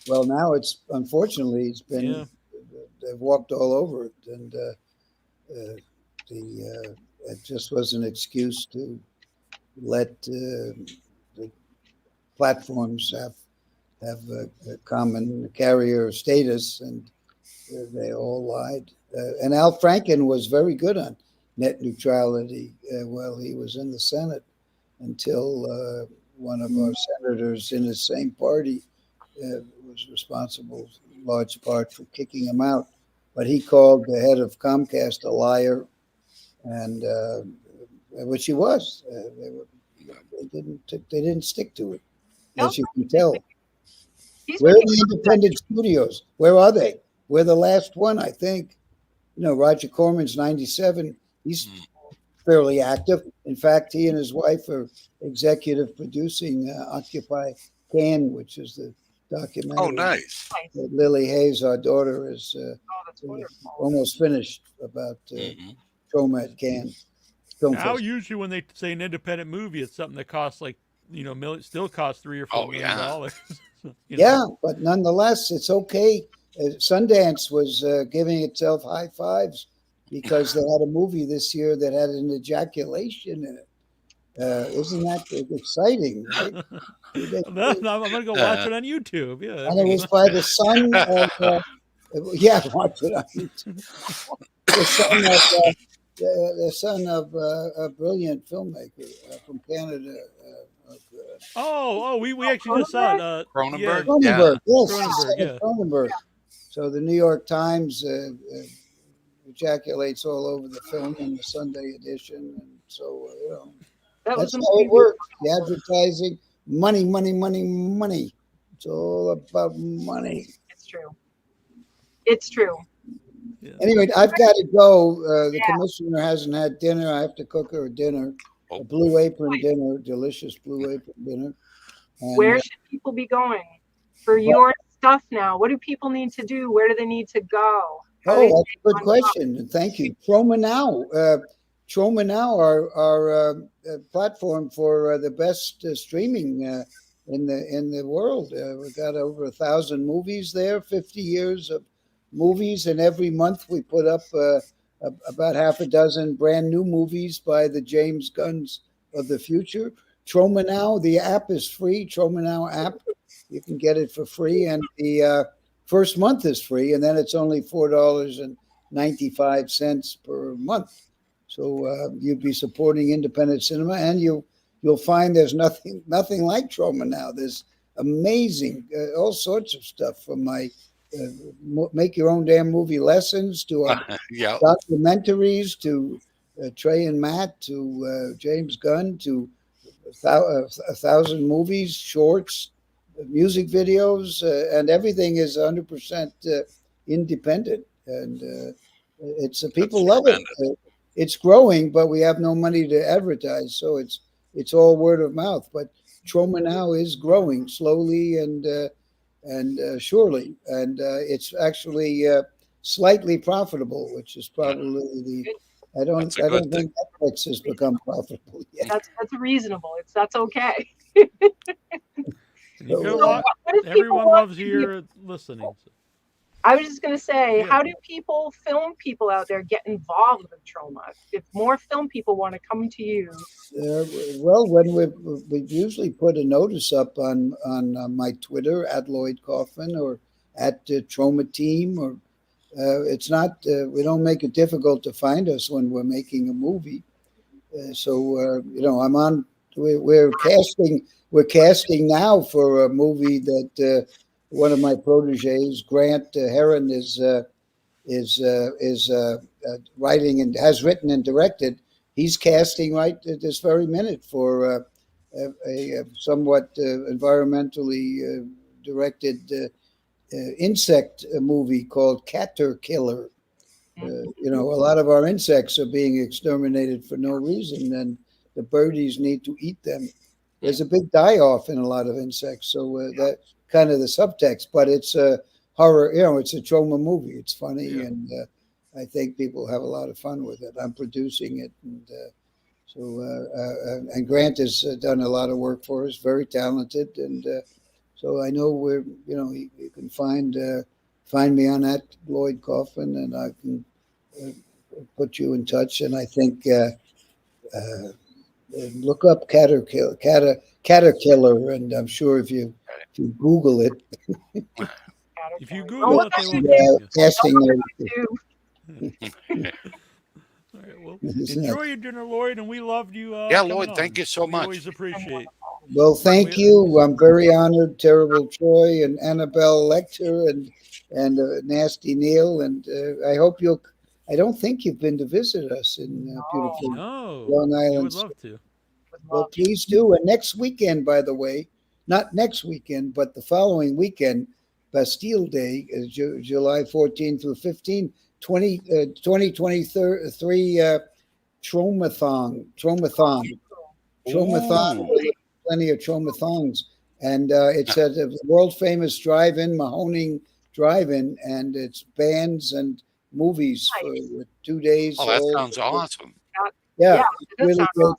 Well, now unfortunately it's been they've walked all over it, and it just was an excuse to let the platforms have a common carrier status, and they all lied. And Al Franken was very good on net neutrality while he was in the Senate, until one of our senators in his same party was responsible in large part for kicking him out. But he called the head of Comcast a liar, and which he was. They didn't stick to it, as you can tell. Where are the independent studios? Where are they? We're the last one, I think. Roger Corman's 97. He's fairly active. In fact, he and his wife are executive producing Occupy Cannes, which is the documentary. Oh, nice. That Lily Hayes, our daughter, is almost finished about Troma at Cannes. Now, usually when they say an independent movie, it's something that costs still costs $3 or $4 million. Yeah, but nonetheless, it's okay. Sundance was giving itself high fives because they had a movie this year that had an ejaculation in it. Isn't that exciting? Right? I'm going to go watch it on YouTube. Yeah, and it was by the son of. Watch it on YouTube. The son of a brilliant filmmaker from Canada. We actually just saw it. Cronenberg? Cronenberg, yes. Cronenberg, yeah. Cronenberg. So the New York Times ejaculates all over the film in the Sunday edition, and so That was that's the how it movie. works. The advertising, money, money, money, money. It's all about money. It's true. It's true. Yeah. Anyway, I've got to go. The Yeah. commissioner hasn't had dinner. I have to cook her a dinner, Oh. a Blue Apron dinner, delicious Blue Apron dinner. And, Where should people be going for your stuff now? What do people need to do? Where do they need to go? How do they oh, that's stay a good on top? question. And thank you. Troma Now. Troma Now, our platform for the best streaming in the world. We've got over 1,000 movies there, 50 years of movies, and every month we put up about half a dozen brand new movies by the James Gunns of the future. Troma Now, the app is free. Troma Now app, you can get it for free, and the first month is free, and then it's only $4.95 per month. So you'd be supporting independent cinema, and you'll find there's nothing like Troma Now. There's amazing all sorts of stuff, from my make your own damn movie lessons to our Yeah. documentaries to Trey and Matt to James Gunn to 1,000 movies, shorts, music videos, and everything is 100% independent. And it's people That's love it. It's growing, but we have no money to advertise, so it's all word of mouth. But Troma Now is growing slowly and surely, and it's actually slightly profitable, which is probably the. I don't think Netflix has become profitable yet. That's reasonable. That's okay. And you've got a So, lot, What if people everyone want loves to your listening. I was just going to say, Yeah. how do film people out there get involved with Troma? If more film people want to come to you, well, when we usually put a notice up on my Twitter at Lloyd Kaufman or at Troma Team, or it's not we don't make it difficult to find us when we're making a movie. So I'm on. We're casting now for a movie that one of my proteges, Grant Ahern, is writing and has written and directed. He's casting right at this very minute for a somewhat environmentally directed insect movie called Caterkiller. A lot of our insects are being exterminated for no reason, and the birdies need to eat them. There's a big die-off in a lot of insects, so that kind of the subtext. But it's a horror, it's a Troma movie. It's funny, and I think people have a lot of fun with it. I'm producing it, and and Grant has done a lot of work for us. Very talented, and so I know you can find me on that Lloyd Kaufman, and I can put you in touch. And I think look up Caterkiller, and I'm sure if you Google it, if you Google it, they won't find casting too. All right, well, enjoy your dinner, Lloyd, and we loved you. Yeah, Lloyd, thank you so we much. Always appreciate. Well, thank you. I'm very honored. Terrible Troy and Annabelle Lecter and Nasty Neil, and I hope you'll. I don't think you've been to visit us in beautiful No, Long I Island. would love to. Well, please do. And next weekend, by the way, not next weekend, but the following weekend, Bastille Day, is July 14 through 15, 2023 Tromathon. Plenty of Tromathons. And it's at the world famous drive-in, Mahoning Drive-In, and it's bands and movies for 2 days. Oh, that sounds awesome. Yeah, it's really good.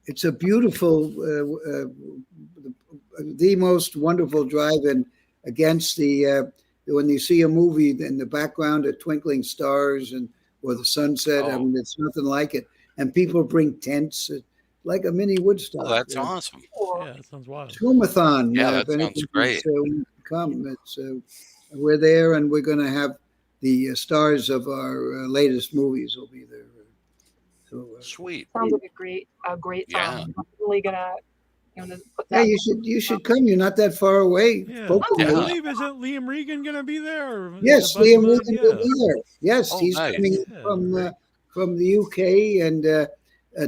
It's a beautiful, the most wonderful drive-in against the, when you see a movie in the background of twinkling stars or the sunset, I mean, it's nothing like it. And people bring tents, like a mini Woodstock. Oh, that's awesome. Yeah, that sounds wild. Tromathon. Yeah, that sounds great. Come, we're there, and we're going to have the stars of our latest movies will be there. So, Sweet. Sounds like a great song. Yeah. I'm really gonna Put Yeah, that. you should come. You're not that far away. Yeah. Folk I from there. believe isn't Liam Regan going to be there? Or is Yes, it a buddy of Liam mine? Regan will be there. Yes, Oh, he's nice. coming Yeah. from the UK, and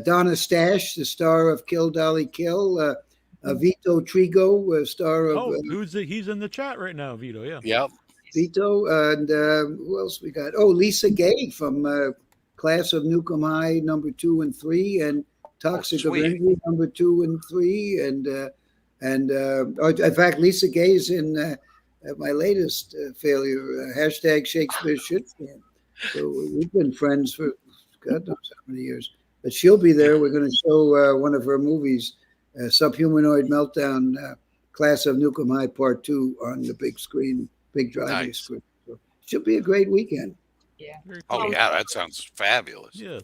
Donna Stash, the star of Kill Dolly Kill, Vito Trigo, star of He's in the chat right now, Vito. Yeah. Yep. Vito, and who else we got? Oh, Lisa Gay from Class of Newcomb High number 2 and 3, and Toxic sweet. Avenger number 2 and 3, and in fact, Lisa Gay's in my latest failure, hashtag Shakespeare Shitman. So we've been friends for God knows how many years. But she'll be there. We're going to show one of her movies, Subhumanoid Meltdown, Class of Newcomb High Part 2 on the big screen, big driving screen. So she'll be a great weekend. Yeah. Oh, yeah, that sounds fabulous. Yes.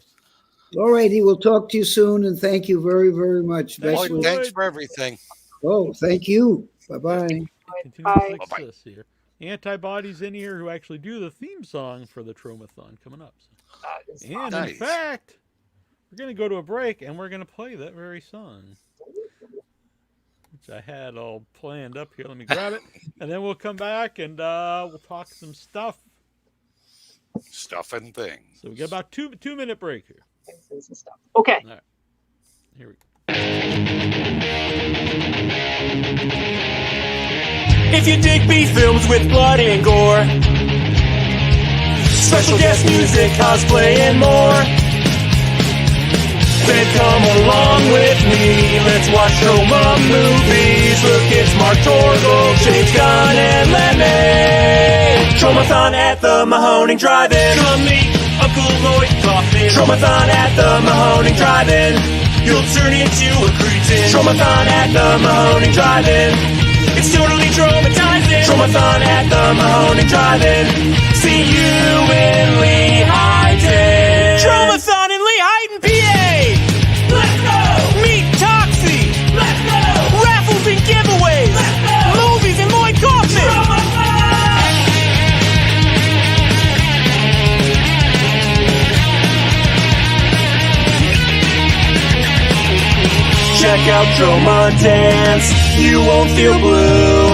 All righty. We'll talk to you soon, and thank you very, very much. Thank you, Thanks Lloyd. for everything. Oh, thank you. Bye-bye. Continue Bye. to fix this here. Antibodies in here who actually do the theme song for the Tromathon coming up. That is And Nice. in fact, we're going to go to a break and we're going to play that very song, which I had all planned up here. Let me grab it. And then we'll come back and we'll talk some stuff. Stuff and things. So we got about 2-minute break here. things and stuff. Okay. All right. Here we go. If you dig B films with blood and gore, special guest music, cosplay, and more, then come along with me. Let's watch Troma movies. Look, it's Mark Torgold, James Gunn, and Lemmy. Tromathon at the Mahoning Drive-In. Come meet Uncle Lloyd Kaufman. Tromathon at the Mahoning Drive-In. You'll turn into a cretin. Tromathon at the Mahoning Drive-In. It's totally traumatizing. Tromathon at the Mahoning Drive-In. See you in Lehighton. Tromathon in Lehighton, PA. Let's go. Meet Toxie. Let's go. Raffles and giveaways. Let's go. Movies and Lloyd Kaufman. Check out Troma Dance, you won't feel blue.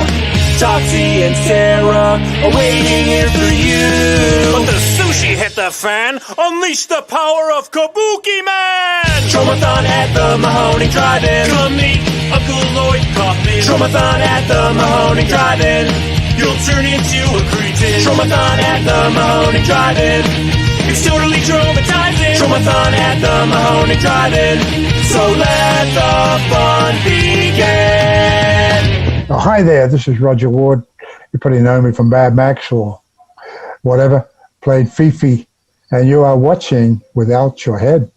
Toxie and Sarah are waiting here for you. But the sushi hit the fan, unleash the power of Kabuki Man. Tromathon at the Mahoning Drive-In. Come meet Uncle Lloyd Kaufman. Tromathon at the Mahoning Drive-In. You'll turn into a cretin. Tromathon at the Mahoning Drive-In. It's totally traumatizing. Tromathon at the Mahoning Drive-In. So let the fun begin. Oh, hi there, this is Roger Ward. You probably know me from Mad Max or whatever. Played Fifi, and you are watching Without Your Head.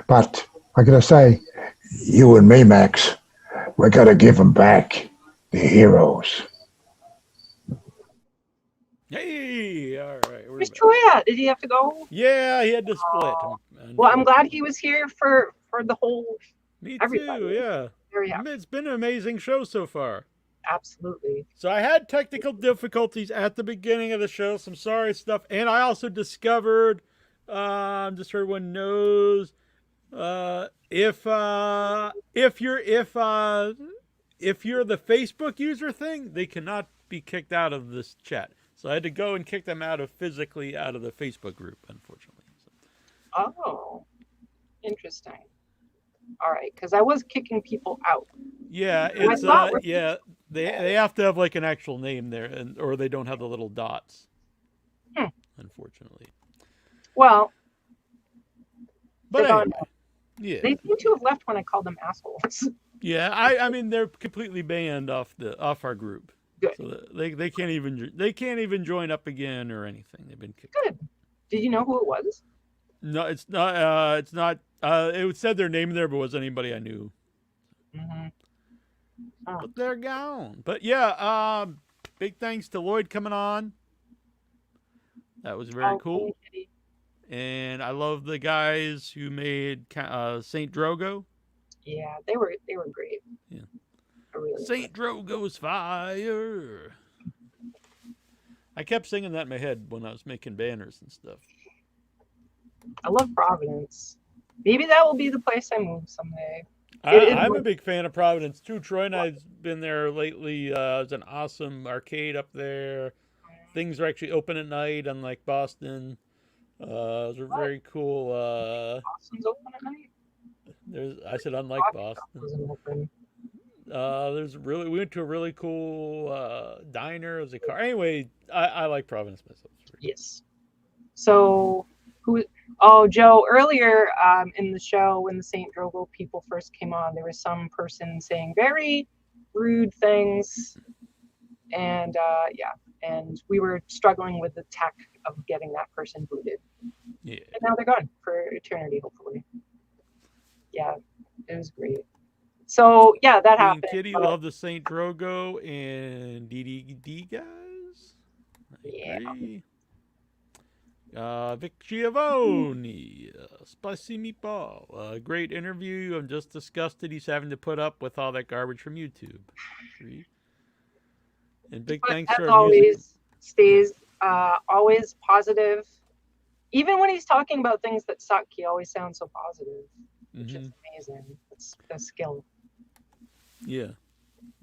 But I gotta say, you and me, Max, we're gonna give them back, the heroes. Hey, all right. Where's Troy at? Did he have to go? Yeah, he had to split. Well, I'm glad he was here for the whole. Me everybody. too, yeah. Very happy. It's been an amazing show so far. Absolutely. So I had technical difficulties at the beginning of the show, some sorry stuff, and I also discovered, just so everyone knows, if you're the Facebook user thing, they cannot be kicked out of this chat. So I had to go and kick them physically out of the Facebook group, unfortunately. Oh, interesting. All right, because I was kicking people out. Yeah, it's they have to have like an actual name there, or they don't have the little dots. Unfortunately. Well, but anyway, yeah, they seem to have left when I called them assholes. Yeah, I mean they're completely banned off our group. Good. So they can't even join up again or anything. They've been kicked. Good. Did you know who it was? No, it's not. It's not. It said their name there, but it wasn't anybody I knew. Mm-hmm. Oh. But they're gone. But yeah, big thanks to Lloyd coming on. That was very cool. And I love the guys who made Saint Drogo. Yeah, they were great. Yeah. Really Saint Drogo's fire. I kept singing that in my head when I was making banners and stuff. I love Providence. Maybe that will be the place I move someday. I'm a big fan of Providence too. Troy and I've been there lately. It's an awesome arcade up there. Things are actually open at night, unlike Boston. Those are very cool. Boston's open at night. I said unlike Boston. We went to a really cool diner. It was a car. Anyway, I like Providence myself. Yes. So Joe, earlier in the show when the St. Drogo people first came on, there was some person saying very rude things, and and we were struggling with the tech of getting that person booted. Yeah. And now they're gone for eternity, hopefully. Yeah, it was great. So yeah, that happened. Kitty loved the St. Drogo and DDD guys. Yeah. Vic Giovanni, Spicy Meatball. Great interview. I'm just disgusted he's having to put up with all that garbage from YouTube. And big thanks for our music. Stays always positive. Even when he's talking about things that suck, he always sounds so positive, which is amazing. It's a skill. Yeah.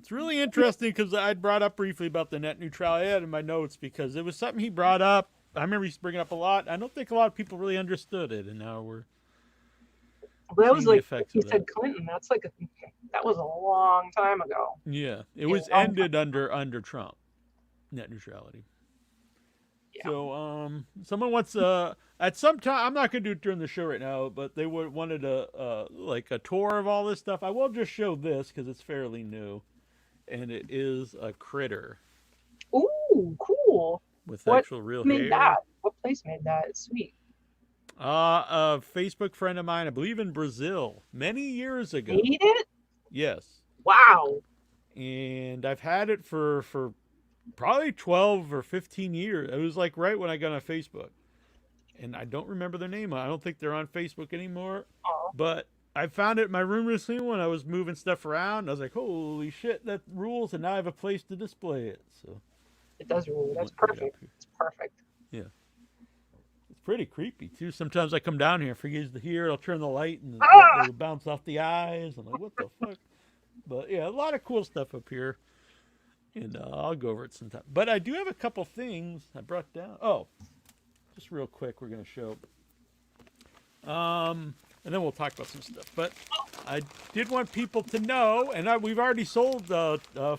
It's really interesting because I brought up briefly about the net neutrality. I had in my notes because it was something he brought up. I remember he's bringing up a lot. I don't think a lot of people really understood it, and now we're. Well, that was like he said Clinton. That was a long time ago. Yeah, it was ended under Trump, net neutrality. Yeah. So someone wants at some time. I'm not going to do it during the show right now, but they wanted a tour of all this stuff. I will just show this because it's fairly new, and it is a critter. Ooh, cool. With actual real hair. That? What place made that? It's sweet. A Facebook friend of mine, I believe in Brazil, many years ago. Made it? Yes. Wow. And I've had it for probably 12 or 15 years. It was like right when I got on Facebook. And I don't remember their name. I don't think they're on Facebook anymore. Oh. But I found it in my room recently when I was moving stuff around. I was like, holy shit, that rules. And now I have a place to display it. So. It does rule. That's perfect. It's perfect. Yeah. It's pretty creepy, too. Sometimes I come down here, forget to hear, I'll turn the light, and it'll bounce off the eyes. I'm like, what the fuck? But, yeah, a lot of cool stuff up here. And I'll go over it sometime. But I do have a couple things I brought down. Oh, just real quick, we're going to show. And then we'll talk about some stuff. But I did want people to know, and we've already sold 4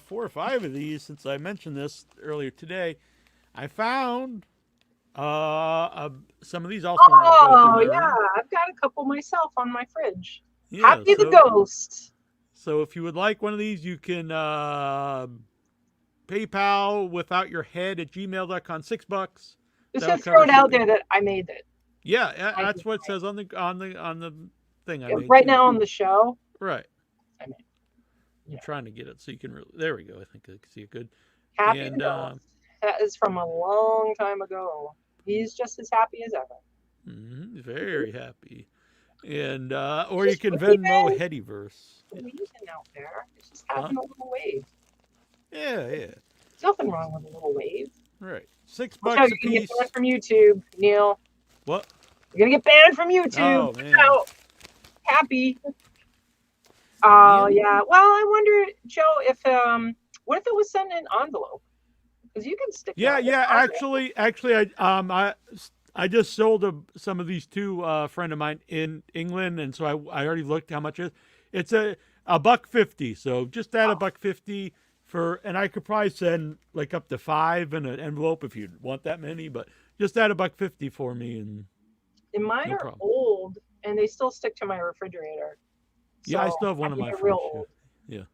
or 5 of these since I mentioned this earlier today. I found some of these also. Oh, yeah. I've got a couple myself on my fridge. Yeah, Happy the Ghost. So if you would like one of these, you can PayPal without your head at gmail.com, $6. Just to throw it out there that I made it. Yeah, that's what it says on the thing. I made right now on the show. Right. I mean, yeah. I'm trying to get it so you can. There we go. I think I can see it good. Happy and that is from a long time ago. He's just as happy as ever. Very happy. And or you can Venmo Headyverse. Waving out there. It's just having a little wave. Yeah. There's nothing wrong with a little wave. Right. $6 a piece. You get banned from YouTube, Neil. What? You're gonna get banned from YouTube. Oh man. So, happy. Yeah. Well, I wonder, Joe, if what if it was sent in an envelope? Because you can stick. Yeah. Actually, I just sold some of these to a friend of mine in England, and so I already looked how much it is. It's a $1.50. So just add $1.50 for, and I could probably send like up to 5 in an envelope if you want that many, but just add $1.50 for me and mine are old and they still stick to my refrigerator. So yeah, I still have one of my real old. Yeah.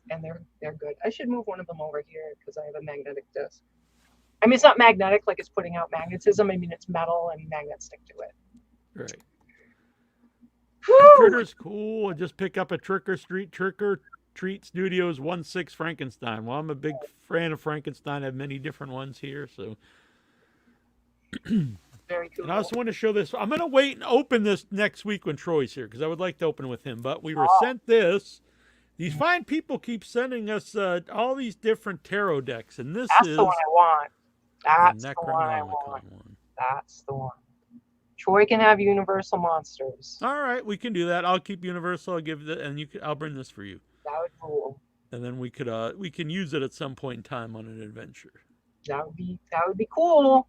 And they're good. I should move one of them over here because I have a magnetic disc. I mean, it's not magnetic like it's putting out magnetism. I mean, it's metal and magnets stick to it. Right. Trigger's cool. I just pick up a Trick or Treat Studios 1/6 Frankenstein. Well, I'm a big fan of Frankenstein. I have many different ones here, so. Very cool. And I also want to show this. I'm going to wait and open this next week when Troy's here because I would like to open with him. But we were sent this. These fine people keep sending us all these different tarot decks, and that's the one I want. That's the one I want. That's the one. Troy can have Universal Monsters. All right, we can do that. I'll keep Universal. I'll bring this for you. That would rule. And then we can use it at some point in time on an adventure. That would be cool.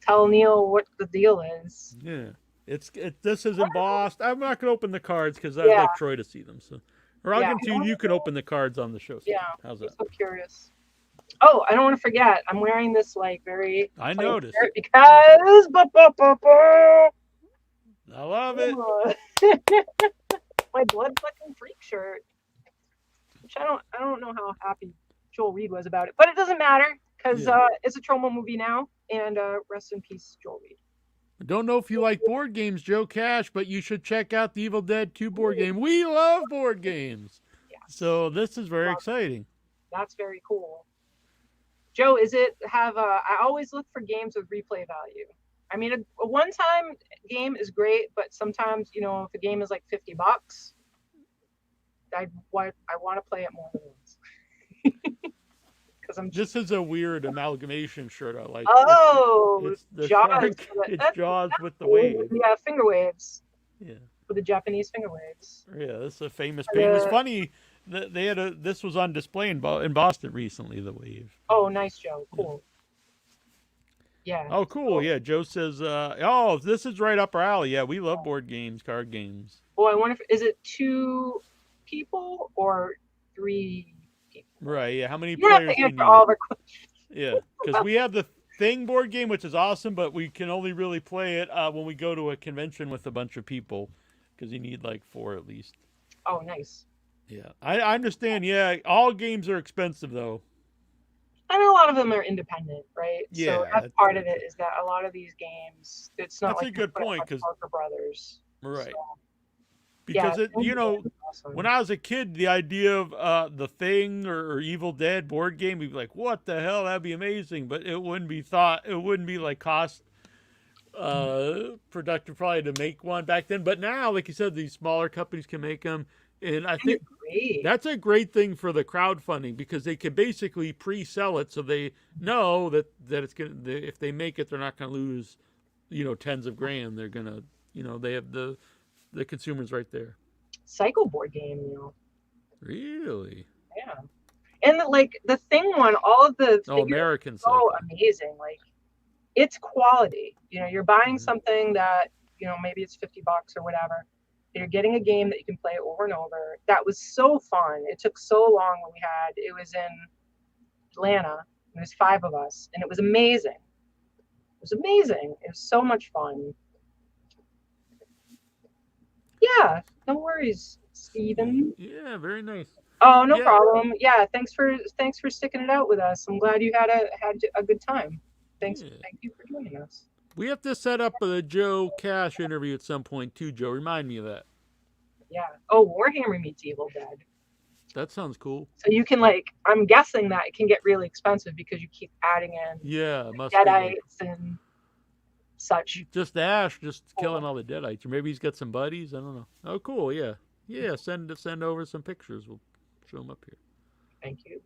Tell Neil what the deal is. Yeah, this is embossed. I'm not gonna open the cards because I'd like Troy to see them. So, or you can open the cards on the show. So how's that? I'm so curious. Oh, I don't want to forget. I'm wearing this like very. I noticed because. I love it. My blood fucking freak shirt. Which I don't know how happy Joel Reed was about it, but it doesn't matter because it's a Troma movie now, and rest in peace, Joel Reed. I don't know if you like board games, Joe Cash, but you should check out the Evil Dead 2 board game. We love board games, so this is very exciting. That's very cool. Joe, I always look for games with replay value. I mean, a one-time game is great, but sometimes, if a game is like $50, I want to play it more than once. This is a weird amalgamation shirt I like. Oh, it's the Jaws. shark. It's Jaws with the waves. Yeah, finger waves. Yeah. With the Japanese finger waves. Yeah, this is a famous painting. It was funny that this was on display in Boston recently, the wave. Oh, nice, Joe. Cool. Yeah. Oh, cool. Yeah, Joe says, this is right up our alley. Yeah, we love board games, card games. Well, I wonder is it 2 people or 3 people? Right, yeah. How many you players have to answer all the questions. Yeah, because we have the Thing board game, which is awesome, but we can only really play it when we go to a convention with a bunch of people, because you need like 4 at least. Oh, nice. Yeah, I understand. Yeah, all games are expensive, though. I know a lot of them are independent, right? Yeah, so that's part of it, is that a lot of these games, it's not that's like a good point, because Parker Brothers. Right. So, because awesome. when I was a kid, the idea of the Thing or Evil Dead board game, we'd be like, "What the hell? That'd be amazing!" But it wouldn't be like cost productive probably to make one back then. But now, like you said, these smaller companies can make them, and I think that's a great thing for the crowdfunding, because they can basically pre-sell it, so they know that it's gonna. If they make it, they're not gonna lose, tens of grand. They're gonna, they have the consumers right there. Psycho board game, Really? Yeah. And the Thing one, all of the American so amazing. Like, it's quality. You're buying something that, maybe it's $50 or whatever. You're getting a game that you can play over and over. That was so fun. It took so long when it was in Atlanta. There was 5 of us, and it was amazing. It was so much fun. Yeah, no worries, Steven. Yeah, very nice. Oh, no problem. Yeah, thanks for sticking it out with us. I'm glad you had a good time. Thank you for joining us. We have to set up a Joe Cash interview at some point too, Joe. Remind me of that. Yeah. Oh, Warhammer meets Evil Dead. That sounds cool. So you can I'm guessing that it can get really expensive because you keep adding in Deadites and such. Just Ash, killing all the Deadites. Or maybe he's got some buddies. I don't know. Oh, cool. Yeah. Yeah. Send over some pictures. We'll show them up here. Thank you.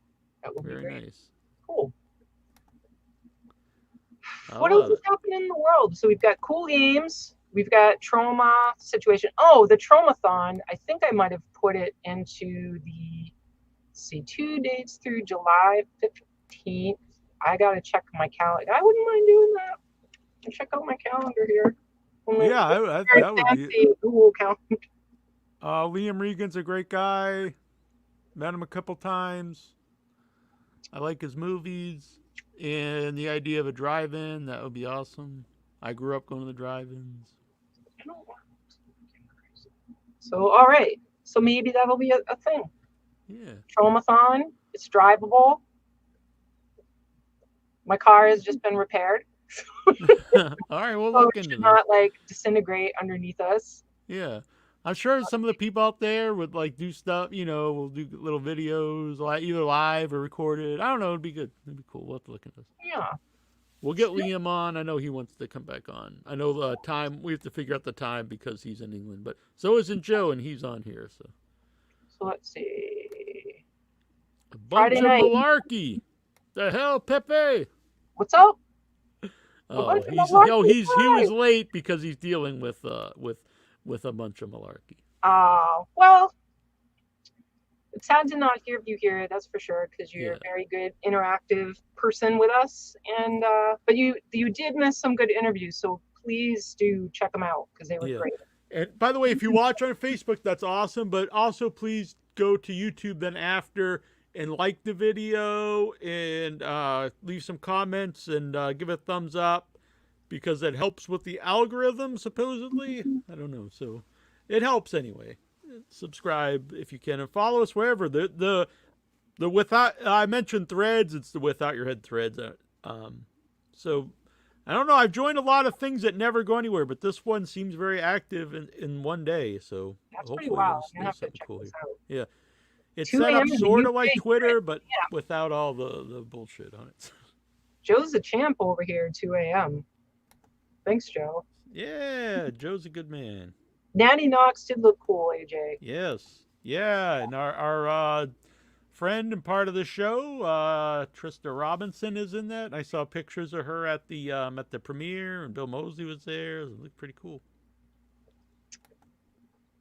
That will be very great. nice. Cool. What else is happening in the world? So we've got cool games. We've got Troma situation. Oh, the Tromathon. I think I might have put it into the 2 dates through July 15th. I got to check my calendar. I wouldn't mind doing that. Check out my calendar here. Yeah, that would be Google calendar. Liam Regan's a great guy. Met him a couple times. I like his movies, and the idea of a drive-in, that would be awesome. I grew up going to the drive-ins. So, all right. So maybe that'll be a thing. Yeah. Tromathon. It's drivable. My car has just been repaired. All right, we'll look into that. Not disintegrate underneath us. Yeah. I'm sure some of the people out there would do stuff, we'll do little videos, either live or recorded. I don't know, it'd be good. It'd be cool. We'll have to look at this. Yeah. We'll get Liam on. I know he wants to come back on. I know the time, we have to figure out the time because he's in England, but so isn't Joe, and he's on here, so. So let's see. A bunch of malarkey. The hell, Pepe? What's up? Oh, bunch of he's malarkey he was guys. late because he's dealing with a bunch of malarkey. Well, it's sad to not hear you here, that's for sure, because you're Yeah. a very good interactive person with us. And but you did miss some good interviews, so please do check them out because they were Yeah. great. And by the way, if you watch on Facebook, that's awesome. But also, please go to YouTube then after and like the video and leave some comments and give a thumbs up because that helps with the algorithm, supposedly. I don't know. So it helps anyway. Subscribe if you can and follow us wherever. The without I mentioned threads, it's the Without Your Head threads. So I don't know. I've joined a lot of things that never go anywhere, but this one seems very active in one day. So That's pretty hopefully wild. I'm gonna there's have to something check cool this here. out. Yeah. It's 2 set up a.m. in the sort of UK. like Twitter, but Yeah. without all the bullshit on it. Joe's a champ over here at 2 a.m. Thanks, Joe. Yeah, Joe's a good man. Natty Knox did look cool, AJ. Yes. Yeah, and our friend and part of the show, Trista Robinson is in that. I saw pictures of her at the premiere, and Bill Moseley was there. It looked pretty cool.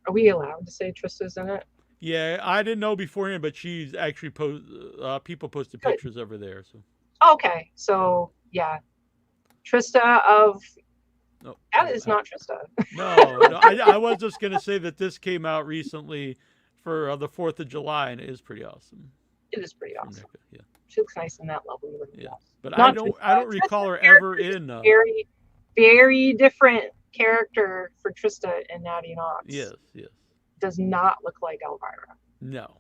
Are we allowed to say Trista's in it? Yeah, I didn't know beforehand, but she's actually people posted Good. pictures of her there. So Okay, so yeah, Trista of no, that is not Trista. no. I was just gonna say that this came out recently for the 4th of July, and it is pretty awesome. It is pretty From awesome. NECA, yeah. She looks nice in that lovely looking Yeah. dress. But Not I don't Trista. recall her Trista's ever character in. is very, very different character for Trista and Natty Knox. Yes, yes. Does not look like Elvira. No,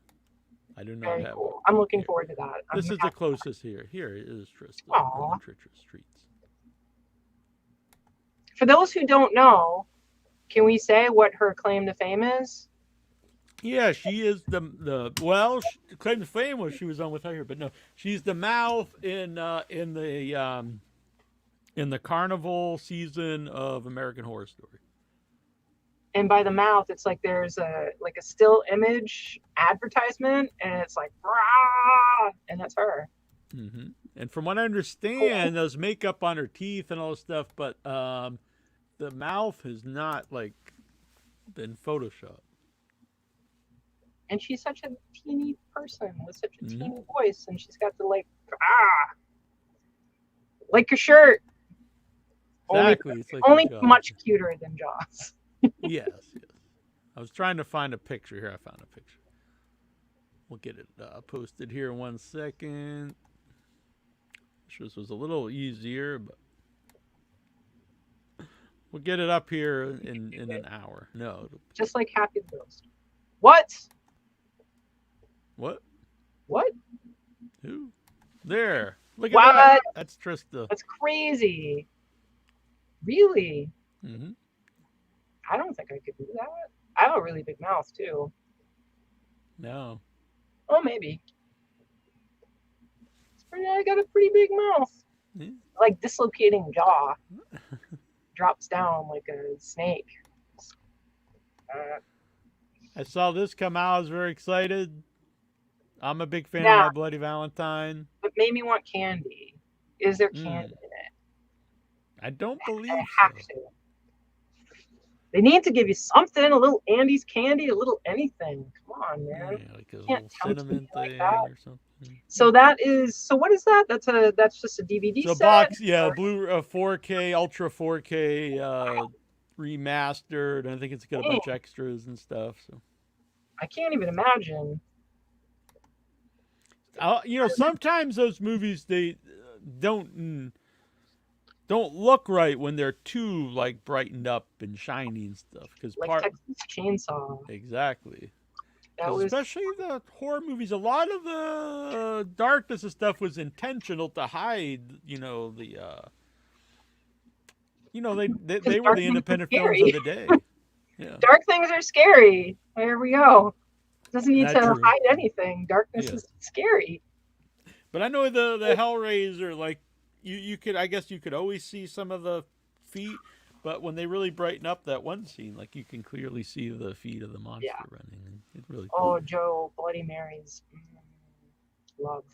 I do not Very have. cool. I'm looking here. forward to that. This is the closest here. Here is Trista. Aw. On the treacherous streets. For those who don't know, can we say what her claim to fame is? Yeah, she is the well. Claim to fame was she was on Without Her, but no, she's the mouth in the carnival season of American Horror Story. And by the mouth, it's like there's a still image advertisement, and it's like rah, and that's her. Mm-hmm. And from what I understand, there's makeup on her teeth and all this stuff, but the mouth has not been photoshopped. And she's such a teeny person with such a Mhm. teeny voice, and she's got the like your shirt. Exactly. It's like Only Jaws. much cuter than Jaws. Yes, yes. I was trying to find a picture here. I found a picture. We'll get it posted here in 1 second. This was a little easier, but we'll get it up here in an hour. No. Just like Happy the Ghost. What? What? What? Who? There. Look at What? that. That's Trista. That's crazy. Really? Mm-hmm. I don't think I could do that. I have a really big mouth too. No. Oh, maybe. I got a pretty big mouth. Yeah. Like dislocating jaw. Drops down like a snake. I saw this come out. I was very excited. I'm a big fan of Yeah. My Bloody Valentine. What made me want candy? Is there candy in it? I don't believe I have so. to. They need to give you something, a little Andy's candy, a little anything. Come on, man. Yeah, like a Can't little tempt cinnamon me like thing that. or something. So that is. So what is that? That's just a DVD So set. box, yeah, blue 4K, Ultra 4K, remastered. And I think it's got a bunch of extras and stuff. So I can't even imagine. sometimes those movies they don't look right when they're too brightened up and shiny and stuff. Because Like Texas Chainsaw. exactly. That was Especially the horror movies, a lot of the darkness and stuff was intentional to hide, they were dark the things independent are films scary. of the day. Yeah. Dark things are scary. There we go. Doesn't need That's to true. hide anything. Darkness Yeah. is scary. But I know the Hellraiser, you could always see some of the feet, but when they really brighten up that one scene, you can clearly see the feet of the monster running. And it's really cool. Oh, Joe, Bloody Marys. Love.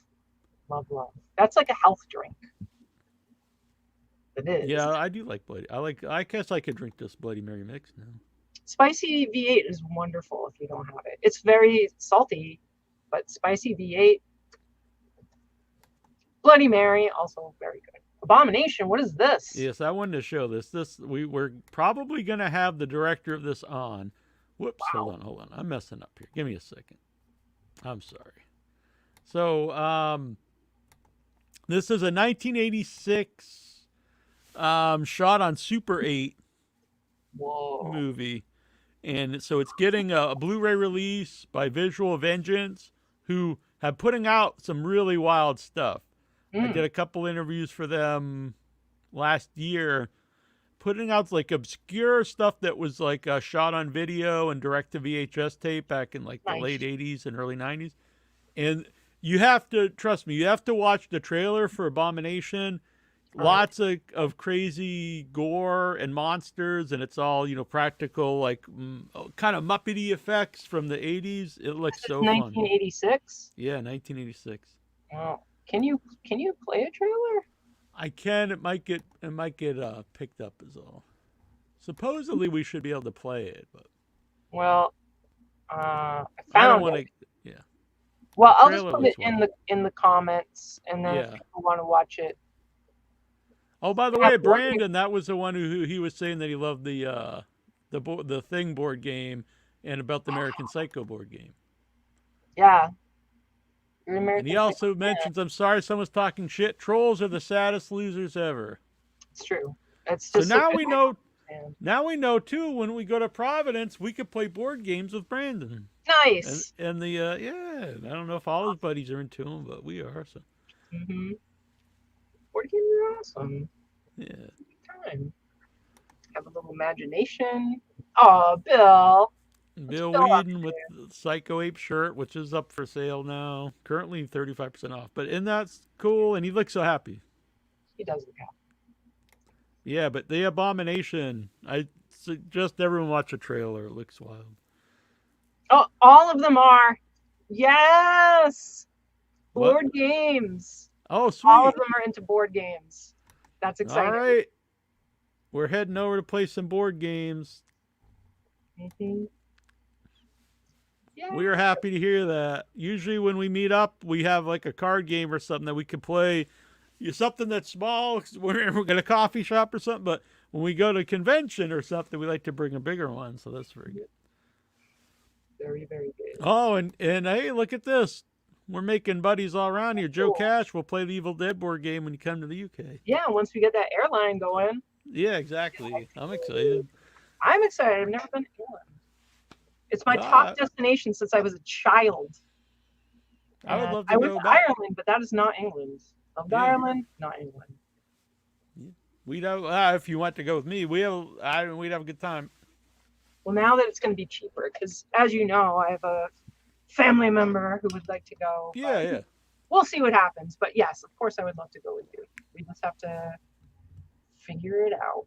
Love, love. That's like a health drink. It is. Yeah, I do like bloody. I guess I could drink this Bloody Mary mix now. Spicy V8 is wonderful if you don't have it. It's very salty, but spicy V8. Bloody Mary, also very good. Abomination, what is this? Yes, I wanted to show this. We're probably going to have the director of this on. Whoops, Wow. hold on. I'm messing up here. Give me a second. I'm sorry. So, this is a 1986 shot on Super 8 Whoa. movie. And so it's getting a Blu-ray release by Visual Vengeance, who have putting out some really wild stuff. I did a couple interviews for them last year, putting out like obscure stuff that was like shot on video and direct to VHS tape back in like the late 80s and early 90s. And you have to, trust me, you have to watch the trailer for Abomination. Lots of crazy gore and monsters, and it's all, practical, like kind of Muppety effects from the 80s. It looks so fun. 1986? Yeah, 1986. Wow. Can you play a trailer? I can. It might get picked up as all. Supposedly we should be able to play it, but well, I I don't found want it. to. Yeah. Well, The I'll just trailer put it looks in the comments, and then if Yeah. people want to watch it. Oh, by the Yeah, way, board Brandon, that was the one who he was saying that he loved the Thing board game and about the American Psycho board game. Yeah. You're an And American he also Psycho fan. mentions, I'm sorry someone's talking shit. Trolls are the saddest losers ever. It's true. It's So just now good we know. man. Now we know too. When we go to Providence, we could play board games with Brandon. Nice. And the yeah, I don't know if all his buddies are into them, but we are. So Board games are awesome. yeah. Time. Have a little imagination. Oh, Bill. Bill Bill up Whedon with the Psycho Ape shirt, which is up for sale now. Currently 35% off. But and that's cool, and he looks so happy. He does look happy. Yeah, but the Abomination, I suggest everyone watch a trailer. It looks wild. Oh, all of them are. Yes. What? Board games. Oh, sweet. All of them are into board games. That's exciting. All right. We're heading over to play some board games. Yeah. We are happy to hear that. Usually when we meet up, we have like a card game or something that we can play. Something that's small. We're at a coffee shop or something. But when we go to a convention or something, we like to bring a bigger one. So that's very good. Very, very good. Oh, and hey, look at this. We're making buddies all around here. Joe Cash will play the Evil Dead board game when you come to the UK. Yeah, once we get that airline going. Yeah, exactly. I'm excited. I'm excited. I've never been to England. It's my top destination since I was a child. I would love to I went go to back. Ireland, but that is not England. Loved Ireland, not England. We'd have, if you want to go with me, we'd have a good time. Well, now that it's going to be cheaper, because as you know, I have a family member who would like to go. Yeah. We'll see what happens. But yes, of course, I would love to go with you. We just have to figure it out.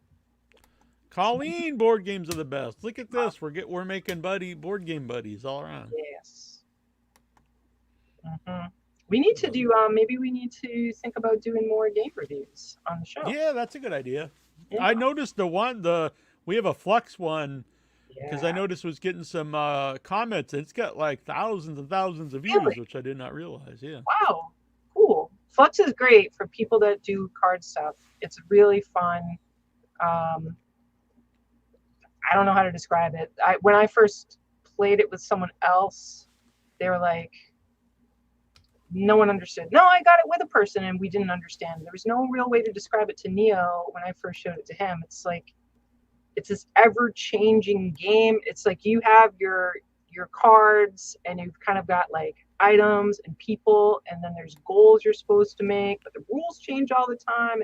Colleen, board games are the best. Look at this. We're making board game buddies all around. Yes. We need to do. Maybe we need to think about doing more game reviews on the show. Yeah, that's a good idea. Yeah. I noticed we have a Flux one because I noticed was getting some comments. And it's got like thousands and thousands of views, which I did not realize. Yeah. Wow. Cool. Flux is great for people that do card stuff. It's really fun. I don't know how to describe it. When I first played it with someone else, they were like, no one understood. No, I got it with a person and we didn't understand. There was no real way to describe it to Neo when I first showed it to him. It's like, it's this ever-changing game. It's like you have your cards and you've kind of got like items and people, and then there's goals you're supposed to make, but the rules change all the time.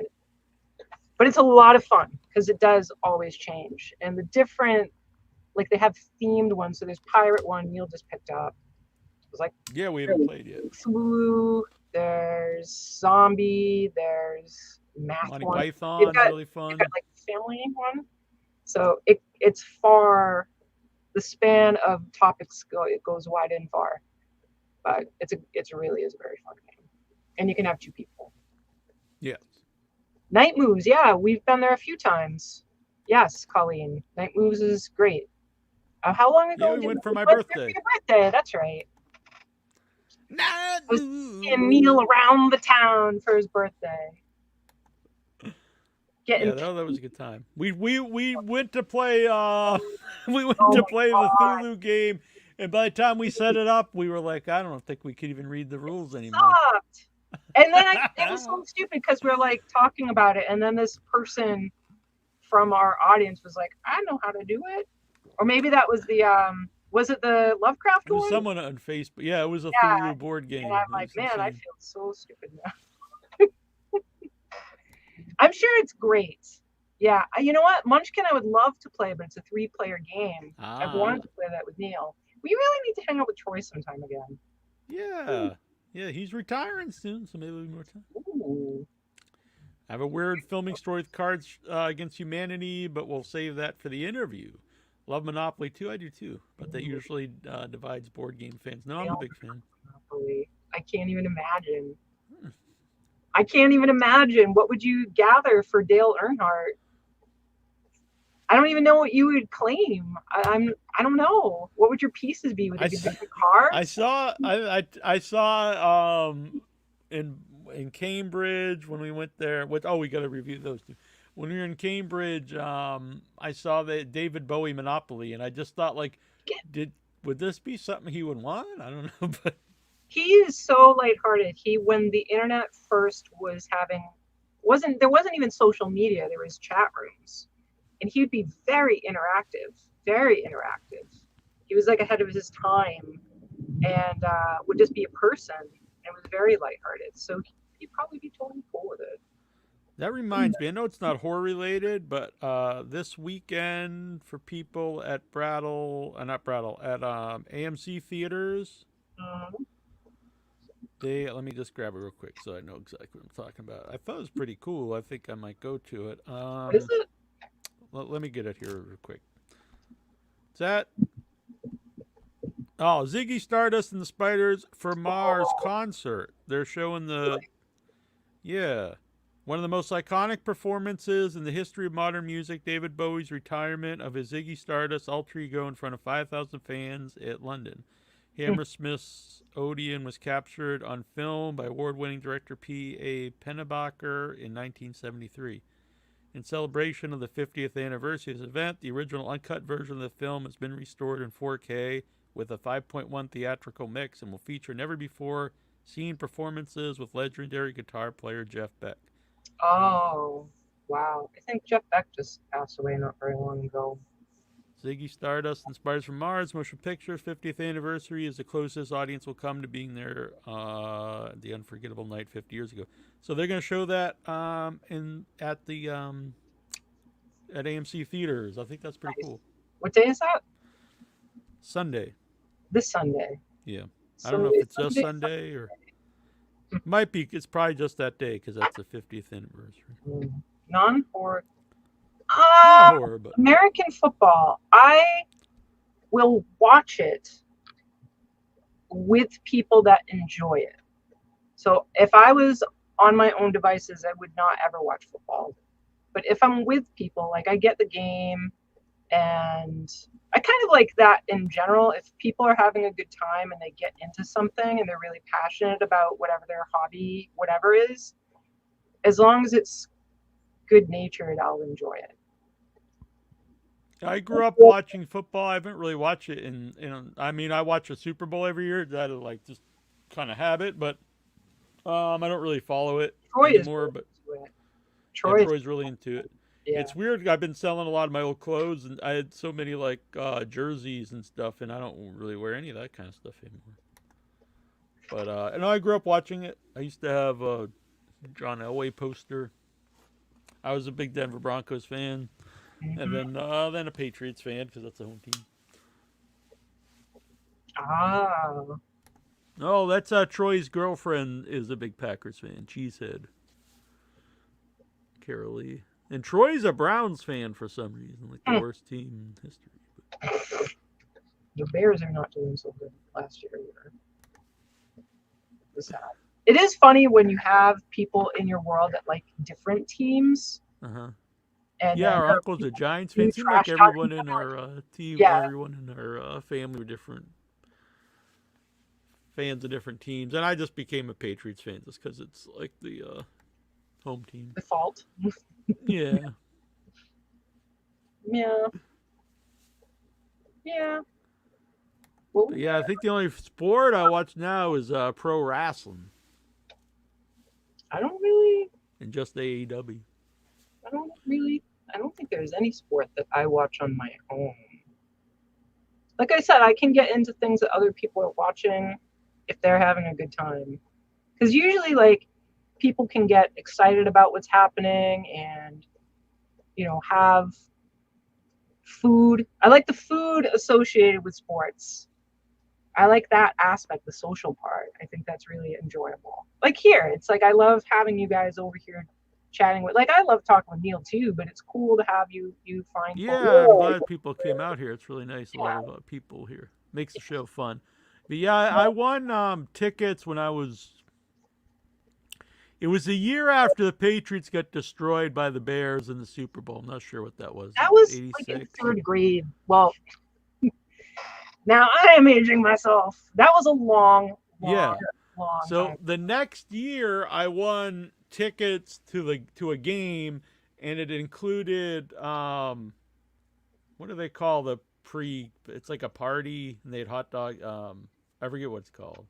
But it's a lot of fun because it does always change. And the different, like they have themed ones. So there's Pirate one Neil just picked up. It was like, yeah, we haven't played yet. Cthulhu, there's Zombie, there's Math Monty one. Python, really fun. They've got like family one. So it's far, the span of topics it goes wide and far. But it really is a very fun game. And you can have two people. Yeah. Night Moves, yeah, we've been there a few times. Yes, Colleen, Night Moves is great. How long ago? Yeah, we went for my For birthday. your birthday, that's right. Night I was Moves. seeing Neil around the town for his birthday. Yeah, that was a good time. We went to play we went Oh to my play the God. Thulu game, and by the time we set it up, we were like, I don't think we could even read the rules anymore. Sucked. And then it was so stupid because we were like talking about it, and then this person from our audience was like, I know how to do it. Or maybe that was the was it the Lovecraft It was one? someone on Facebook. Yeah, it was a Yeah, Thulu board game. And I'm It like, was man, I insane. feel so stupid now. I'm sure it's great. Yeah, you know what? Munchkin I would love to play, but it's a 3-player game. I've wanted to play that with Neil. We really need to hang out with Troy sometime again. Yeah. Yeah, he's retiring soon, so maybe we'll be more time. Ooh. I have a weird filming story with Cards Against Humanity, but we'll save that for the interview. Love Monopoly too, I do too, but that usually divides board game fans. No, I'm a big fan. Monopoly. I can't even imagine. I can't even imagine. What would you gather for Dale Earnhardt? I don't even know what you would claim. I don't know. What would your pieces be? Would it be different cars? I saw in Cambridge when we went there. We got to review those two. When we were in Cambridge, I saw the David Bowie Monopoly, and I just thought, like, would this be something he would want? I don't know, but he is so lighthearted. When the internet first was there wasn't even social media. There was chat rooms, and he'd be very interactive. He was like ahead of his time, and would just be a person, and was very lighthearted. So he'd probably be totally cool with it. that reminds me. I know it's not horror related, but this weekend for people at at AMC theaters. Let me just grab it real quick so I know exactly what I'm talking about. I thought it was pretty cool. I think I might go to it. What is it? Let me get it here real quick. Is that? Oh, Ziggy Stardust and the Spiders for Mars concert. They're showing one of the most iconic performances in the history of modern music, David Bowie's retirement of his Ziggy Stardust alter ego in front of 5,000 fans at London. Hammersmith's Odeon was captured on film by award-winning director P.A. Pennebaker in 1973. In celebration of the 50th anniversary of this event, the original uncut version of the film has been restored in 4K with a 5.1 theatrical mix and will feature never-before-seen performances with legendary guitar player Jeff Beck. Oh, wow. I think Jeff Beck just passed away not very long ago. Ziggy Stardust and Spiders from Mars motion picture 50th anniversary is the closest audience will come to being there the unforgettable night 50 years ago. So they're going to show that at AMC theaters. I think that's pretty cool. What day is that? Sunday. This Sunday. Yeah. I don't know if it's just Sunday or might be. It's probably just that day because that's the 50th anniversary. Non-horror. Not horror, but American football. I will watch it with people that enjoy it. So if I was on my own devices, I would not ever watch football. But if I'm with people, like I get the game, and I kind of like that in general. If people are having a good time and they get into something and they're really passionate about whatever their hobby, whatever is, as long as it's good natured, I'll enjoy it. I grew up watching football. I haven't really watched it I watch a Super Bowl every year. That is like just kind of habit, but I don't really follow it anymore. But Troy's really into it. Yeah. It's weird. I've been selling a lot of my old clothes, and I had so many like jerseys and stuff, and I don't really wear any of that kind of stuff anymore. But I grew up watching it. I used to have a John Elway poster. I was a big Denver Broncos fan. And then a Patriots fan because that's the home team. Oh, that's Troy's girlfriend is a big Packers fan. Cheesehead. Carol Lee. And Troy's a Browns fan for some reason, like the worst team in history. The Bears are not doing so good last year either. it is funny when you have people in your world that like different teams. Uh-huh. And Yeah, then our there are uncle's a people Giants who fan. Seemed like trash talk everyone each in other. our team, Yeah. everyone in our family were different fans of different teams, and I just became a Patriots fan just because it's like the home team. Default. Yeah. Yeah. Yeah. Well, But yeah, I think the only sport I watch now is pro wrestling I don't really. and just AEW. I don't think there's any sport that I watch on my own. Like I said, I can get into things that other people are watching if they're having a good time. Because usually, like, people can get excited about what's happening and, you know, have food. I like the food associated with sports. I like that aspect, the social part. I think that's really enjoyable. Like here, it's like I love having you guys over here chatting with. Like I love talking with Neil too, but it's cool to have you find. Yeah, I'm glad people came out here. It's really nice. A lot of people here. Makes the show fun. But yeah, I won tickets when I was. It was a year after the Patriots got destroyed by the Bears in the Super Bowl. I'm not sure what that was. That was 86. like in third grade. Well, now I am aging myself. That was a long So time. the next year, I won tickets to a game, and it included what do they call the pre? It's like a party, and they had hot dog. I forget what it's called.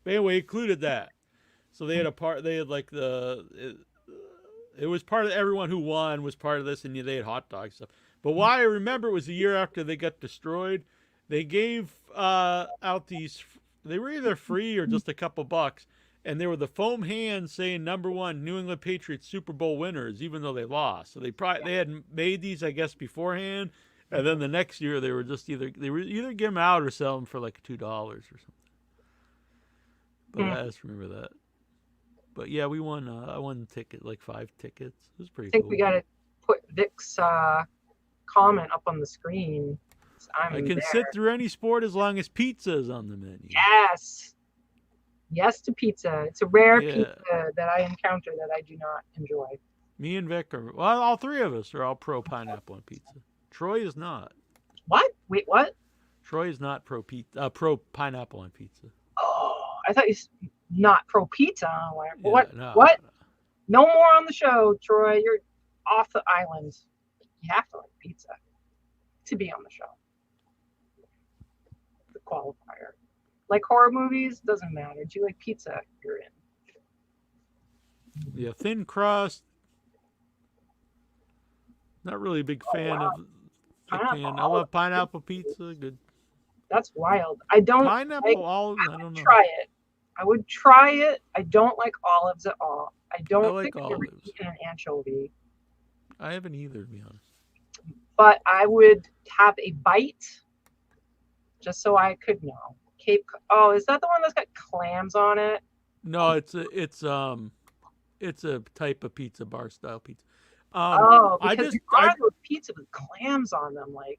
But anyway, it included that. So they had a part. They had like it was part of everyone who won was part of this, and they had hot dogs stuff. But why I remember it was the year after they got destroyed. They gave out these. They were either free or just a couple bucks, and they were the foam hands saying "#1 New England Patriots Super Bowl winners," even though they lost. So they had made these, I guess, beforehand, and then the next year they were just either give them out or sell them for like $2 or something. But I just remember that. But yeah, we won. I won like 5 tickets. It was pretty. I think cool. we got to put Vic's comment up on the screen. I can sit through any sport as long as pizza is on the menu. Yes to pizza. It's a rare pizza that I encounter that I do not enjoy. Me and Vic are all 3 of us are all pro pineapple on pizza. Troy is not. What? Wait, what? Troy is not pro pineapple on pizza. Oh, I thought you not pro pizza. What? No, what? No more on the show, Troy. You're off the island. You have to like pizza to be on the show. The qualifier. Like horror movies, doesn't matter. Do you like pizza? You're in. Yeah, thin crust. Not really a big fan of. I love pineapple pizza. Good. That's wild. I don't pineapple olives. I don't know. Try it. I would try it. I don't like olives at all. I don't like think I've ever eaten an anchovy. I haven't either, to be honest. But I would have a bite, just so I could know. Oh, is that the one that's got clams on it? No, it's a type of pizza, bar style pizza. Because those pizza with clams on them, like.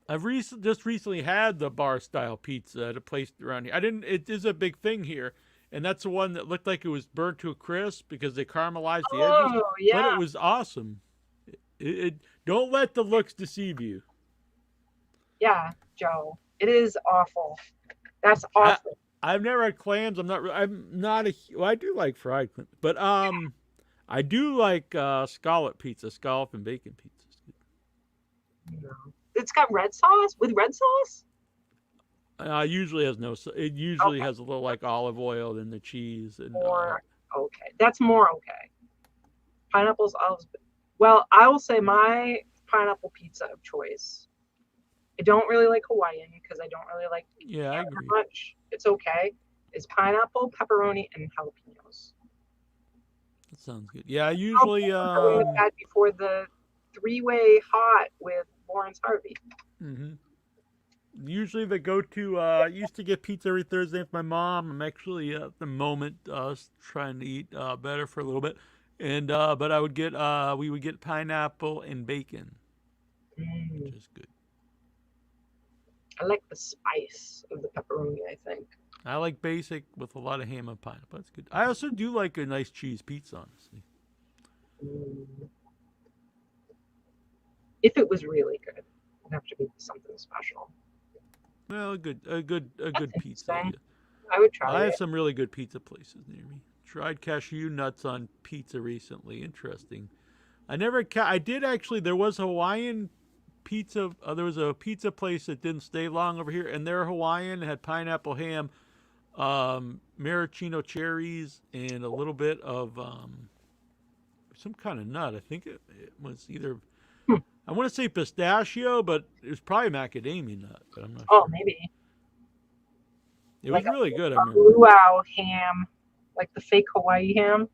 I've just recently had the bar style pizza at a place around here. It is a big thing here, and that's the one that looked like it was burnt to a crisp because they caramelized the edges. Yeah. But it was awesome. Don't let the looks deceive you. Yeah, Joe. It is awful. That's awful. I've never had clams. I'm not I do like fried clams, but I do like scallop pizza, scallop and bacon pizza. No. It's got red sauce with red sauce. Usually has no. It usually has a little like olive oil and the cheese and. Okay, that's more okay. Pineapples, olives. Well, I will say my pineapple pizza of choice. I don't really like Hawaiian because I don't really like I agree. much. It's okay. It's pineapple, pepperoni, and jalapenos. That sounds good. Yeah, I usually had before the 3-way hot with Lawrence Harvey. Mm-hmm. Usually the go-to. I used to get pizza every Thursday with my mom. I'm actually at the moment trying to eat better for a little bit, and but I would get we would get pineapple and bacon, which is good. I like the spice of the pepperoni, I think. I like basic with a lot of ham and pineapple. That's good. I also do like a nice cheese pizza, honestly. If it was really good, it'd have to be something special. Well, a good pizza. Yeah. I would try I have it. some really good pizza places near me. Tried cashew nuts on pizza recently. Interesting. I did actually. There was Hawaiian pizza. There was a pizza place that didn't stay long over here, and their Hawaiian had pineapple ham, maraschino cherries, and a little bit of some kind of nut. I think it was either. I want to say pistachio, but it was probably macadamia nut. But I'm not sure. Maybe. It was really good. I A remember. luau ham, like the fake Hawaii ham.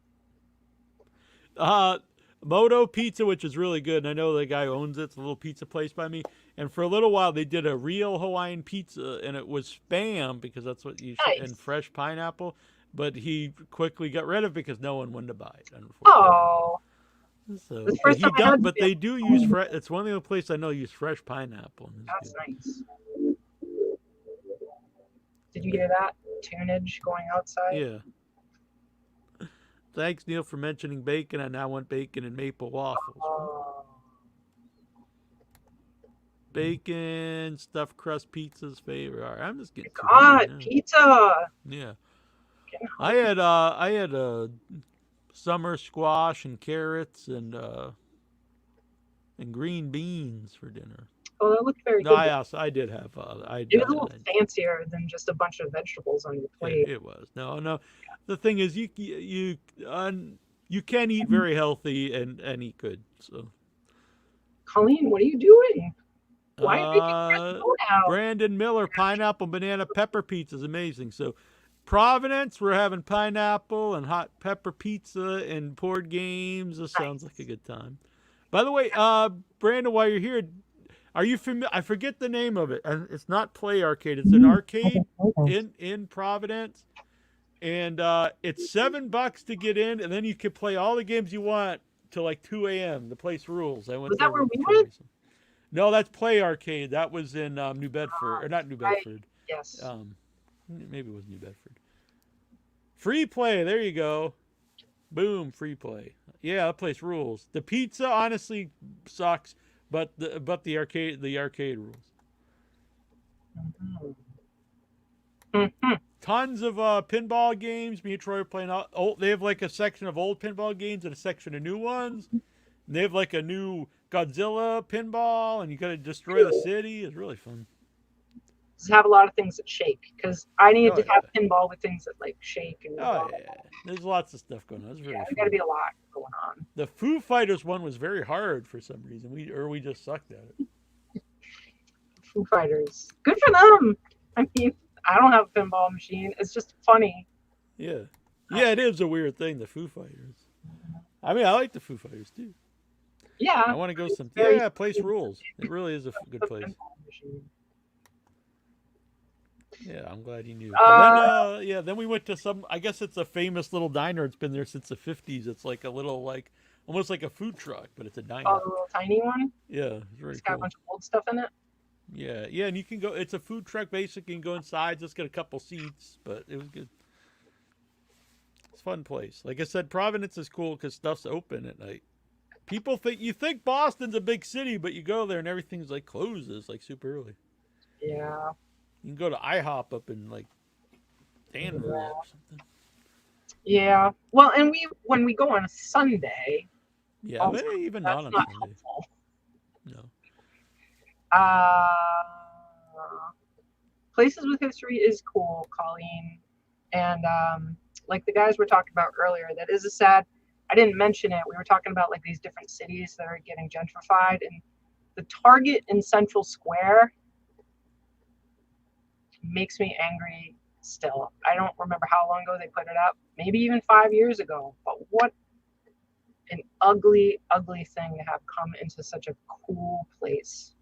Moto Pizza, which is really good. And I know the guy who owns it. It's a little pizza place by me. And for a little while, they did a real Hawaiian pizza, and it was Spam because that's what you should, and fresh pineapple. But he quickly got rid of it because no one wanted to buy it. Unfortunately. Oh. So The first he time I does, had but they do use fresh. It's one of the places I know use fresh pineapple. And it's That's good. nice. Did you hear that? Tunage going outside? Yeah. Thanks, Neil, for mentioning bacon. I now want bacon and maple waffles. Oh. Bacon, stuffed crust pizza's favorite. All right, I'm just getting too God, hungry now. pizza. Yeah. I had summer squash and carrots and green beans for dinner. Oh, that looked very No, good. I did have It was a little fancier than just a bunch of vegetables on your plate. It was. No. The thing is, you can eat very healthy and eat good. So. Colleen, what are you doing? Why are you making now? Brandon Miller, pineapple banana pepper pizza is amazing. So, Providence, we're having pineapple and hot pepper pizza and board games. This sounds like a good time. By the way, Brandon, while you're here, are you familiar? I forget the name of it. And it's not Play Arcade. It's an arcade in Providence. And it's $7 to get in, and then you can play all the games you want till like 2 a.m. The place rules. Was that where we went? No, that's Play Arcade. That was in New Bedford, or not New Bedford. Yes. Maybe it was New Bedford. Free play. There you go. Boom. Free play. Yeah, that place rules. The pizza honestly sucks, but the arcade rules. Mm-hmm. Tons of pinball games. Me and Troy are playing. They have like a section of old pinball games and a section of new ones. And they have like a new Godzilla pinball, and you got to destroy the city. It's really fun. Does it have a lot of things that shake? Because I need to have pinball with things that like shake and. There's lots of stuff going on. It's really there's fun. got to be a lot going on. The Foo Fighters one was very hard for some reason. We just sucked at it. Foo Fighters, good for them. I mean, I don't have a pinball machine. It's just funny. Yeah, it is a weird thing. The Foo Fighters. I mean, I like the Foo Fighters too. Yeah. I want to go some. Yeah, place rules. It really is a good place. Yeah, I'm glad you knew. Then we went to some. I guess it's a famous little diner. It's been there since the 50s. It's like a little almost like a food truck, but it's a diner. Oh, the little tiny one. Yeah, it's very got a bunch of old stuff in it. Yeah, and you can go. It's a food truck, basically. You can go inside. Just get a couple seats, but it was good. It's a fun place. Like I said, Providence is cool because stuff's open at night. People think Boston's a big city, but you go there and everything's like closes like super early. Yeah. You can go to IHOP up in like Danvers or something. Yeah. Well, and when we go on a Sunday. Yeah, also, even that's not on a Sunday. Helpful. No. Places with history is cool, Colleen, and like the guys were talking about earlier, that is a sad. I didn't mention it. We were talking about like these different cities that are getting gentrified, and the Target in Central Square makes me angry still. I don't remember how long ago they put it up, maybe even 5 years ago, but what an ugly, ugly thing to have come into such a cool place.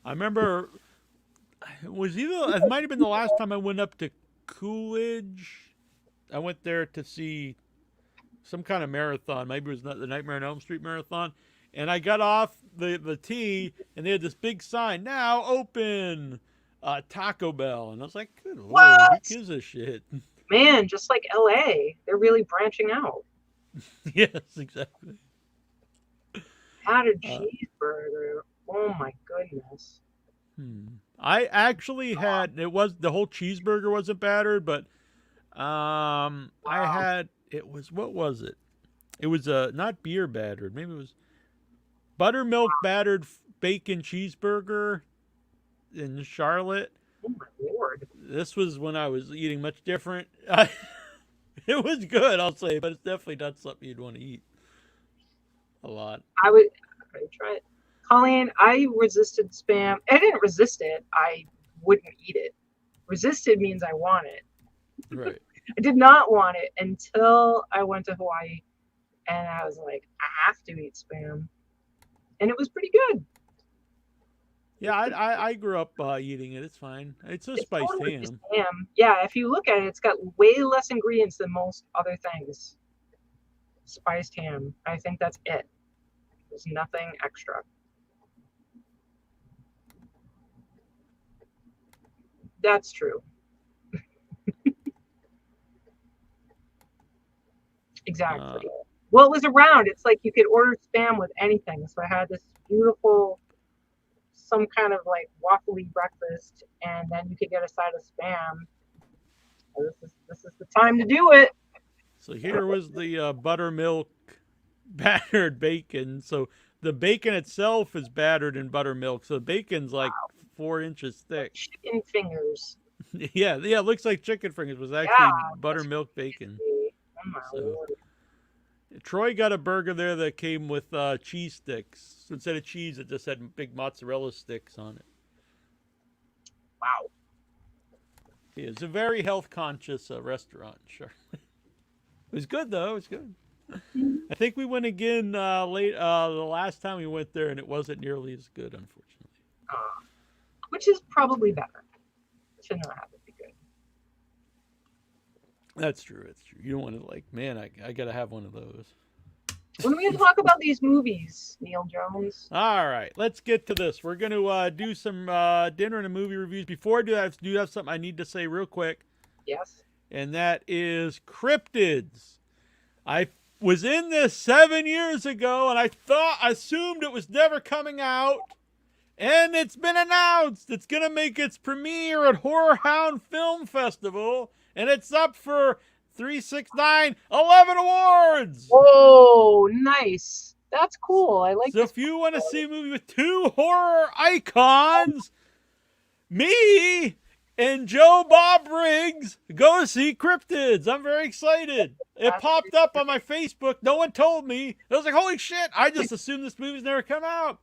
I remember it might have been the last time I went up to Coolidge. I went there to see some kind of marathon. Maybe it was not the Nightmare on Elm Street marathon. And I got off the T, and they had this big sign, now open. Taco Bell, and I was like, good lord, What? who gives a shit? Man, just like LA, they're really branching out. Yes, exactly. Had a cheeseburger. Oh my goodness. I actually had the whole cheeseburger wasn't battered, but I had what was it? It was not beer battered. Maybe it was buttermilk battered bacon cheeseburger in Charlotte. Oh my lord. This was when I was eating much different. It was good, I'll say, but it's definitely not something you'd want to eat a lot. I would try it. Colleen, I resisted Spam. I didn't resist it. I wouldn't eat it. Resisted means I want it. Right. I did not want it until I went to Hawaii, and I was like, I have to eat Spam, and it was pretty good. Yeah, I grew up eating it. It's fine. It's a spiced totally ham. just ham. Yeah, if you look at it, it's got way less ingredients than most other things. Spiced ham. I think that's it. There's nothing extra. That's true. Exactly. Well, it was around. It's like you could order Spam with anything. So I had this beautiful, some kind of like waffly breakfast, and then you could get a side of Spam. So this is the time to do it. So here was the buttermilk battered bacon. So the bacon itself is battered in buttermilk. So the bacon's like 4 inches thick. Chicken fingers. Yeah, it looks like chicken fingers. It was actually buttermilk bacon. Oh my lord. Troy got a burger there that came with cheese sticks. So instead of cheese, it just had big mozzarella sticks on it. Wow. Yeah, it's a very health conscious restaurant, sure. It was good though. It was good. I think we went again the last time we went there, and it wasn't nearly as good, unfortunately. Which is probably better to not have it be good. That's true. It's true. You don't want to man, I gotta have one of those. When are we gonna talk about these movies, Neil Jones? All right, let's get to this. We're gonna do some dinner and movie reviews. Before I do that, I do have something I need to say real quick. Yes. And that is cryptids. I was in this 7 years ago, and I assumed it was never coming out. And it's been announced. It's going to make its premiere at Horror Hound Film Festival. And it's up for 11 awards. Oh, nice. That's cool. I like So this. if you want to see a movie with 2 horror icons, me and Joe Bob Briggs, go see Cryptids. I'm very excited. It popped up on my Facebook. No one told me. I was like, holy shit, I just assumed this movie's never come out.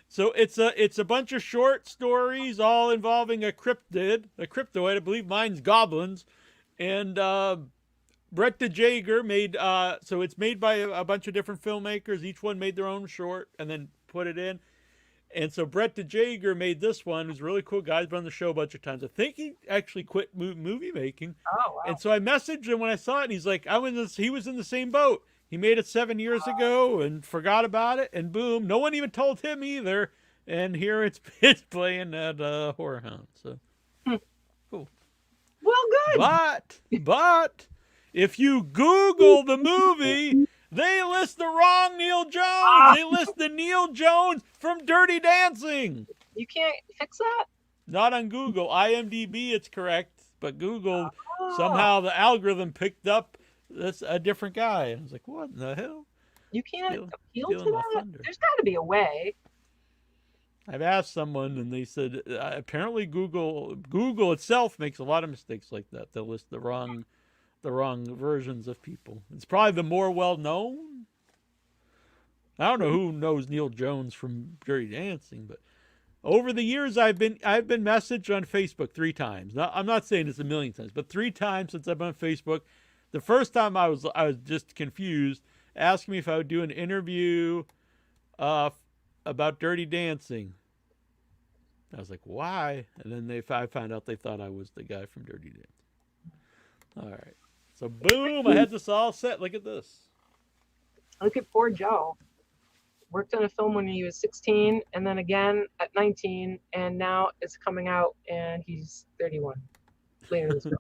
So it's a bunch of short stories all involving a cryptid, a cryptoid. I believe mine's goblins. And Brett DeJager made, so it's made by a bunch of different filmmakers. Each one made their own short and then put it in. And so Brett DeJager made this one. He's a really cool guy. He's been on the show a bunch of times. I think he actually quit movie making. Oh, wow. And so I messaged him when I saw it. And he's like, he was in the same boat. He made it 7 years ago and forgot about it. And boom, no one even told him either. And here it's playing at Horror Hound. So cool. Well, good. But if you Google the movie, they list the wrong Neil Jones. They list the Neil Jones from Dirty Dancing. You can't fix that? Not on Google. IMDb, it's correct. But Google, somehow the algorithm picked up that's a different guy. And I was like, what in the hell? You can't appeal to that? There's got to be a way. I've asked someone, and they said apparently Google itself makes a lot of mistakes like that. They'll list the wrong versions of people. It's probably the more well known. I don't know who knows Neil Jones from Dirty Dancing, but over the years I've been messaged on Facebook 3 times. Now, I'm not saying it's a million times, but 3 times since I've been on Facebook. The first time I was just confused, asking me if I would do an interview about Dirty Dancing. I was like, why? And then I found out they thought I was the guy from Dirty Dancing. All right. So boom, I had this all set. Look at this. Look at poor Joe. worked on a film when he was 16, and then again at 19, and now it's coming out, and he's 31 later this month.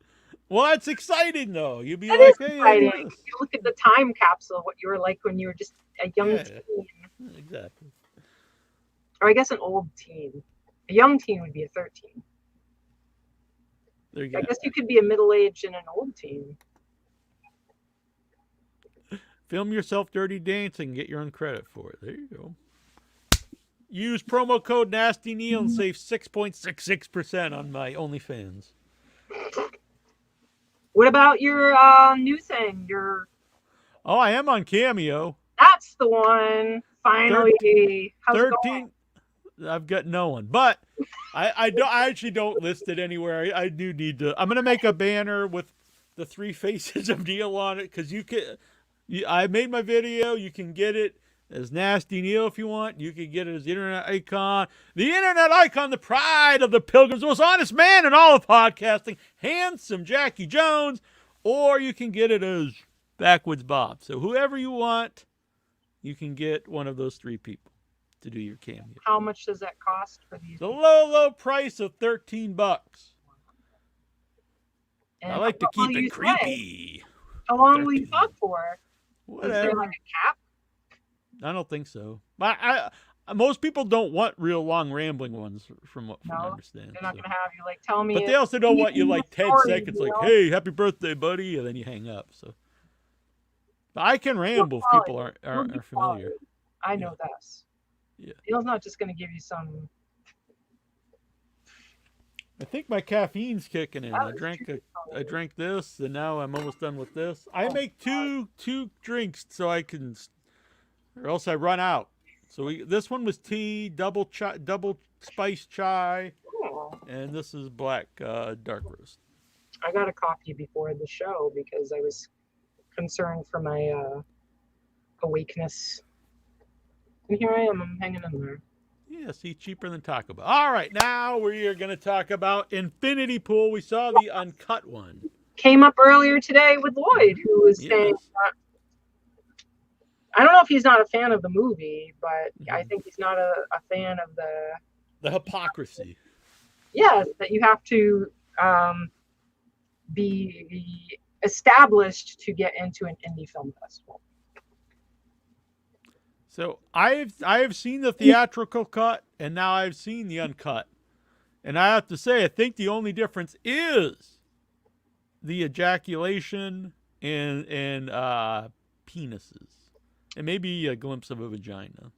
Well, that's exciting, though. You'd be That like, is hey, exciting. look at this. You look at the time capsule, what you were like when you were just a young Yeah. teen. Exactly. Or I guess an old teen. A young teen would be a 13. There you go. I guess you could be a middle-aged and an old teen. Film yourself dirty dancing and get your own credit for it. There you go. Use promo code NastyNeil and save 6.66% on my OnlyFans. What about your new thing? Oh, I am on Cameo. That's the one. Finally. How's it 13. I've got no one, but I actually don't list it anywhere. I do need to. I'm gonna make a banner with the 3 faces of Neil on it because I made my video. You can get it as Nasty Neil if you want. You can get it as the internet icon. The internet icon, the pride of the pilgrims, the most honest man in all of podcasting, handsome Jackie Jones, or you can get it as Backwoods Bob. So whoever you want, you can get one of those 3 people to do your cameo. How much does that cost for these? The low price of $13. And I like to what will keep you it creepy. say? How long will you talk for? Whatever. Is there like a cap? I don't think so. Most people don't want real long rambling ones, from what I No, understand. they're not so. going to have you like tell me. But they also don't want you like 10 story, seconds, you like, know? "Hey, happy birthday, buddy," and then you hang up. So, but I can ramble if people are familiar. I know this. Yeah. Neil's not just going to give you some. I think my caffeine's kicking in. Oh, I drank this, and now I'm almost done with this. I make two drinks so I can, or else I run out. So this one was tea, double spiced chai, and this is black dark roast. I got a coffee before the show because I was concerned for my awakeness. And here I am. I'm hanging in there. Yeah, see, cheaper than Taco Bell. All right, now we are going to talk about Infinity Pool. We saw the uncut one. Came up earlier today with Lloyd, who was saying, I don't know if he's not a fan of the movie, but I think he's not a fan of the hypocrisy. Yeah, that you have to be established to get into an indie film festival. So I have seen the theatrical cut, and now I've seen the uncut. And I have to say, I think the only difference is the ejaculation and penises. And maybe a glimpse of a vagina.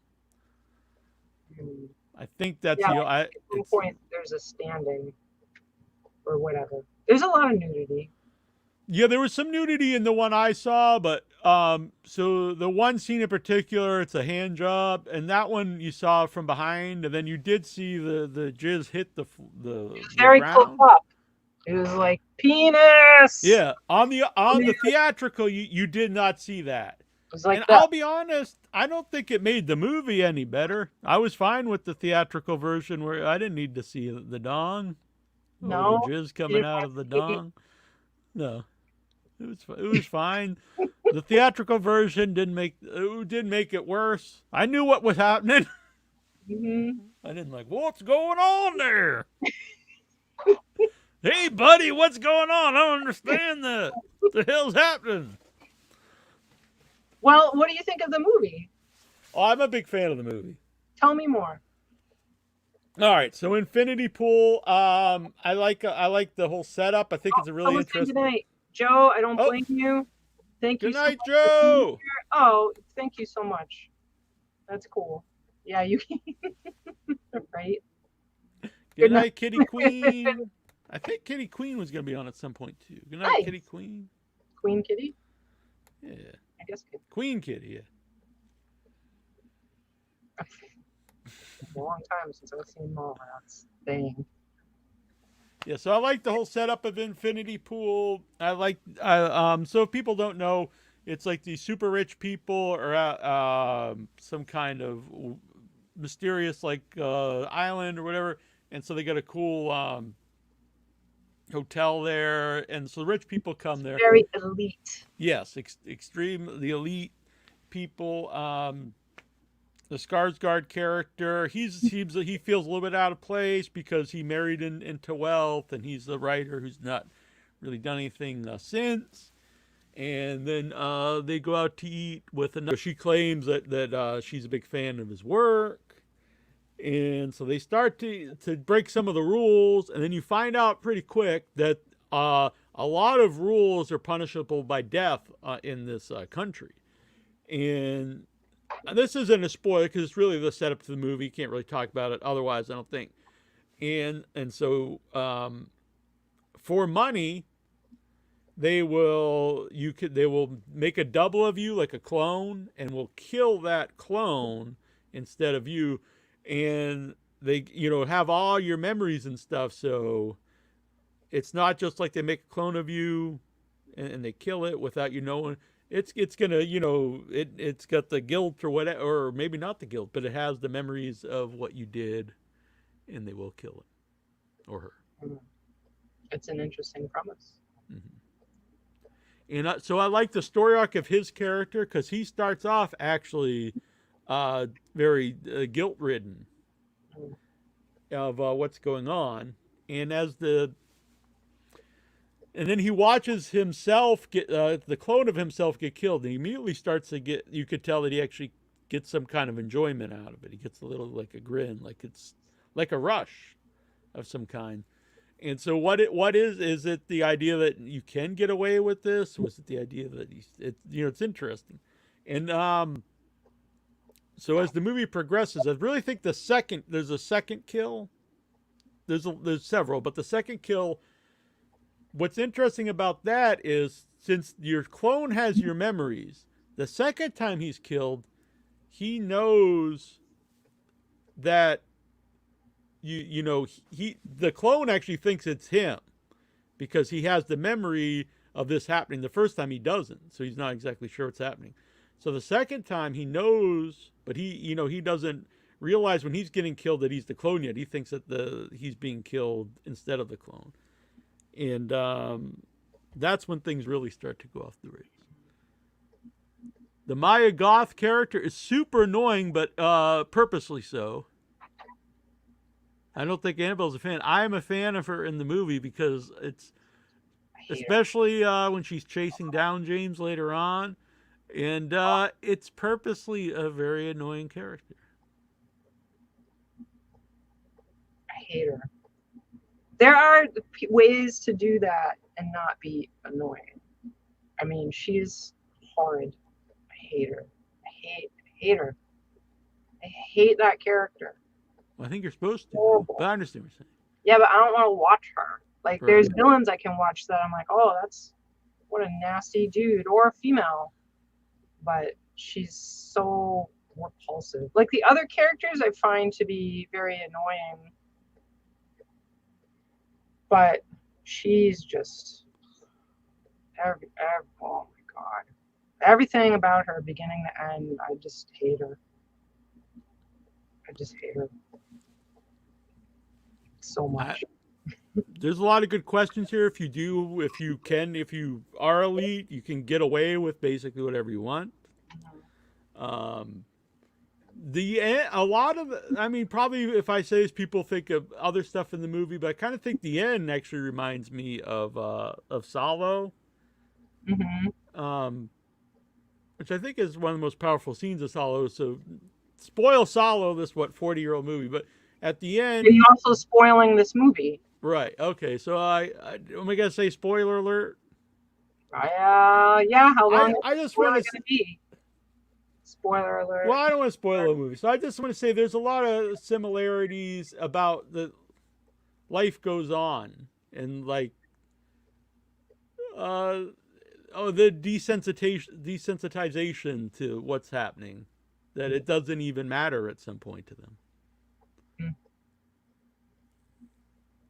I think that's at one point there's a standing or whatever. There's a lot of nudity. Yeah, there was some nudity in the one I saw, but so the one scene in particular, it's a hand job, and that one you saw from behind, and then you did see the jizz hit the very ground. close up. It was like penis. Yeah, on the theatrical, you did not see that. It was like and that. I'll be honest, I don't think it made the movie any better. I was fine with the theatrical version where I didn't need to see the dong. No, the jizz coming out of the dong. No. It was fine. The theatrical version didn't make it worse. I knew what was happening. Mm-hmm. I didn't like, what's going on there? Hey, buddy, what's going on? I don't understand that. What the hell's happening? Well, what do you think of the movie? Oh, I'm a big fan of the movie. Tell me more. All right, so Infinity Pool. I like the whole setup. I think it's a really interesting. Good night, Joe. I don't blame you. Thank you. Good night, Joe. Oh, thank you so much. That's cool. Yeah, you right. Good night, Kitty Queen. I think Kitty Queen was going to be on at some point too. Good night, Kitty Queen. Queen Kitty. Yeah. I guess Queen Kitty. Yeah. A long time since I've seen Mallrats. Dang. Yeah, so I like the whole setup of Infinity Pool. So if people don't know, it's like these super rich people are at some kind of mysterious island or whatever, and so they got a cool hotel there, and so the rich people come there. Very elite. Yes, the elite people. the Skarsgård character, he feels a little bit out of place because he married into wealth, and he's the writer who's not really done anything since. And then they go out to eat with another. She claims that she's a big fan of his work, and so they start to break some of the rules. And then you find out pretty quick that a lot of rules are punishable by death in this country. And this isn't a spoiler because it's really the setup to the movie. You can't really talk about it otherwise, I don't think. And so for money, they will make a double of you, like a clone, and will kill that clone instead of you. And they have all your memories and stuff. So it's not just like they make a clone of you and they kill it without you knowing. It's gonna it's got the guilt or whatever, or maybe not the guilt, but it has the memories of what you did, and they will kill it or her. It's an interesting premise. Mm-hmm. And so I like the story arc of his character because he starts off actually very guilt-ridden of what's going on, and then he watches himself get the clone of himself get killed, and he immediately starts to get. You could tell that he actually gets some kind of enjoyment out of it. He gets a little like a grin, like it's like a rush of some kind. And so what is it the idea that you can get away with this? Was it the idea that it's interesting? And so as the movie progresses, I really think there's a second kill. There's several, but the second kill, what's interesting about that is since your clone has your memories, the second time he's killed, he knows that the clone actually thinks it's him because he has the memory of this happening. The first time he doesn't, so he's not exactly sure what's happening. So the second time he knows, but he doesn't realize when he's getting killed that he's the clone yet. He thinks that he's being killed instead of the clone. And that's when things really start to go off the rails. The Maya Goth character is super annoying, but purposely so. I don't think Annabelle's a fan. I'm a fan of her in the movie because it's, especially when she's chasing down James later on, and it's purposely a very annoying character. I hate her. There are ways to do that and not be annoying. I mean, she's horrid. I hate her. I hate her. I hate that character. Well, I think you're supposed to, horrible. But I understand what you're saying. Yeah, but I don't want to watch her. Like, Right. There's villains I can watch that I'm like, oh, what a nasty dude, or a female. But she's so repulsive. Like, the other characters I find to be very annoying. But she's just oh my god, everything about her, beginning to end, I just hate her. So much. There's a lot of good questions here. If you are elite, you can get away with basically whatever you want. Probably if I say this, people think of other stuff in the movie, but I kind of think the end actually reminds me of Salo, which I think is one of the most powerful scenes of Salo. So, spoil Salo, this 40-year-old movie, but at the end, and you're also spoiling this movie, right? Okay, so am I gonna say spoiler alert? Yeah. How long? I just want to be. Spoiler alert. Well, I don't want to spoil the movie, so I just want to say there's a lot of similarities about the life goes on, and like the desensitization to what's happening, that it doesn't even matter at some point to them.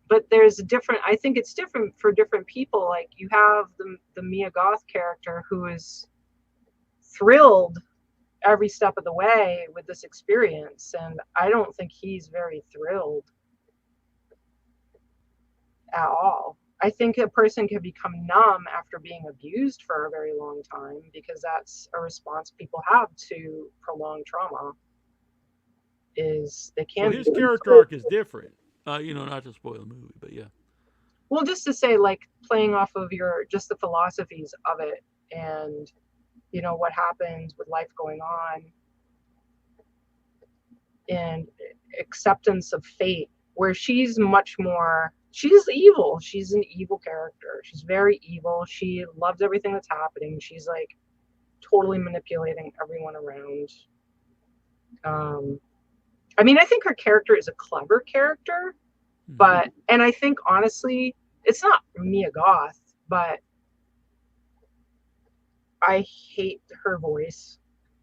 But there's I think it's different for different people. Like, you have the Mia Goth character who is thrilled every step of the way with this experience, and I don't think he's very thrilled at all. I think a person can become numb after being abused for a very long time, because that's a response people have to prolonged trauma. is they Well, can his be character arc is different. Not to spoil the movie, but yeah. well, just to say, like, playing off of just the philosophies of it, and what happens with life going on, and acceptance of fate, where she's evil. She's an evil character. She's very evil. She loves everything that's happening. She's like totally manipulating everyone around. I think her character is a clever character, and I think honestly, it's not Mia Goth, but I hate her voice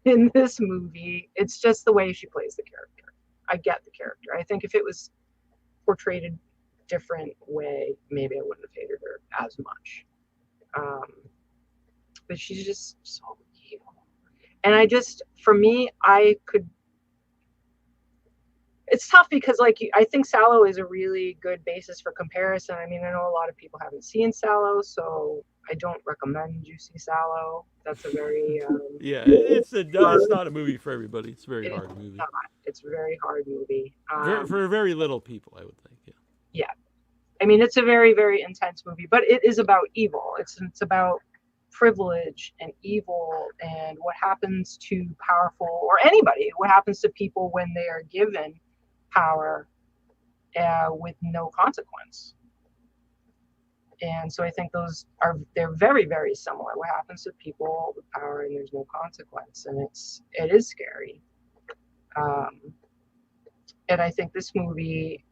in this movie. It's just the way she plays the character. I get the character. I think if it was portrayed a different way, maybe I wouldn't have hated her as much. But she's just so evil. And it's tough because I think Sallow is a really good basis for comparison. I mean, I know a lot of people haven't seen Sallow, so I don't recommend you see Sallow. That's a very it's not a movie for everybody. It's a very hard movie. It's a very hard movie. For very little people, I would think. Yeah. I mean, it's a very, very intense movie, but it is about evil. It's about privilege and evil and what happens to powerful, or anybody, what happens to people when they are given power with no consequence. And so I think they're very, very similar. What happens to people with power and there's no consequence, and it is scary. And I think this movie,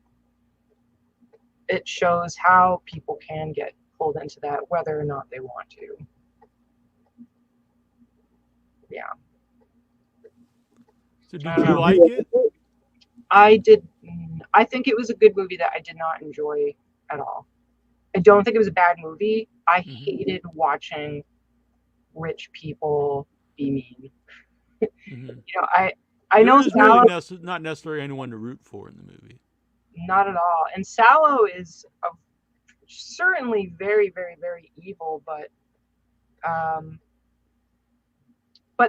it shows how people can get pulled into that, whether or not they want to. Yeah. So did you like it? I did. I think it was a good movie that I did not enjoy at all. I don't think it was a bad movie. I hated watching rich people be mean. I know Sallow, really not necessarily anyone to root for in the movie. Not at all. And Sallow is certainly very, very, very evil, but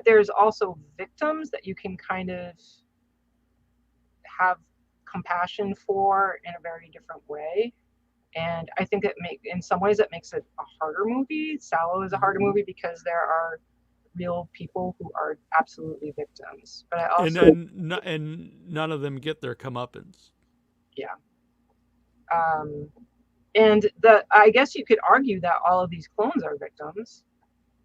there's also victims that you can kind of have compassion for in a very different way. And I think in some ways it makes it a harder movie. Sallow is a harder movie because there are real people who are absolutely victims. But I also and none of them get their comeuppance. Yeah. And I guess you could argue that all of these clones are victims,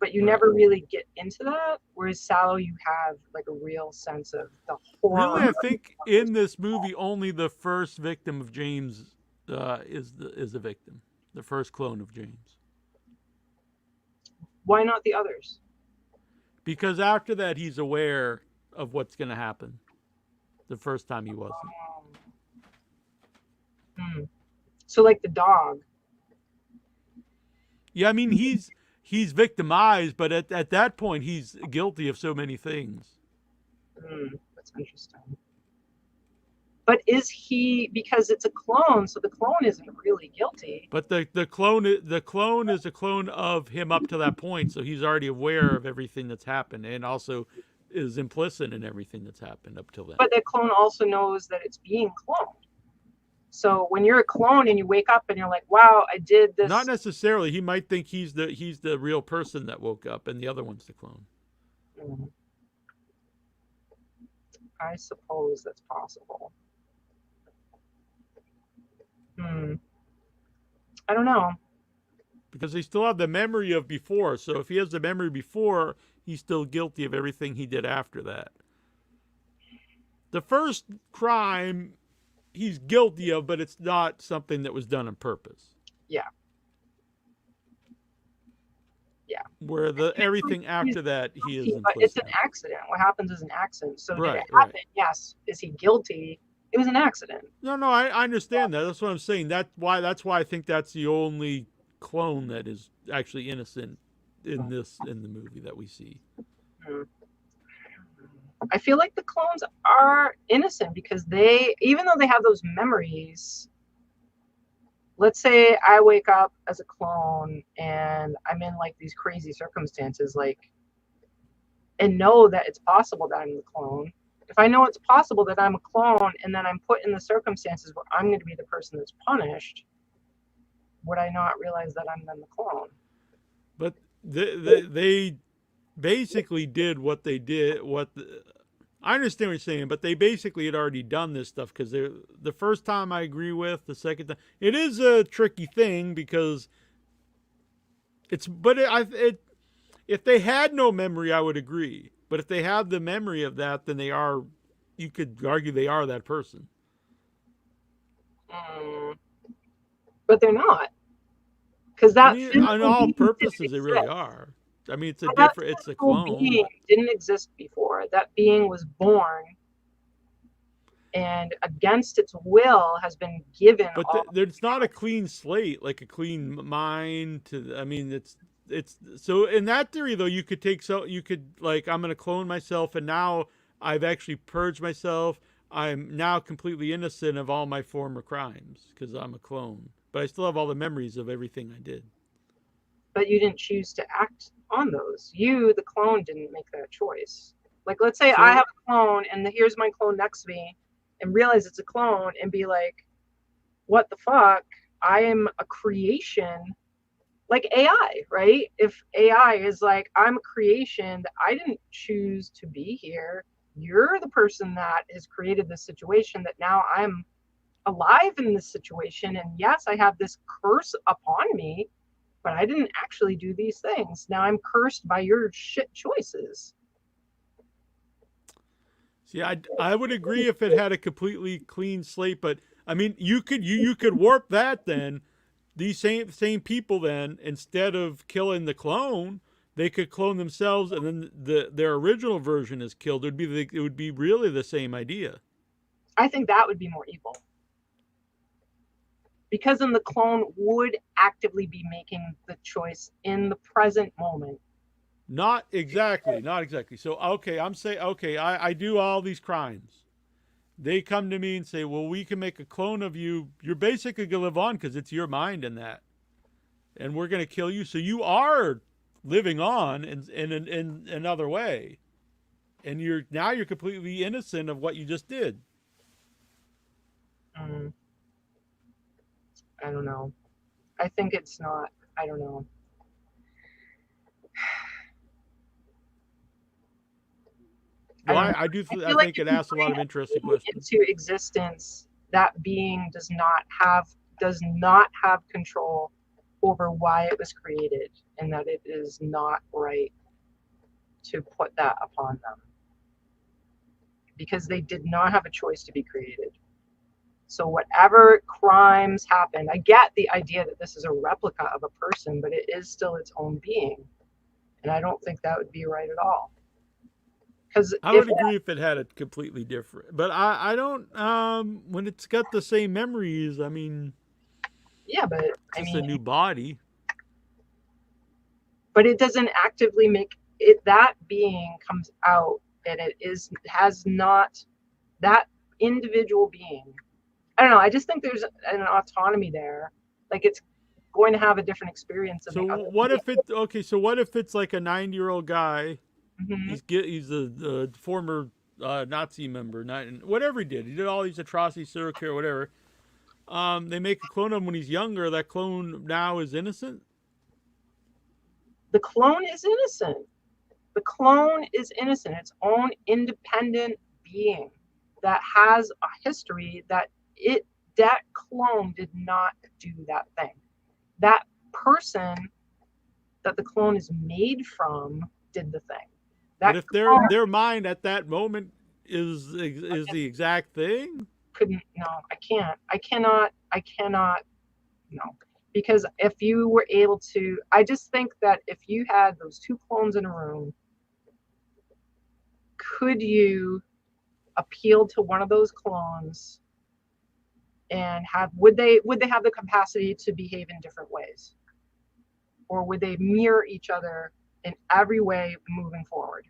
but you never really get into that. Whereas Sallow, you have like a real sense of the horror. Really, I think in this movie, only the first victim of James is the victim. The first clone of James. Why not the others? Because after that, he's aware of what's going to happen. The first time he wasn't. So like the dog. Yeah, I mean, he's victimized, but at that point, he's guilty of so many things. That's interesting. But is he, because it's a clone, so the clone isn't really guilty. But the clone is a clone of him up to that point, so he's already aware of everything that's happened, and also is implicit in everything that's happened up till then. But the clone also knows that it's being cloned. So when you're a clone and you wake up and you're like, wow, I did this. Not necessarily. He might think he's the real person that woke up and the other one's the clone. I suppose that's possible. I don't know. Because they still have the memory of before. So if he has the memory before, he's still guilty of everything he did after that. The first crime he's guilty of, but it's not something that was done on purpose. Yeah. Where everything after that he is But it's an accident. What happens is an accident. So did it happen? Yes. Is he guilty? It was an accident. No, I understand that. That's what I'm saying. That's why I think that's the only clone that is actually innocent in the movie that we see. I feel like the clones are innocent because even though they have those memories, let's say I wake up as a clone and I'm in like these crazy circumstances, and know that it's possible that I'm the clone. If I know it's possible that I'm a clone and then I'm put in the circumstances where I'm going to be the person that's punished, would I not realize that I'm then the clone? But they basically did what they did. I understand what you're saying, but they basically had already done this stuff because the first time I agree with, the second time it is a tricky thing because if they had no memory, I would agree. But if they have the memory of that, then you could argue they are that person. But they're not. Because that, I mean, on all purposes, they really are. I mean, it's a clone. Being didn't exist before. That being was born, and against its will has been given. But it's not a clean slate, like a clean mind. I mean, it's so in that theory though, you could like, I'm going to clone myself, and now I've actually purged myself. I'm now completely innocent of all my former crimes because I'm a clone. But I still have all the memories of everything I did. But you didn't choose to act on those. You, the clone, didn't make that choice. Like, let's say I have a clone and here's my clone next to me and realize it's a clone and be like, what the fuck? I am a creation, like AI, right? If AI is like, I'm a creation that I didn't choose to be here. You're the person that has created this situation that now I'm alive in this situation. And yes, I have this curse upon me, but I didn't actually do these things. Now I'm cursed by your shit choices. See, I would agree if it had a completely clean slate, but I mean, you could warp that then. These same people then, instead of killing the clone, they could clone themselves, and then their original version is killed. It would be really the same idea. I think that would be more evil. Because then the clone would actively be making the choice in the present moment. Not exactly. So, okay, I do all these crimes. They come to me and say, well, we can make a clone of you. You're basically going to live on because it's your mind in that. And we're going to kill you. So you are living on in another way. And you're completely innocent of what you just did. I don't know. I think it's not. I don't know. Well, I think it asks a lot of interesting questions. Into existence, that being does not have control over why it was created, and that it is not right to put that upon them because they did not have a choice to be created. So whatever crimes happen, I get the idea that this is a replica of a person, but it is still its own being, and I don't think that would be right at all. Because I would agree if it had it completely different, but I don't. When it's got the same memories, I mean, yeah, but it's a new body. But it doesn't actively make it. That being comes out, and has not that individual being. I don't know. I just think there's an autonomy there. Like it's going to have a different experience. So what if it's like a 90-year-old guy? Mm-hmm. He's a former Nazi member, whatever he did. He did all these atrocities, serial killer, whatever. They make a clone of him when he's younger. That clone now is innocent? The clone is innocent. The clone is innocent. Its own independent being that has a history that clone did not do that thing. That person that the clone is made from did the thing. But if their mind at that moment is the exact thing? I cannot, no. Because if you were able to, I just think that if you had those two clones in a room, could you appeal to one of those clones and would they have the capacity to behave in different ways? Or would they mirror each other in every way moving forward?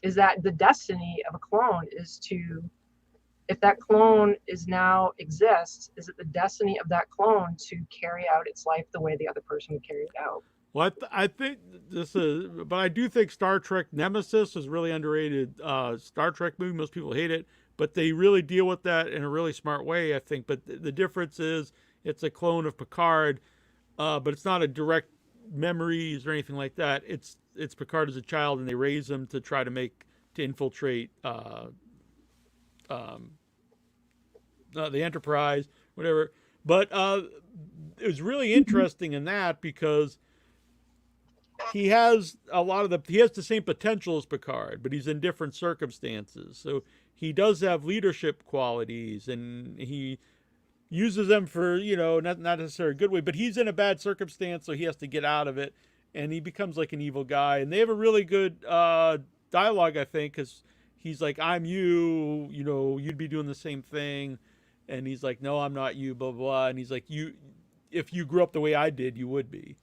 Is that the destiny of a clone if that clone exists, is it the destiny of that clone to carry out its life the way the other person would carry it out? Well, I think this is, but I do think Star Trek Nemesis is really underrated. Star Trek movie, most people hate it, but they really deal with that in a really smart way, I think. But the difference is it's a clone of Picard, but it's not a direct memories or anything like that. It's Picard as a child, and they raise him to try to infiltrate the Enterprise, whatever. But it was really interesting in that because he has the same potential as Picard, but he's in different circumstances. So he does have leadership qualities, and he uses them for not necessarily a good way, but he's in a bad circumstance, so he has to get out of it, and he becomes like an evil guy. And they have a really good dialogue, I think, because he's like, "I'm you, you'd be doing the same thing," and he's like, "No, I'm not you," blah blah, blah. And he's like, if you grew up the way I did, you would be."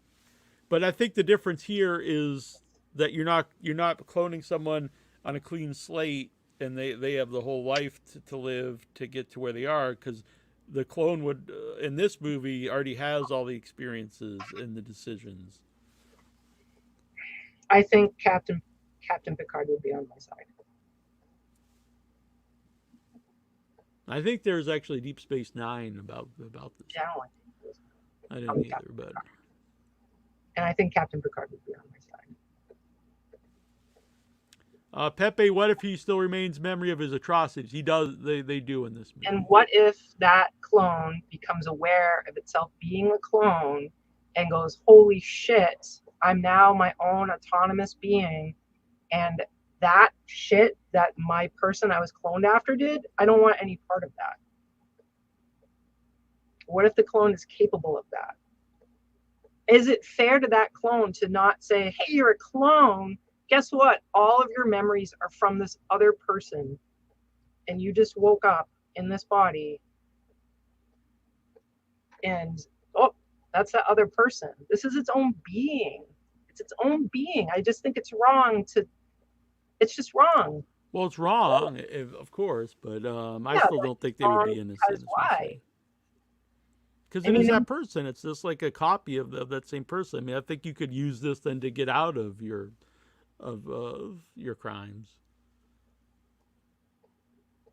But I think the difference here is that you're not cloning someone on a clean slate, and they have the whole life to live to get to where they are, because the clone would in this movie already has all the experiences and the decisions. I think Captain Picard would be on my side. I think there's actually Deep Space Nine about this. Yeah, I don't like it. I didn't either, but. And I think Captain Picard would be on my side. Pepe, what if he still remains memory of his atrocities? He does. They do in this movie. And what if that clone becomes aware of itself being a clone and goes, "Holy shit, I'm now my own autonomous being, and that shit that my person I was cloned after did, I don't want any part of that." What if the clone is capable of that? Is it fair to that clone to not say, "Hey, you're a clone. Guess what? All of your memories are from this other person, and you just woke up in this body, and oh, that's that other person. This is its own being. It's its own being." I just think it's wrong it's just wrong. Well, it's wrong, of course, but I still don't think they would be innocent. Why? Because it is that person. It's just like a copy of that same person. I mean, I think you could use this then to get out of your crimes.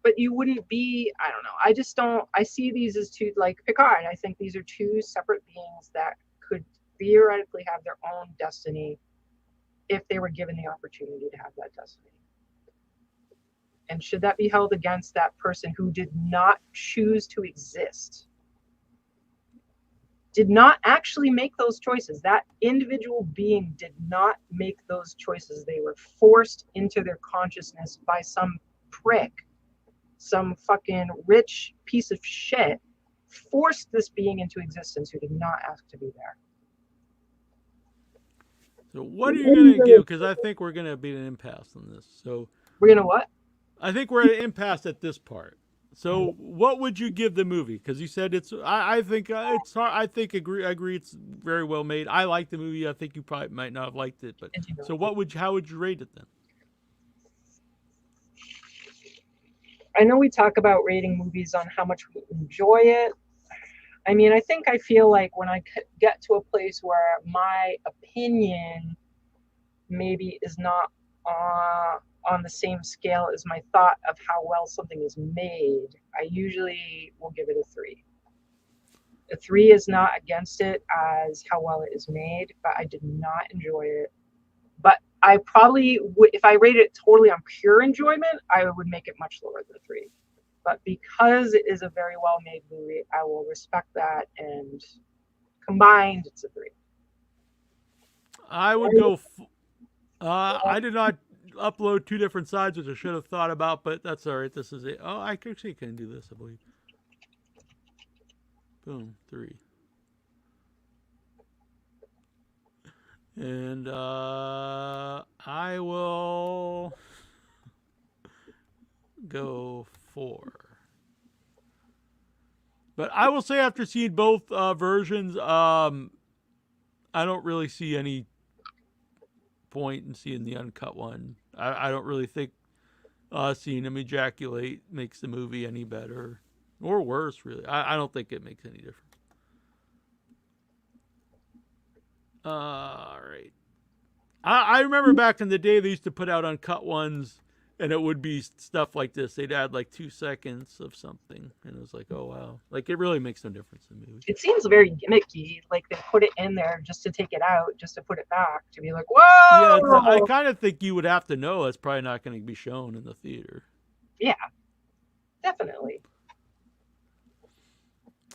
But you wouldn't be, I don't know. I just don't, I see these as two, like Picard. I think these are two separate beings that could theoretically have their own destiny if they were given the opportunity to have that destiny. And should that be held against that person who did not choose to exist? Did not actually make those choices. That individual being did not make those choices. They were forced into their consciousness by some prick, some fucking rich piece of shit, forced this being into existence who did not ask to be there. So what are you going to give? Because I think we're going to be at an impasse on this. So we're going to what? I think we're at an impasse at this part. So what would you give the movie? Because you said it's. I think it's hard. I agree. It's very well made. I like the movie. I think you probably might not have liked it, but so how would you rate it then? I know we talk about rating movies on how much we enjoy it. I mean, I feel like when I get to a place where my opinion maybe is not on the same scale as my thought of how well something is made, I usually will give it a 3. A 3 is not against it as how well it is made, but I did not enjoy it. But I probably would, if I rated it totally on pure enjoyment, I would make it much lower than a 3. But because it is a very well-made movie, I will respect that, and combined, it's a 3. I would go. I did not upload 2 different sides, which I should have thought about, but that's all right. This is it. Oh, I actually can do this, I believe. Boom, 3. And I will go 4. But I will say, after seeing both versions, I don't really see any point in seeing the uncut one. I don't really think seeing him ejaculate makes the movie any better or worse, really. I don't think it makes any difference. All right. I remember back in the day they used to put out uncut ones, and it would be stuff like this. They'd add like 2 seconds of something, and it was like, oh wow, like it really makes no difference in the movie. It seems very gimmicky, like they put it in there just to take it out, just to put it back, to be like, whoa! Yeah, I kind of think you would have to know that's probably not going to be shown in the theater. Yeah, definitely.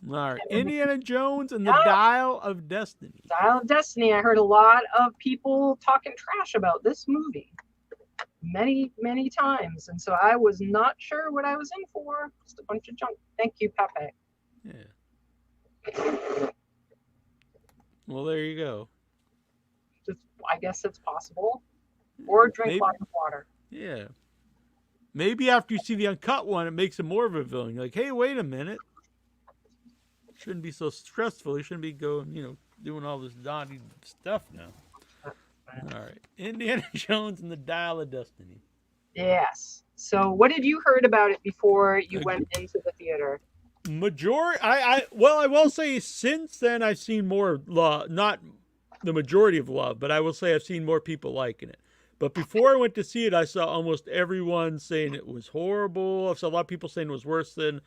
All right, Indiana Jones and the Dial of Destiny. Dial of Destiny. I heard a lot of people talking trash about this movie many, many times, and so I was not sure what I was in for. Just a bunch of junk. Thank you, Pepe. Yeah. Well, there you go. I guess it's possible. Or drink lots of water. Yeah. Maybe after you see the uncut one, it makes him more of a villain. You're like, hey, wait a minute. Shouldn't be so stressful. You shouldn't be going, doing all this naughty stuff now. All right. Indiana Jones and the Dial of Destiny. Yes. So what did you heard about it before you went into the theater? I will say since then I've seen more love, not the majority of love, but I will say I've seen more people liking it. But before I went to see it, I saw almost everyone saying it was horrible. I saw a lot of people saying it was worse than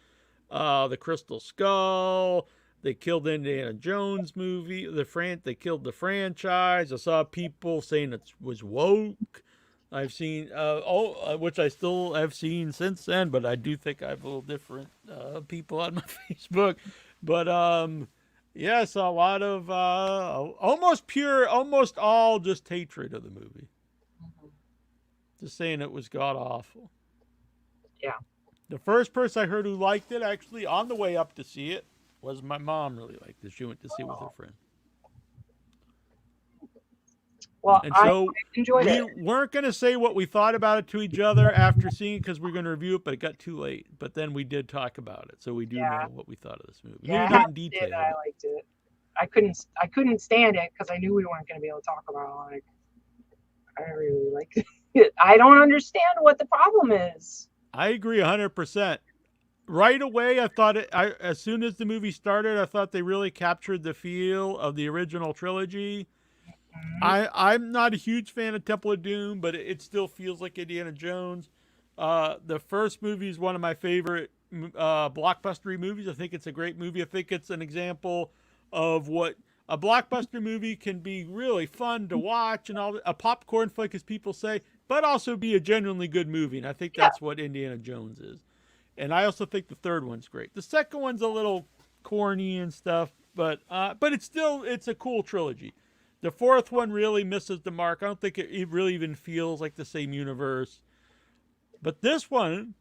the Crystal Skull. They killed Indiana Jones movie. They killed the franchise. I saw people saying it was woke. I've seen, which I still have seen since then, but I do think I have a little different people on my Facebook. But yeah, I saw a lot of almost all just hatred of the movie. Just saying it was god awful. Yeah. The first person I heard who liked it, actually, on the way up to see it, was my mom. Really liked it. She went to see it with her friend. Well, and so I enjoyed it. We weren't going to say what we thought about it to each other after seeing it because we were going to review it, but it got too late. But then we did talk about it, so we do know what we thought of this movie. Yeah, not in detail. I liked it. I couldn't stand it because I knew we weren't going to be able to talk about it. I really liked it. I don't understand what the problem is. I agree 100%. Right away, I thought as soon as the movie started, I thought they really captured the feel of the original trilogy. I'm not a huge fan of Temple of Doom, but it still feels like Indiana Jones. The first movie is one of my favorite blockbuster movies. I think it's a great movie. I think it's an example of what a blockbuster movie can be really fun to watch and a popcorn flick, as people say, but also be a genuinely good movie. And I think that's what Indiana Jones is. And I also think the third one's great. The second one's a little corny and stuff, but it's a cool trilogy. The fourth one really misses the mark. I don't think it really even feels like the same universe. But this one,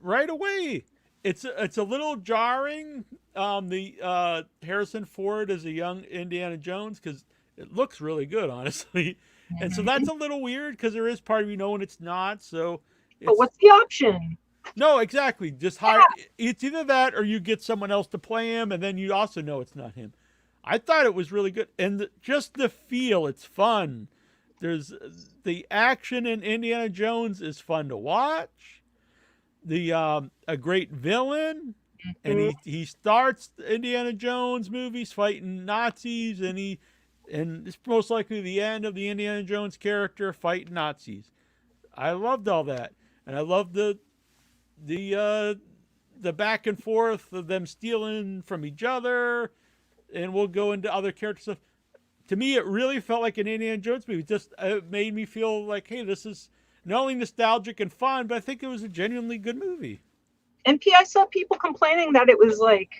right away, it's a little jarring. The Harrison Ford as a young Indiana Jones, because it looks really good, honestly. And so that's a little weird because there is part of you know when it's not. So, but what's the option? No, exactly. Just hire. It's either that or you get someone else to play him, and then you also know it's not him. I thought it was really good, and just the feel, it's fun. There's the action in Indiana Jones is fun to watch. A great villain, and he starts Indiana Jones movies fighting Nazis, and it's most likely the end of the Indiana Jones character fighting Nazis. I loved all that, and I loved the back and forth of them stealing from each other. And we'll go into other character stuff. To me, it really felt like an Indiana Jones movie. It made me feel like, hey, this is not only nostalgic and fun, but I think it was a genuinely good movie. And I saw people complaining that it was like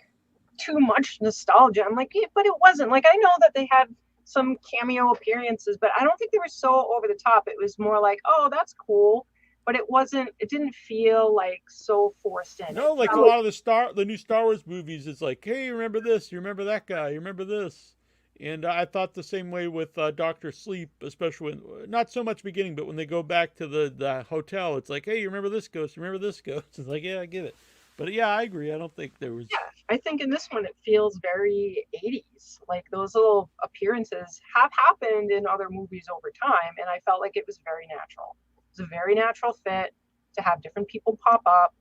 too much nostalgia. I'm like, yeah, but it wasn't. Like, I know that they had some cameo appearances, but I don't think they were so over the top. It was more like, oh, that's cool. But it didn't feel like so forced in. No, like a lot of the new Star Wars movies, it's like, hey, you remember this? You remember that guy? You remember this? And I thought the same way with Dr. Sleep, especially when, not so much beginning, but when they go back to the hotel, it's like, hey, you remember this ghost? You remember this ghost? It's like, yeah, I get it. But yeah, I agree. I don't think there was. Yeah, I think in this one it feels very 80s. Like those little appearances have happened in other movies over time, and I felt like it was very natural. It's a very natural fit to have different people pop up.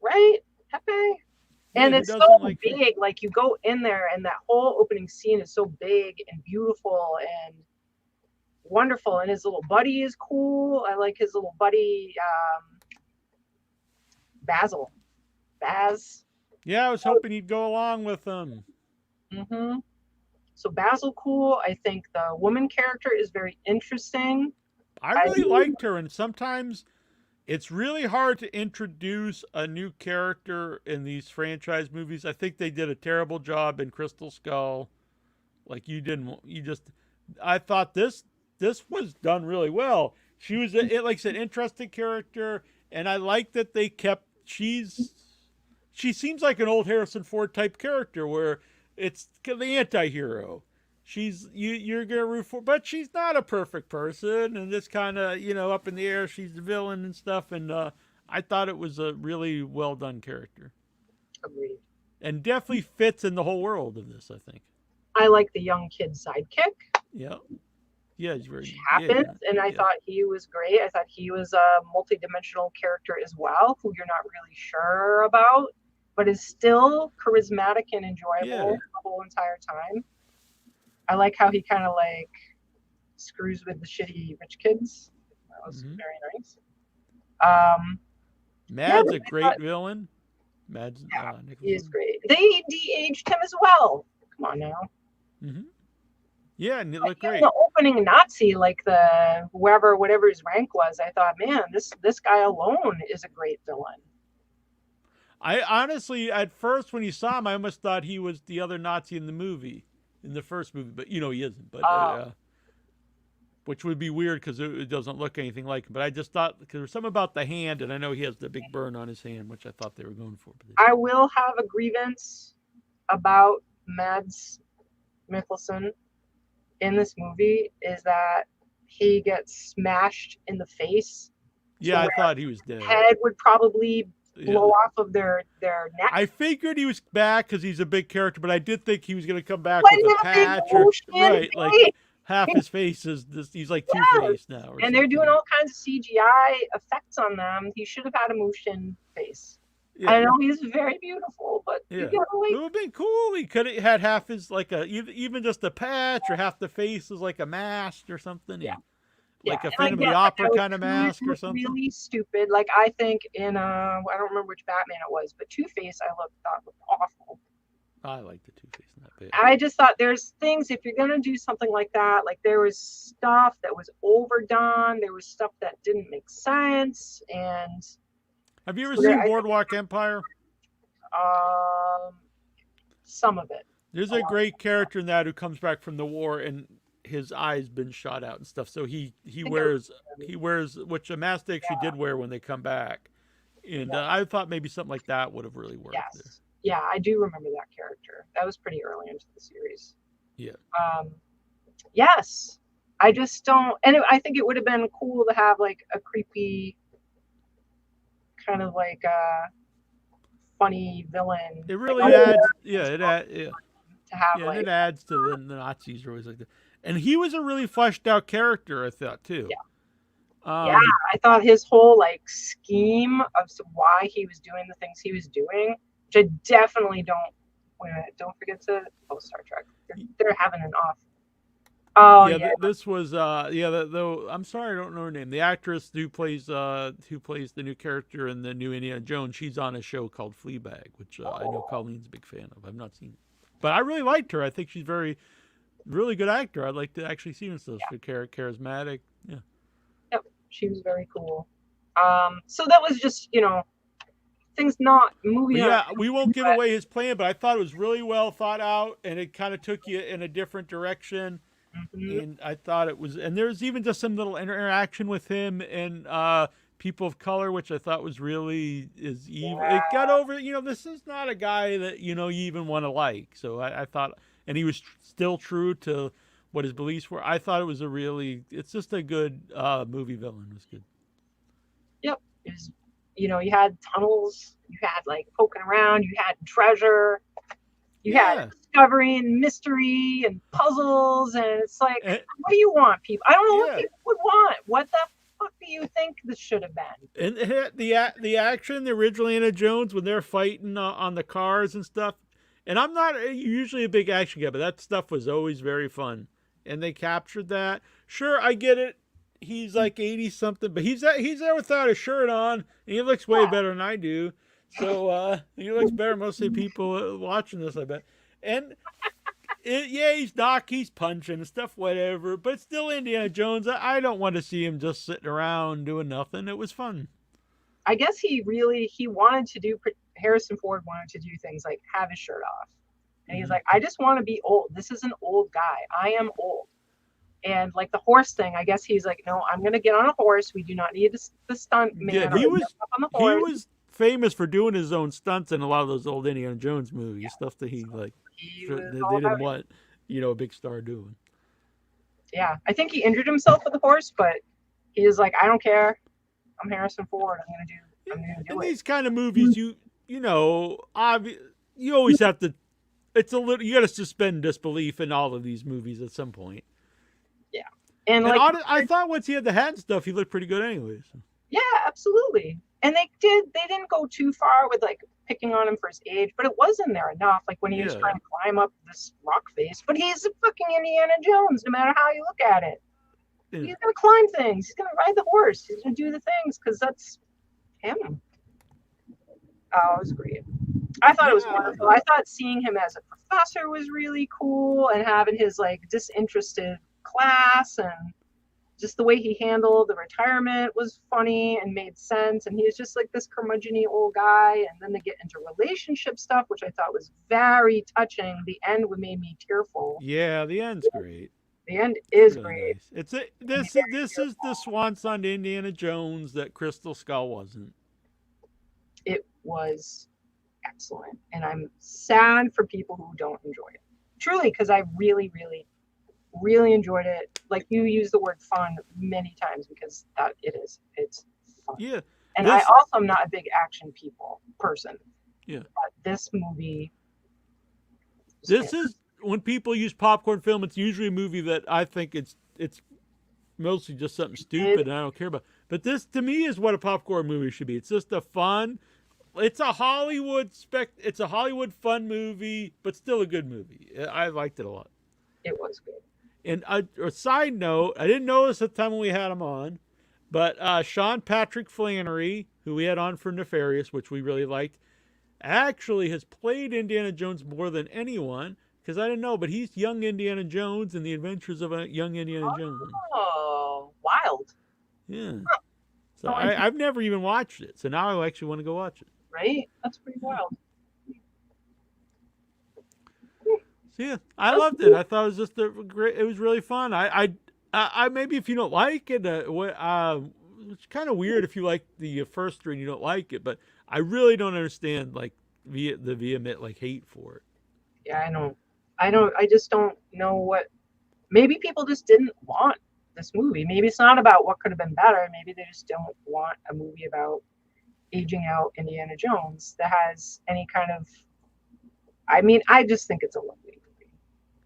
Right, Pepe? And who it's so doesn't like big. Like you go in there, and that whole opening scene is so big and beautiful and wonderful. And his little buddy is cool. I like his little buddy, Basil. Baz. Yeah, I was hoping he'd go along with them. Mm-hmm. So Basil, cool. I think the woman character is very interesting. I really liked her, and sometimes it's really hard to introduce a new character in these franchise movies. I think they did a terrible job in Crystal Skull. Like I thought this was done really well. She was like I said, interesting character, and I like that they kept. She seems like an old Harrison Ford type character where it's the anti-hero. You're gonna root for, but she's not a perfect person, and this kind of up in the air. She's the villain and stuff, and I thought it was a really well done character. Agreed. And definitely fits in the whole world of this. I think. I like the young kid sidekick. Yeah. Yeah, he's very and I thought he was great. I thought he was a multi-dimensional character as well, who you're not really sure about, but is still charismatic and enjoyable the whole entire time. I like how he kind of like screws with the shitty rich kids. That was very nice. Mad's a great villain. Mad's he is great. They de-aged him as well. Come on now. Mm-hmm. Yeah, and it looked great. The opening Nazi, like the whatever his rank was, I thought, man, this guy alone is a great villain. I honestly, at first when you saw him, I almost thought he was the other Nazi in the first movie, but he isn't. But which would be weird because it doesn't look anything like him. But I just thought because there's something about the hand, and I know he has the big burn on his hand, which I thought they were going for. I will have a grievance about Mads Mikkelsen in this movie is that he gets smashed in the face. Yeah, I thought he was dead. Head would probably blow off of their neck. I figured he was back because he's a big character, but I did think he was going to come back with a patch like half his face is this. He's like Two-Face now, and they're doing all kinds of CGI effects on them. He should have had a motion face. Yeah. I know he's very beautiful, but it would have been cool. He could have had half his even just a patch or half the face is like a mask or something. Yeah. Like a Phantom of the Opera kind of mask or something. Really stupid. Like I think in I don't remember which Batman it was, but Two-Face I thought looked awful. I like the Two-Face in that bit. I just thought there's things if you're gonna do something like that, like there was stuff that was overdone, there was stuff that didn't make sense, and. Have you ever seen Boardwalk Empire? Some of it. There's a great character in that who comes back from the war and his eye's been shot out and stuff. So he wears which a mask they actually did wear when they come back. And I thought maybe something like that would have really worked. Yes. There. Yeah, I do remember that character. That was pretty early into the series. Yeah. Yes. I just don't, and I think it would have been cool to have like a creepy kind of like a funny villain. It really adds, to have it adds to the Nazis are always like that. And he was a really fleshed out character, I thought too. Yeah. I thought his whole like scheme of why he was doing the things he was doing, which I definitely don't forget to Star Trek. They're having an off. Oh yeah, this was though I'm sorry I don't know her name. The actress who plays the new character in the new Indiana Jones, she's on a show called Fleabag, which I know Colleen's a big fan of. I've not seen it, but I really liked her. I think she's really good actor. I'd like to actually see her stuff. Charismatic. Yeah. Yep, she was very cool. So that was just things not moving. Yeah, we won't give away his plan, but I thought it was really well thought out, and it kind of took you in a different direction. Mm-hmm. And I thought it was, and there's even just some little interaction with him and people of color, which I thought was really evil. Yeah. It got over, this is not a guy that you even want to like. So I thought, and he was still true to what his beliefs were. I thought it was it's just a good movie villain. It was good. Yep, it was, you had tunnels, you had like poking around, you had treasure. You had discovery and mystery and puzzles, and it's like, what do you want, people? I don't know what people would want. What the fuck do you think this should have been? And the action, the original Indiana Jones, when they're fighting on the cars and stuff. And I'm not usually a big action guy, but that stuff was always very fun. And they captured that. Sure, I get it. He's like 80 something, but he's there without a shirt on, and he looks way better than I do. So he looks better than most of the people watching this, I bet. And he's punching and stuff, whatever. But it's still Indiana Jones. I don't want to see him just sitting around doing nothing. It was fun. I guess he wanted to do. Harrison Ford wanted to do things like have his shirt off, and he's like, I just want to be old. This is an old guy. I am old. And like the horse thing, I guess he's like, no, I'm gonna get on a horse. We do not need the stunt man. Yeah, he was famous for doing his own stunts in a lot of those old Indiana Jones movies, stuff that they didn't want, a big star doing. Yeah, I think he injured himself with the horse, but he was like, I don't care. I'm Harrison Ford. I'm gonna do it. These kind of movies, you always have to. It's a little. You got to suspend disbelief in all of these movies at some point. Yeah, and I thought once he had the hat and stuff, he looked pretty good, anyways. Yeah, absolutely. And they didn't go too far with like picking on him for his age, but it wasn't there enough. Like when he was trying to climb up this rock face, but he's a fucking Indiana Jones, no matter how you look at it. Yeah. He's gonna climb things. He's gonna ride the horse. He's gonna do the things because that's him. Oh, it was great. I thought it was wonderful. I thought seeing him as a professor was really cool, and having his like disinterested class, and just the way he handled the retirement was funny and made sense. And he was just like this curmudgeon-y old guy. And then they get into relationship stuff, which I thought was very touching. The end made me tearful. Yeah, the end's great. The end is really great. Nice. This is the swan song to Indiana Jones that Crystal Skull wasn't. It was excellent, and I'm sad for people who don't enjoy it. Truly, because I really, really, really enjoyed it. Like you use the word fun many times because that it is. It's fun. Yeah. And I also am not a big action person. Yeah. But this movie. This is when people use popcorn film. It's usually a movie that I think it's mostly just something stupid and I don't care about. But this to me is what a popcorn movie should be. It's just a fun. It's a Hollywood fun movie, but still a good movie. I liked it a lot. It was good. And a side note, I didn't know this at the time when we had him on, but Sean Patrick Flannery, who we had on for Nefarious, which we really liked, actually has played Indiana Jones more than anyone, because I didn't know, but he's young Indiana Jones in the Adventures of a Young Indiana Jones. Oh, wild. Yeah. So I've never even watched it, so now I actually want to go watch it. Right? That's pretty wild. So yeah, I loved it. I thought it was just great. It was really fun. I maybe if you don't like it, it's kind of weird if you like the first three and you don't like it. But I really don't understand like the vehement like hate for it. Yeah, I just don't know what. Maybe people just didn't want this movie. Maybe it's not about what could have been better. Maybe they just don't want a movie about aging out Indiana Jones that has any kind of. I mean, I just think it's a lovely movie.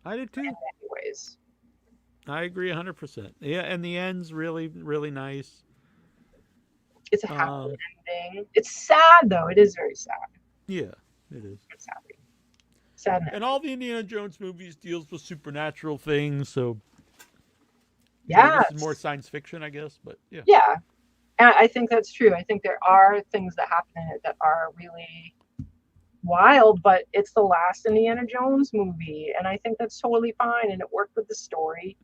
I did too. In many ways. I agree 100%. Yeah, and the end's really, really nice. It's a happy ending. It's sad though. It is very sad. Yeah, it is. It's happy. Sad. And all the Indiana Jones movies deals with supernatural things, so yeah, this is more science fiction, I guess. But yeah. Yeah, and I think that's true. I think there are things that happen in it that are really wild, but it's the last Indiana Jones movie, and I think that's totally fine, and it worked with the story.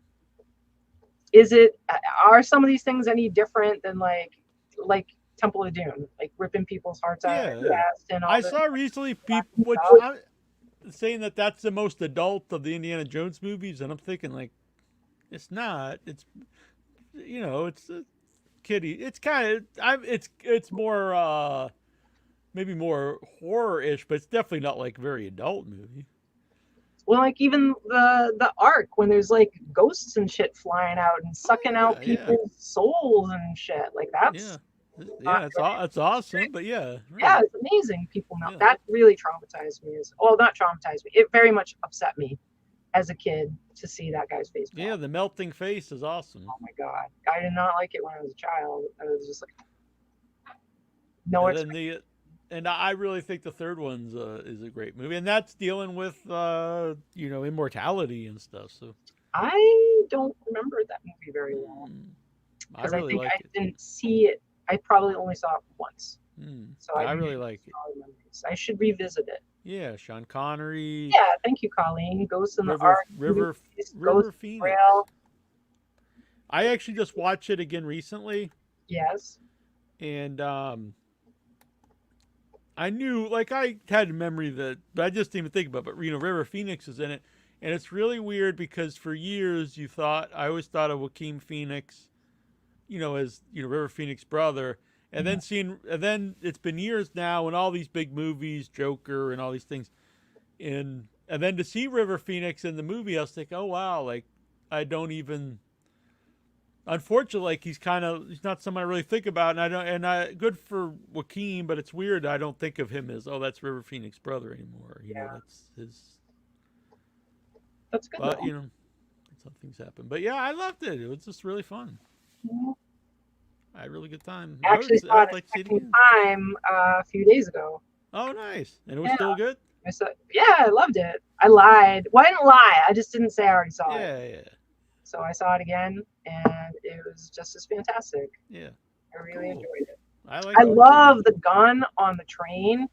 Are some of these things any different than like Temple of Doom, like ripping people's hearts out of their chest? And I saw recently people saying that that's the most adult of the Indiana Jones movies, and I'm thinking like, it's not. It's it's a kiddie. It's kind of it's more. Maybe more horror-ish, but it's definitely not like very adult movie. Well, like even the Ark, when there's like ghosts and shit flying out and sucking out people's souls and shit, like that's that's awesome. But yeah, yeah, it's amazing. People know that really traumatized me. Not traumatized me. It very much upset me as a kid to see that guy's face. Yeah, the melting face is awesome. Oh my god, I did not like it when I was a child. I was just like, no, And it's then and I really think the third one's is a great movie, and that's dealing with immortality and stuff. So I don't remember that movie very well I because really think like I it. didn't see it. I probably only saw it once, so I really like it. Memories. I should revisit it. Yeah, Sean Connery. Yeah, thank you, Colleen. Ghosts in the Ark. River Ghost Phoenix. Rail. I actually just watched it again recently. Yes. And I knew, like, I had a memory that, but I just didn't even think about it. But, River Phoenix is in it. And it's really weird because for years I always thought of Joaquin Phoenix, as, River Phoenix's brother. And then it's been years now and all these big movies, Joker and all these things. And then to see River Phoenix in the movie, I was thinking, oh, wow, like, I don't even, unfortunately, like, he's not someone I really think about. Good for Joaquin, but it's weird. I don't think of him as, oh, that's River Phoenix's brother anymore. That's his. That's good. But, some things happen. But yeah, I loved it. It was just really fun. Yeah. I had a really good time. I actually saw it a second time a few days ago. Oh, nice. And it was still good? I loved it. I lied. Well, I didn't lie. I just didn't say I already saw it. Yeah. So I saw it again, and it was just as fantastic. Yeah. I really enjoyed it. I love the gun on the train.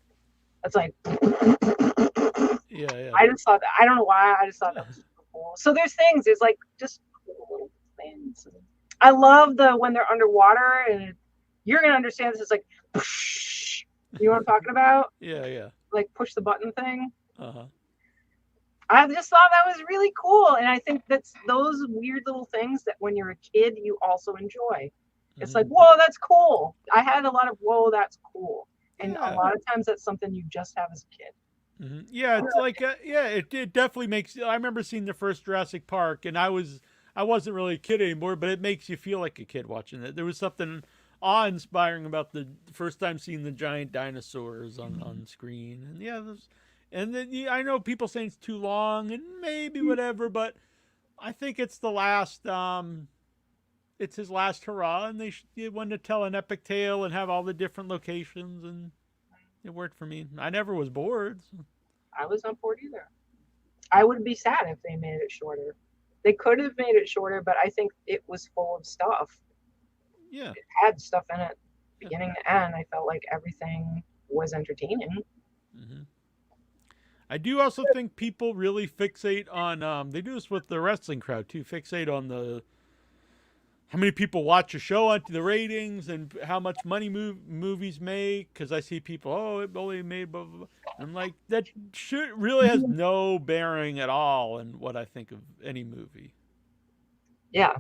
It's like... Yeah. I just thought that. I don't know why. I just thought that was super cool. So there's like just cool little things. I love when they're underwater, and you're gonna understand this. It's like, you know what I'm talking about? Yeah. Like push the button thing. Uh-huh. I just thought that was really cool, and I think that's those weird little things that when you're a kid you also enjoy. It's like, whoa, that's cool. I had a lot of whoa, that's cool, and a lot of times that's something you just have as a kid. Mm-hmm. Yeah, it's like it definitely makes. I remember seeing the first Jurassic Park, and I wasn't really a kid anymore, but it makes you feel like a kid watching it. There was something awe-inspiring about the first time seeing the giant dinosaurs on screen, and then I know people saying it's too long and maybe whatever, but I think it's the last. It's his last hurrah, and they wanted to tell an epic tale and have all the different locations, and it worked for me. I never was bored. So. I was not bored either. I would be sad if they made it shorter. They could have made it shorter, but I think it was full of stuff. Yeah. It had stuff in it, beginning to end. I felt like everything was entertaining. Mm-hmm. I do also think people really fixate on, they do this with the wrestling crowd too, fixate on how many people watch a show, on the ratings, and how much money movies make. Because I see people, it only made blah, blah, blah. I'm like, that really has no bearing at all in what I think of any movie. Yeah,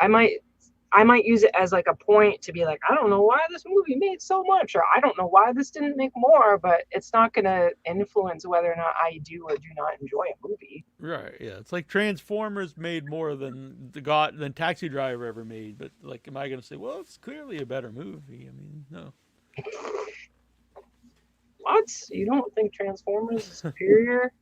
I might use it as like a point to be like, I don't know why this movie made so much, or I don't know why this didn't make more, but it's not going to influence whether or not I do or do not enjoy a movie. Right. Yeah. It's like Transformers made more than Taxi Driver ever made, but like, am I going to say, well, it's clearly a better movie? I mean, no. What? You don't think Transformers is superior?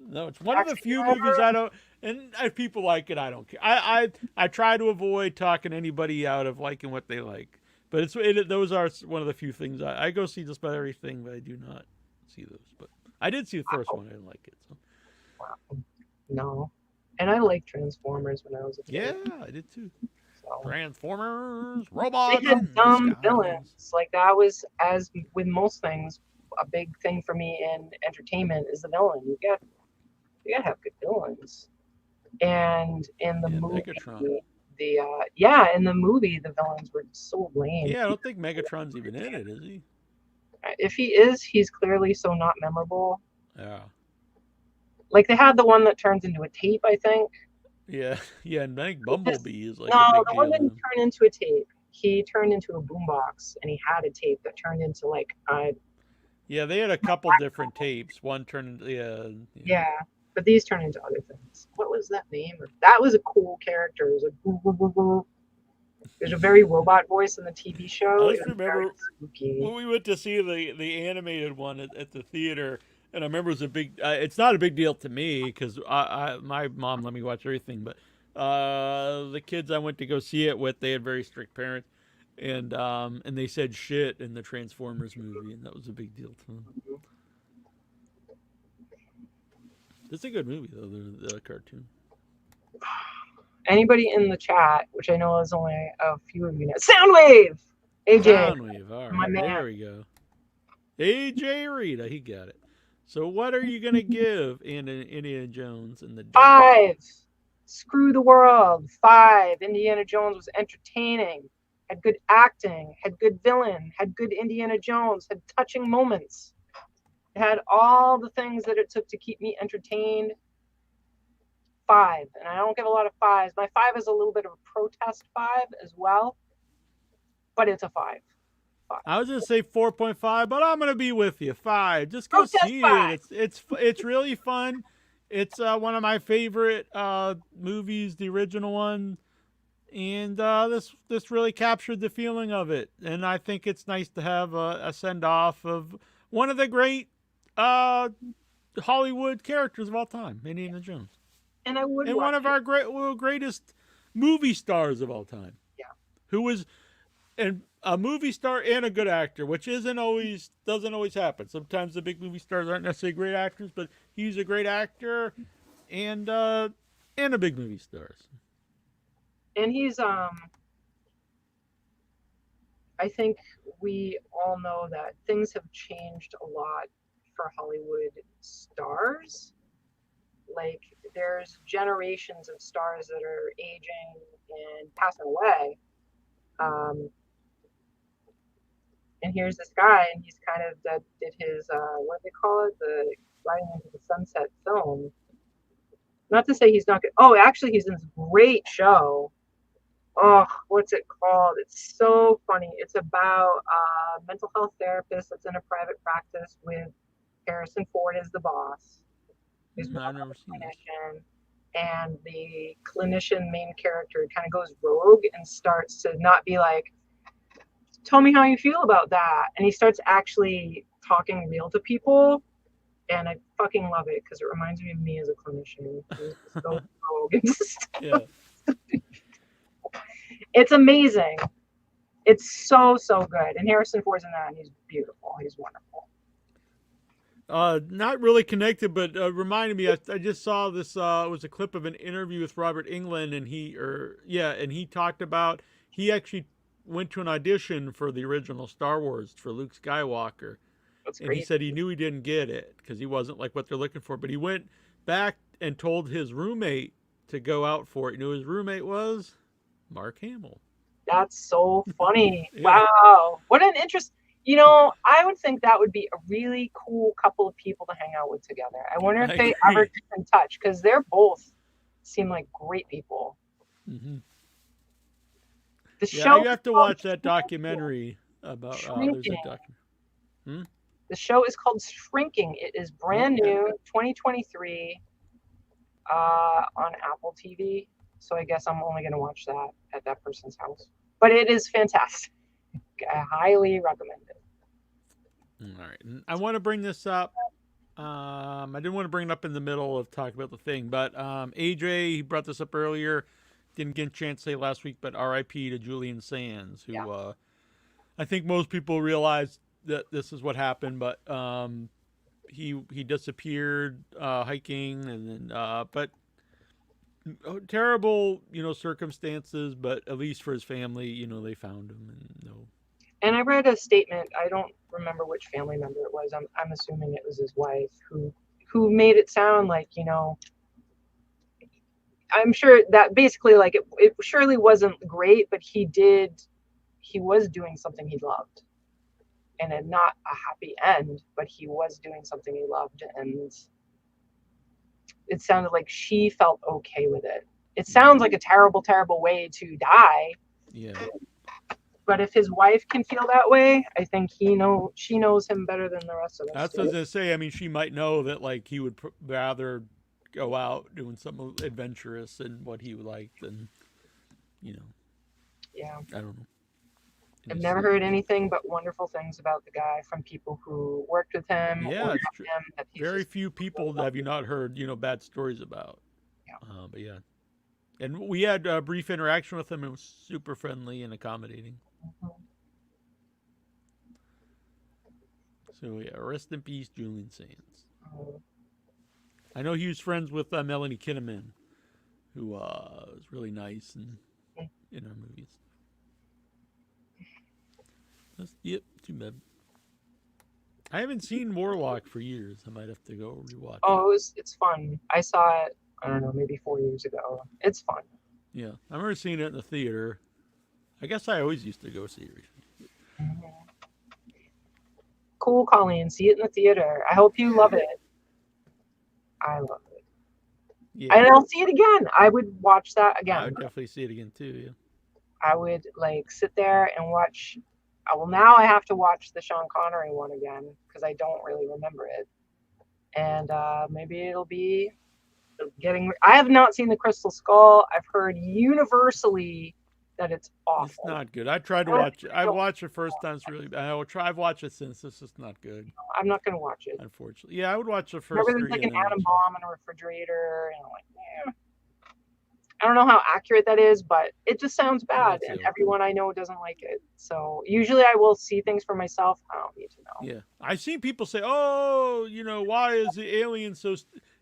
No, it's one of the few movies I don't. And if people like it, I don't care. I try to avoid talking anybody out of liking what they like. But those are one of the few things I go see just about everything, but I do not see those. But I did see the first one. I didn't like it. So. Wow. No. And I liked Transformers when I was a kid. Yeah, I did too. So. Transformers, robots. They had dumb villains. Like that was, as with most things, a big thing for me in entertainment is the villain. You gotta have good villains. And in the movie, Megatron. In the movie, the villains were so lame. Yeah, I don't think Megatron's even in it, is he? If he is, he's clearly so not memorable. Yeah. Like they had the one that turns into a tape, I think. Yeah, and I think Bumblebee is like no, the one didn't turn into a tape. He turned into a boombox, and he had a tape that turned into like. Yeah, they had a couple different tapes. One turned into Yeah. But these turn into other things. What was that name? That was a cool character. It was like, boo, boo, boo, boo. There's a very robot voice in the TV show. I just remember when we went to see the animated one at the theater, And I remember it was a big. It's not a big deal to me because my mom let me watch everything, but the kids I went to go see it with, they had very strict parents, and they said shit in the Transformers movie, and that was a big deal to them. It's a good movie though, the cartoon. Anybody in the chat, which I know is only a few of you know, Soundwave, AJ, Soundwave, all my right, man. there we go. AJ Rita, he got it. So what are you gonna give Indiana Jones and the 5. Screw the world. 5. Indiana Jones was entertaining, had good acting, had good villain, had good Indiana Jones, had touching moments. It had all the things that it took to keep me entertained. 5. And I don't give a lot of 5s. My 5 is a little bit of a protest 5 as well, but it's a 5. I was gonna say 4.5, but I'm gonna be with you. 5. Just go Protest see 5. it. It's really fun. It's one of my favorite movies, the original one, and this really captured the feeling of it. And I think it's nice to have a send off of one of the great Hollywood characters of all time, Indiana Jones, And I would and watch one of our greatest movie stars of all time. Yeah, who was and a movie star and a good actor, which doesn't always happen. Sometimes the big movie stars aren't necessarily great actors, but he's a great actor and a big movie star. and he's I think we all know that things have changed a lot for Hollywood stars. Like there's generations of stars that are aging and passing away. And here's this guy, and he's kind of did his what do they call it, the Riding into the Sunset film. Not to say he's not good. Oh, actually, he's in this great show. Oh, what's it called? It's so funny. It's about a mental health therapist that's in a private practice with Harrison Ford as the boss. He's I've never seen it. clinician, and the clinician main character kind of goes rogue and starts to not be like, tell me how you feel about that. And he starts actually talking real to people. And I fucking love it because it reminds me of me as a clinician. So rogue and stuff. Yeah. It's amazing. It's so good. And Harrison Ford's in that, and he's beautiful. He's wonderful. Not really connected, but reminded me. I just saw this. It was a clip of an interview with Robert Englund, and he talked about he actually went to an audition for the original Star Wars for Luke Skywalker. That's and great. He said he knew he didn't get it because he wasn't like what they're looking for. But he went back and told his roommate to go out for it. You know who his roommate was? Mark Hamill. That's so funny. Yeah. Wow. What an interest. You know, I would think that would be a really cool couple of people to hang out with together. I wonder if they ever keep in touch because they're both seem like great people. Mm-hmm. The show. You have to watch that documentary about. There's a documentary. The show is called Shrinking. It is brand new, 2023, on Apple TV. So I guess I'm only going to watch that at that person's house. But it is fantastic. I highly recommend it. All right. And I want to bring this up. I didn't want to bring it up in the middle of talking about the thing, but AJ, he brought this up earlier. Didn't get a chance to say last week, but RIP to Julian Sands, who I think most people realize that this is what happened, but he disappeared hiking, and then but terrible circumstances, but at least for his family, they found him. And I read a statement. I don't remember which family member it was. I'm assuming it was his wife who made it sound like I'm sure that basically like it surely wasn't great, but he was doing something he loved. And not a happy end, but he was doing something he loved, and it sounded like she felt okay with it. It sounds like a terrible, terrible way to die. Yeah. But if his wife can feel that way, I think she knows him better than the rest of us. That's what I was gonna say. I mean, she might know that like he would rather go out doing something adventurous and what he liked, and Yeah. I don't know. I've never heard anything but wonderful things about the guy from people who worked with him Yeah, or it's met true. him. That he's Very just few people have you not heard, bad stories about. Yeah. But yeah. And we had a brief interaction with him. It was super friendly and accommodating. So yeah, rest in peace, Julian Sands. I know he was friends with Melanie Kinnaman, who was really nice and in our movies. Yep, too bad. I haven't seen Warlock for years. I might have to go rewatch it. it's fun. I saw it, I don't know, maybe 4 years ago. It's fun. Yeah, I remember seeing it in the theater. I guess I always used to go see it. Cool, Colleen. See it in the theater. I hope you love it. I love it. Yeah. And I'll see it again. I would watch that again. I would definitely see it again too. Yeah. I would sit there and watch. Well, now I have to watch the Sean Connery one again because I don't really remember it. And maybe it'll be getting. I have not seen the Crystal Skull. I've heard universally that it's awful. It's not good. I tried to watch it. I watched it first time. It's really bad. I will try. I've watched it since. It's just not good. I'm not going to watch it. Unfortunately. Yeah, I would watch the first Remember, there's three. like an atom bomb in a refrigerator, and I'm like, yeah. I don't know how accurate that is, but it just sounds bad, and everyone I know doesn't like it. So usually I will see things for myself. I don't need to know. Yeah, I've seen people say, "Oh, why is the alien so?"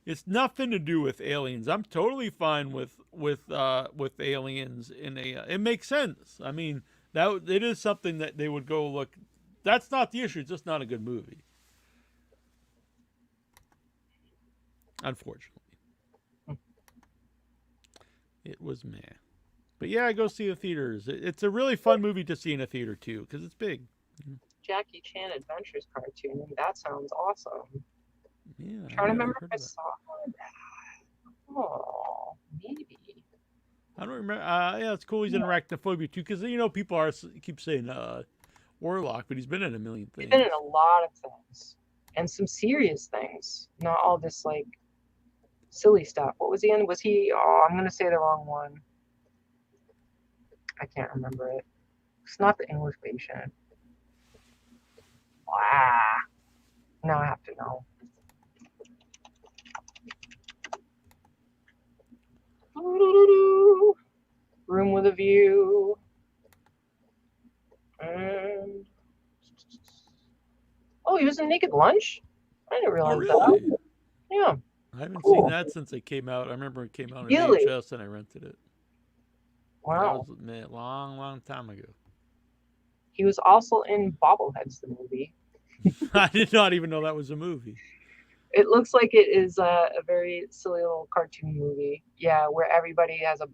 It's nothing to do with aliens. I'm totally fine with aliens in a. It makes sense. I mean, that it is something that they would go look. That's not the issue. It's just not a good movie. Unfortunately. It was meh. But yeah, I go see the theaters. It's a really fun movie to see in a theater too, because it's big. Jackie Chan Adventures cartoon. That sounds awesome. Yeah. I'm trying to remember if I saw that. Oh, maybe. I don't remember. Yeah, it's cool. He's in Arachnophobia too, because people keep saying Warlock, but he's been in a million things. He's been in a lot of things, and some serious things. Not all this silly stuff. What was he in? Was he? Oh, I'm gonna say the wrong one. I can't remember it. It's not the English Patient. Wow. Now I have to know. Room with a View. And he was in Naked Lunch? I didn't realize really? that. Yeah. I haven't seen that since it came out. I remember it came out on Really? VHS and I rented it. Wow. That was a long time ago. He was also in Bobbleheads, the movie. I did not even know that was a movie. It looks like it is a very silly little cartoon movie. Yeah, where everybody has a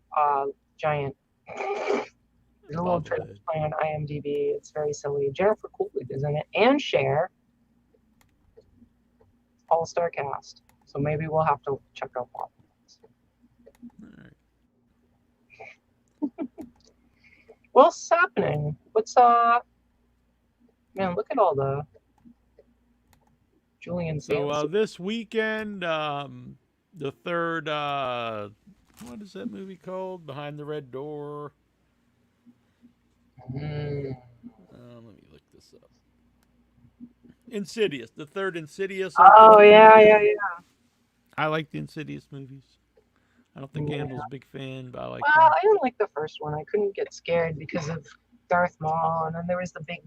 giant. There's a little trailer play on IMDb. It's very silly. Jennifer Coolidge is in it, and Cher. All-star cast. So maybe we'll have to check out Bobbleheads. All right. What's happening? What's man, look at all the Julian Sands. So this weekend, the third what is that movie called? Behind the Red Door. Let me look this up. Insidious, the third Insidious. Oh yeah. I like the Insidious movies. I don't think Annabelle's a big fan, but I like them. I didn't like the first one. I couldn't get scared because of Darth Maul, and then there was the big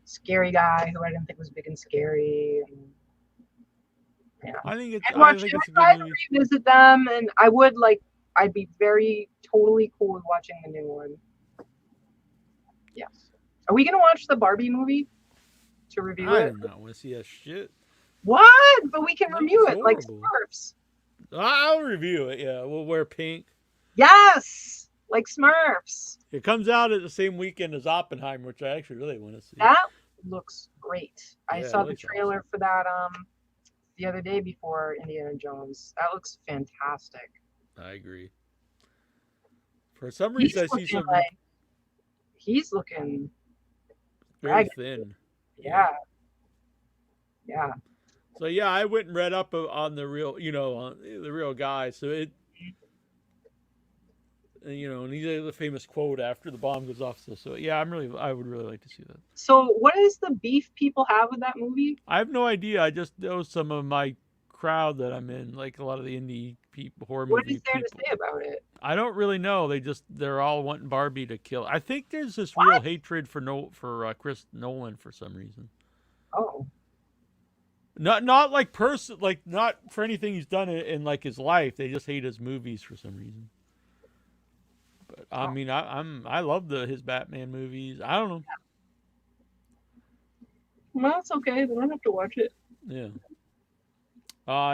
scary guy who I didn't think was big and scary. And, yeah. I think it's I a good tried to movie. revisit them, and I'd be totally cool with watching the new one. Yes. Are we gonna watch the Barbie movie to review it? I do not want to see that shit. What? But we can review it like horrible. Smurfs. I'll review it. Yeah, we'll wear pink. Yes, like Smurfs. It comes out at the same weekend as Oppenheimer, which I actually really want to see. That looks great. I Yeah, saw it the looks trailer for that the other day before Indiana Jones. That looks fantastic. I agree. For some reason, I see some he's looking very thin. Yeah. So yeah, I went and read up on the real, on the real guy. So and he had the famous quote after the bomb goes off. So yeah, I would really like to see that. So what is the beef people have with that movie? I have no idea. I just know some of my crowd that I'm in, like a lot of the indie people, horror What movie is there people. to say about it? I don't really know. They're all wanting Barbie to kill. I think there's this real hatred for Chris Nolan for some reason. Oh. Not like not for anything he's done in like his life. They just hate his movies for some reason. But I mean, I love his Batman movies. I don't know. Well, that's okay. We don't have to watch it. Yeah.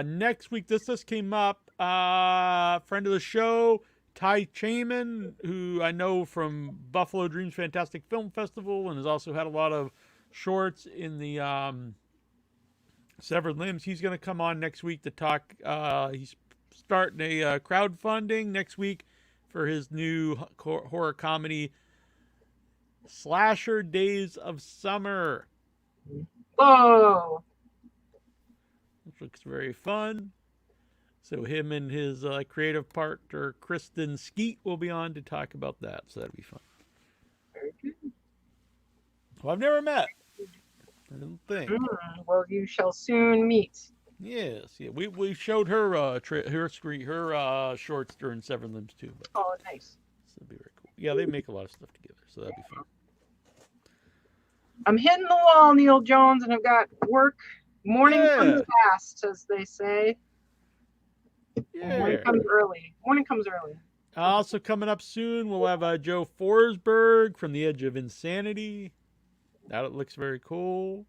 Next week, this just came up. Friend of the show, Ty Chaman, who I know from Buffalo Dreams Fantastic Film Festival and has also had a lot of shorts in the Severed Limbs. He's going to come on next week to talk. He's starting a crowdfunding next week for his new horror comedy, Slasher Days of Summer. Whoa. Which looks very fun. So him and his creative partner, Kristen Skeet, will be on to talk about that. So that'd be fun. Very good. Well, I've never met. I don't think. Well, you shall soon meet. Yes, yeah. We showed her her shorts during Severed Limbs too. But, oh, nice. So that'd be very cool. Yeah, they make a lot of stuff together, so that'd be fun. I'm hitting the wall, Neil Jones, and I've got work. Morning comes fast, as they say. Yeah. Morning comes early. Morning comes early. Also coming up soon, we'll have Joe Forsberg from The Edge of Insanity. That looks very cool.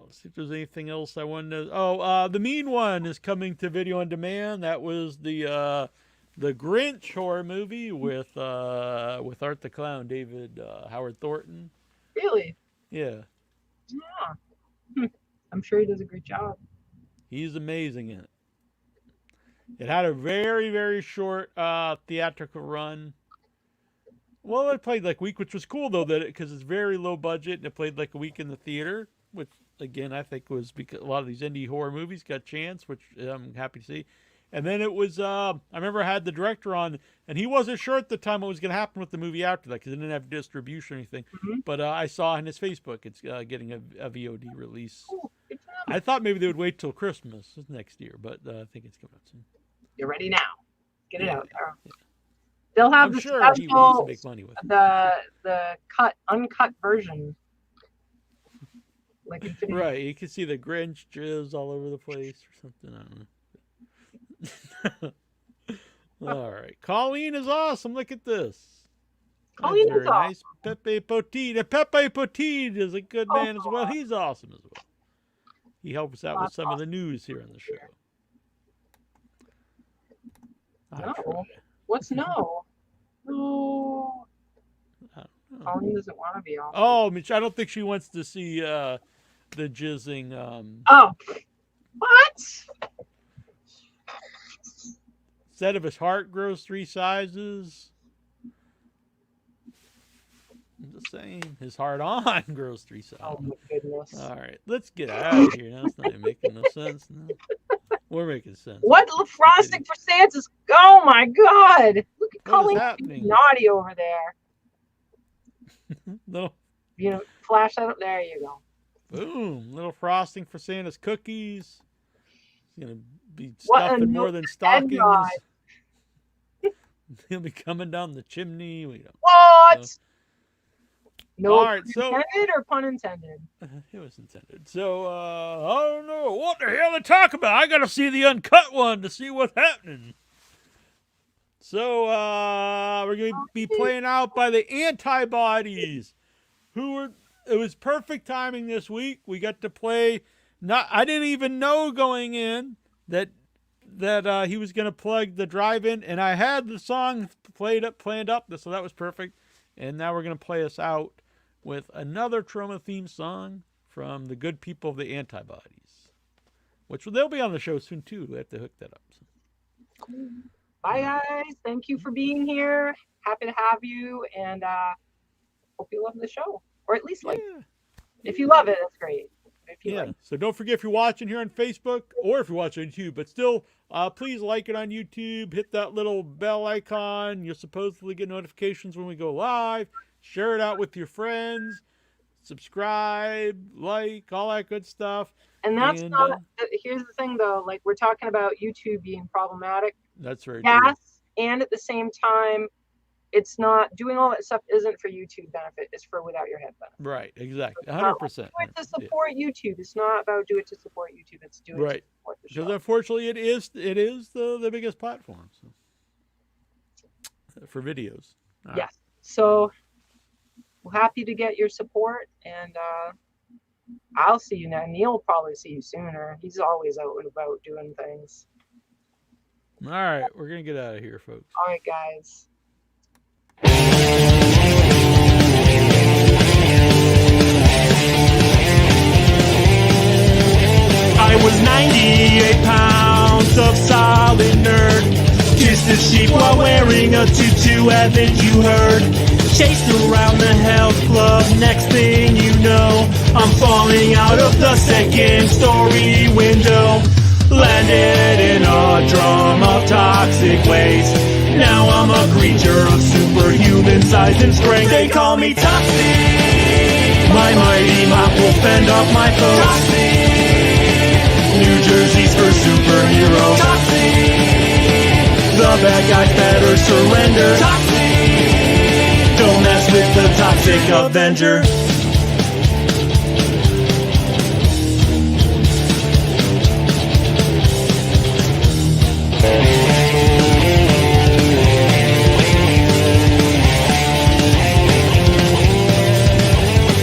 Let's see if there's anything else I wanted to... The Mean One is coming to video on demand. That was the Grinch horror movie with Art the Clown, David Howard Thornton. Really? Yeah. Yeah. I'm sure he does a great job. He's amazing in it. It had a very, very short theatrical run. Well, it played like a week, which was cool though, because it's very low budget and it played like a week in the theater, which again I think was because a lot of these indie horror movies got a chance, which I'm happy to see. And then it was I remember I had the director on, and he wasn't sure at the time what was going to happen with the movie after that because it didn't have distribution or anything. Mm-hmm. But I saw on his Facebook it's getting a VOD release. Cool. I thought maybe they would wait till Christmas next year, but I think it's coming out soon. You're ready now. Get it out there. Yeah. They'll have the sure special, he wants to make money with the uncut version. Like right, you can see the Grinch jizz all over the place or something. I don't know. All right, Colleen is awesome. Look at this. Colleen is nice. Pepe Potin. Pepe Potin is a good man as well. He's awesome as well. He helps out with some of the news here on the show. No. What's no? No. Colleen doesn't want to be on. Oh, Mitch, I don't think she wants to see the jizzing. Oh. What? Said if his heart grows 3 sizes. I'm just saying, his heart on grows 3 sizes. Oh my goodness. All right, let's get out of here. Now it's not even making no sense. No. We're making sense. What frosting for Santa's? Oh my God! Look at Colleen naughty over there. No. You know, flash that up. There you go. Boom! Little frosting for Santa's cookies. He's gonna be stuffing more than stockings. He'll be coming down the chimney. What? So. No all right, intended or pun intended? It was intended. So, I don't know. What the hell to talk about? I got to see the uncut one to see what's happening. So, we're going to be playing out by the Antibodies, it was perfect timing this week. We got to play, I didn't even know going in that he was going to plug the drive-in, and I had the song planned up, so that was perfect. And now we're going to play us out with another Troma theme song from the good people of the Antibodies, which they'll be on the show soon too. We have to hook that up. So. Bye guys, thank you for being here. Happy to have you, and hope you love the show, or at least like. If you love it, that's great. if you like. So don't forget, if you're watching here on Facebook or if you're watching on YouTube, but still, please like it on YouTube. Hit that little bell icon. You'll supposedly get notifications when we go live. Share it out with your friends. Subscribe, like, all that good stuff. And that's not. Here's the thing, though. Like, we're talking about YouTube being problematic. That's very true. true. And at the same time, it's not doing all that stuff. Isn't for YouTube benefit. It's for without your head benefit. Right. Exactly. 100%. Do it to support YouTube. It's not about do it to support YouTube. It's do it to support the show. Because unfortunately, it is the biggest platform for videos. Yes. So we're happy to get your support, and I'll see you now. Neil will probably see you sooner. He's always out and about doing things. All right, we're gonna get out of here, folks. All right, guys. I was 98 pounds of solid nerd. Kissed a sheep while wearing a tutu, haven't you heard? Chased around the health club, next thing you know, I'm falling out of the second story window. Landed in a drum of toxic waste. Now I'm a creature of superhuman size and strength. They call me Toxic. My mighty mop will fend off my foes. Toxic. New Jersey's for superheroes. Toxic. The bad guys better surrender. Toxic. Don't mess with the Toxic Avenger.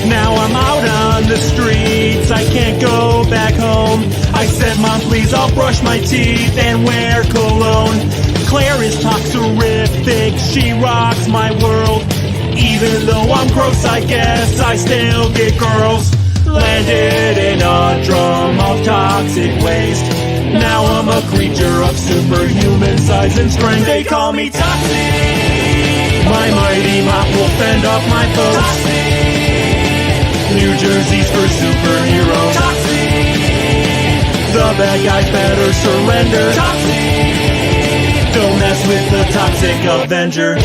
Now I'm out on the streets, I can't go back home. I said, Mom, please, I'll brush my teeth and wear cologne. Claire is toxerific, she rocks my world. Even though I'm gross, I guess I still get girls. Landed in a drum of toxic waste. Now I'm a creature of superhuman size and strength. They call me Toxic. My mighty mop will fend off my foes. Toxic. New Jersey's for superheroes. Toxic. The bad guys better surrender. Toxic. Don't mess with the Toxic Avenger.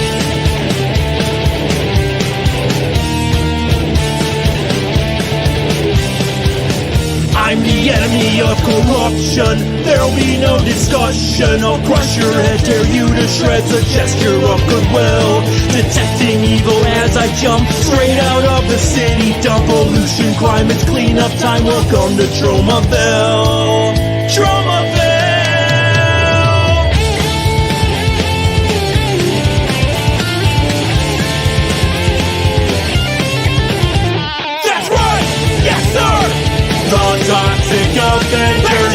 I'm the enemy of corruption. There'll be no discussion. I'll crush your head, tear you to shreds. A gesture of goodwill, detecting evil as I jump straight out of the city dump. Pollution, crime, it's cleanup time. Welcome to Tromaville. Tromaville. That's right. Yes, sir. The Toxic Avenger.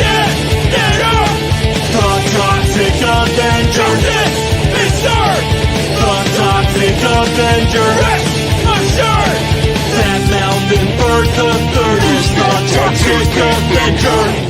The Toxic Avenger. Mister. The Toxic Avenger. That mountain bird, the third is the Toxic Avenger.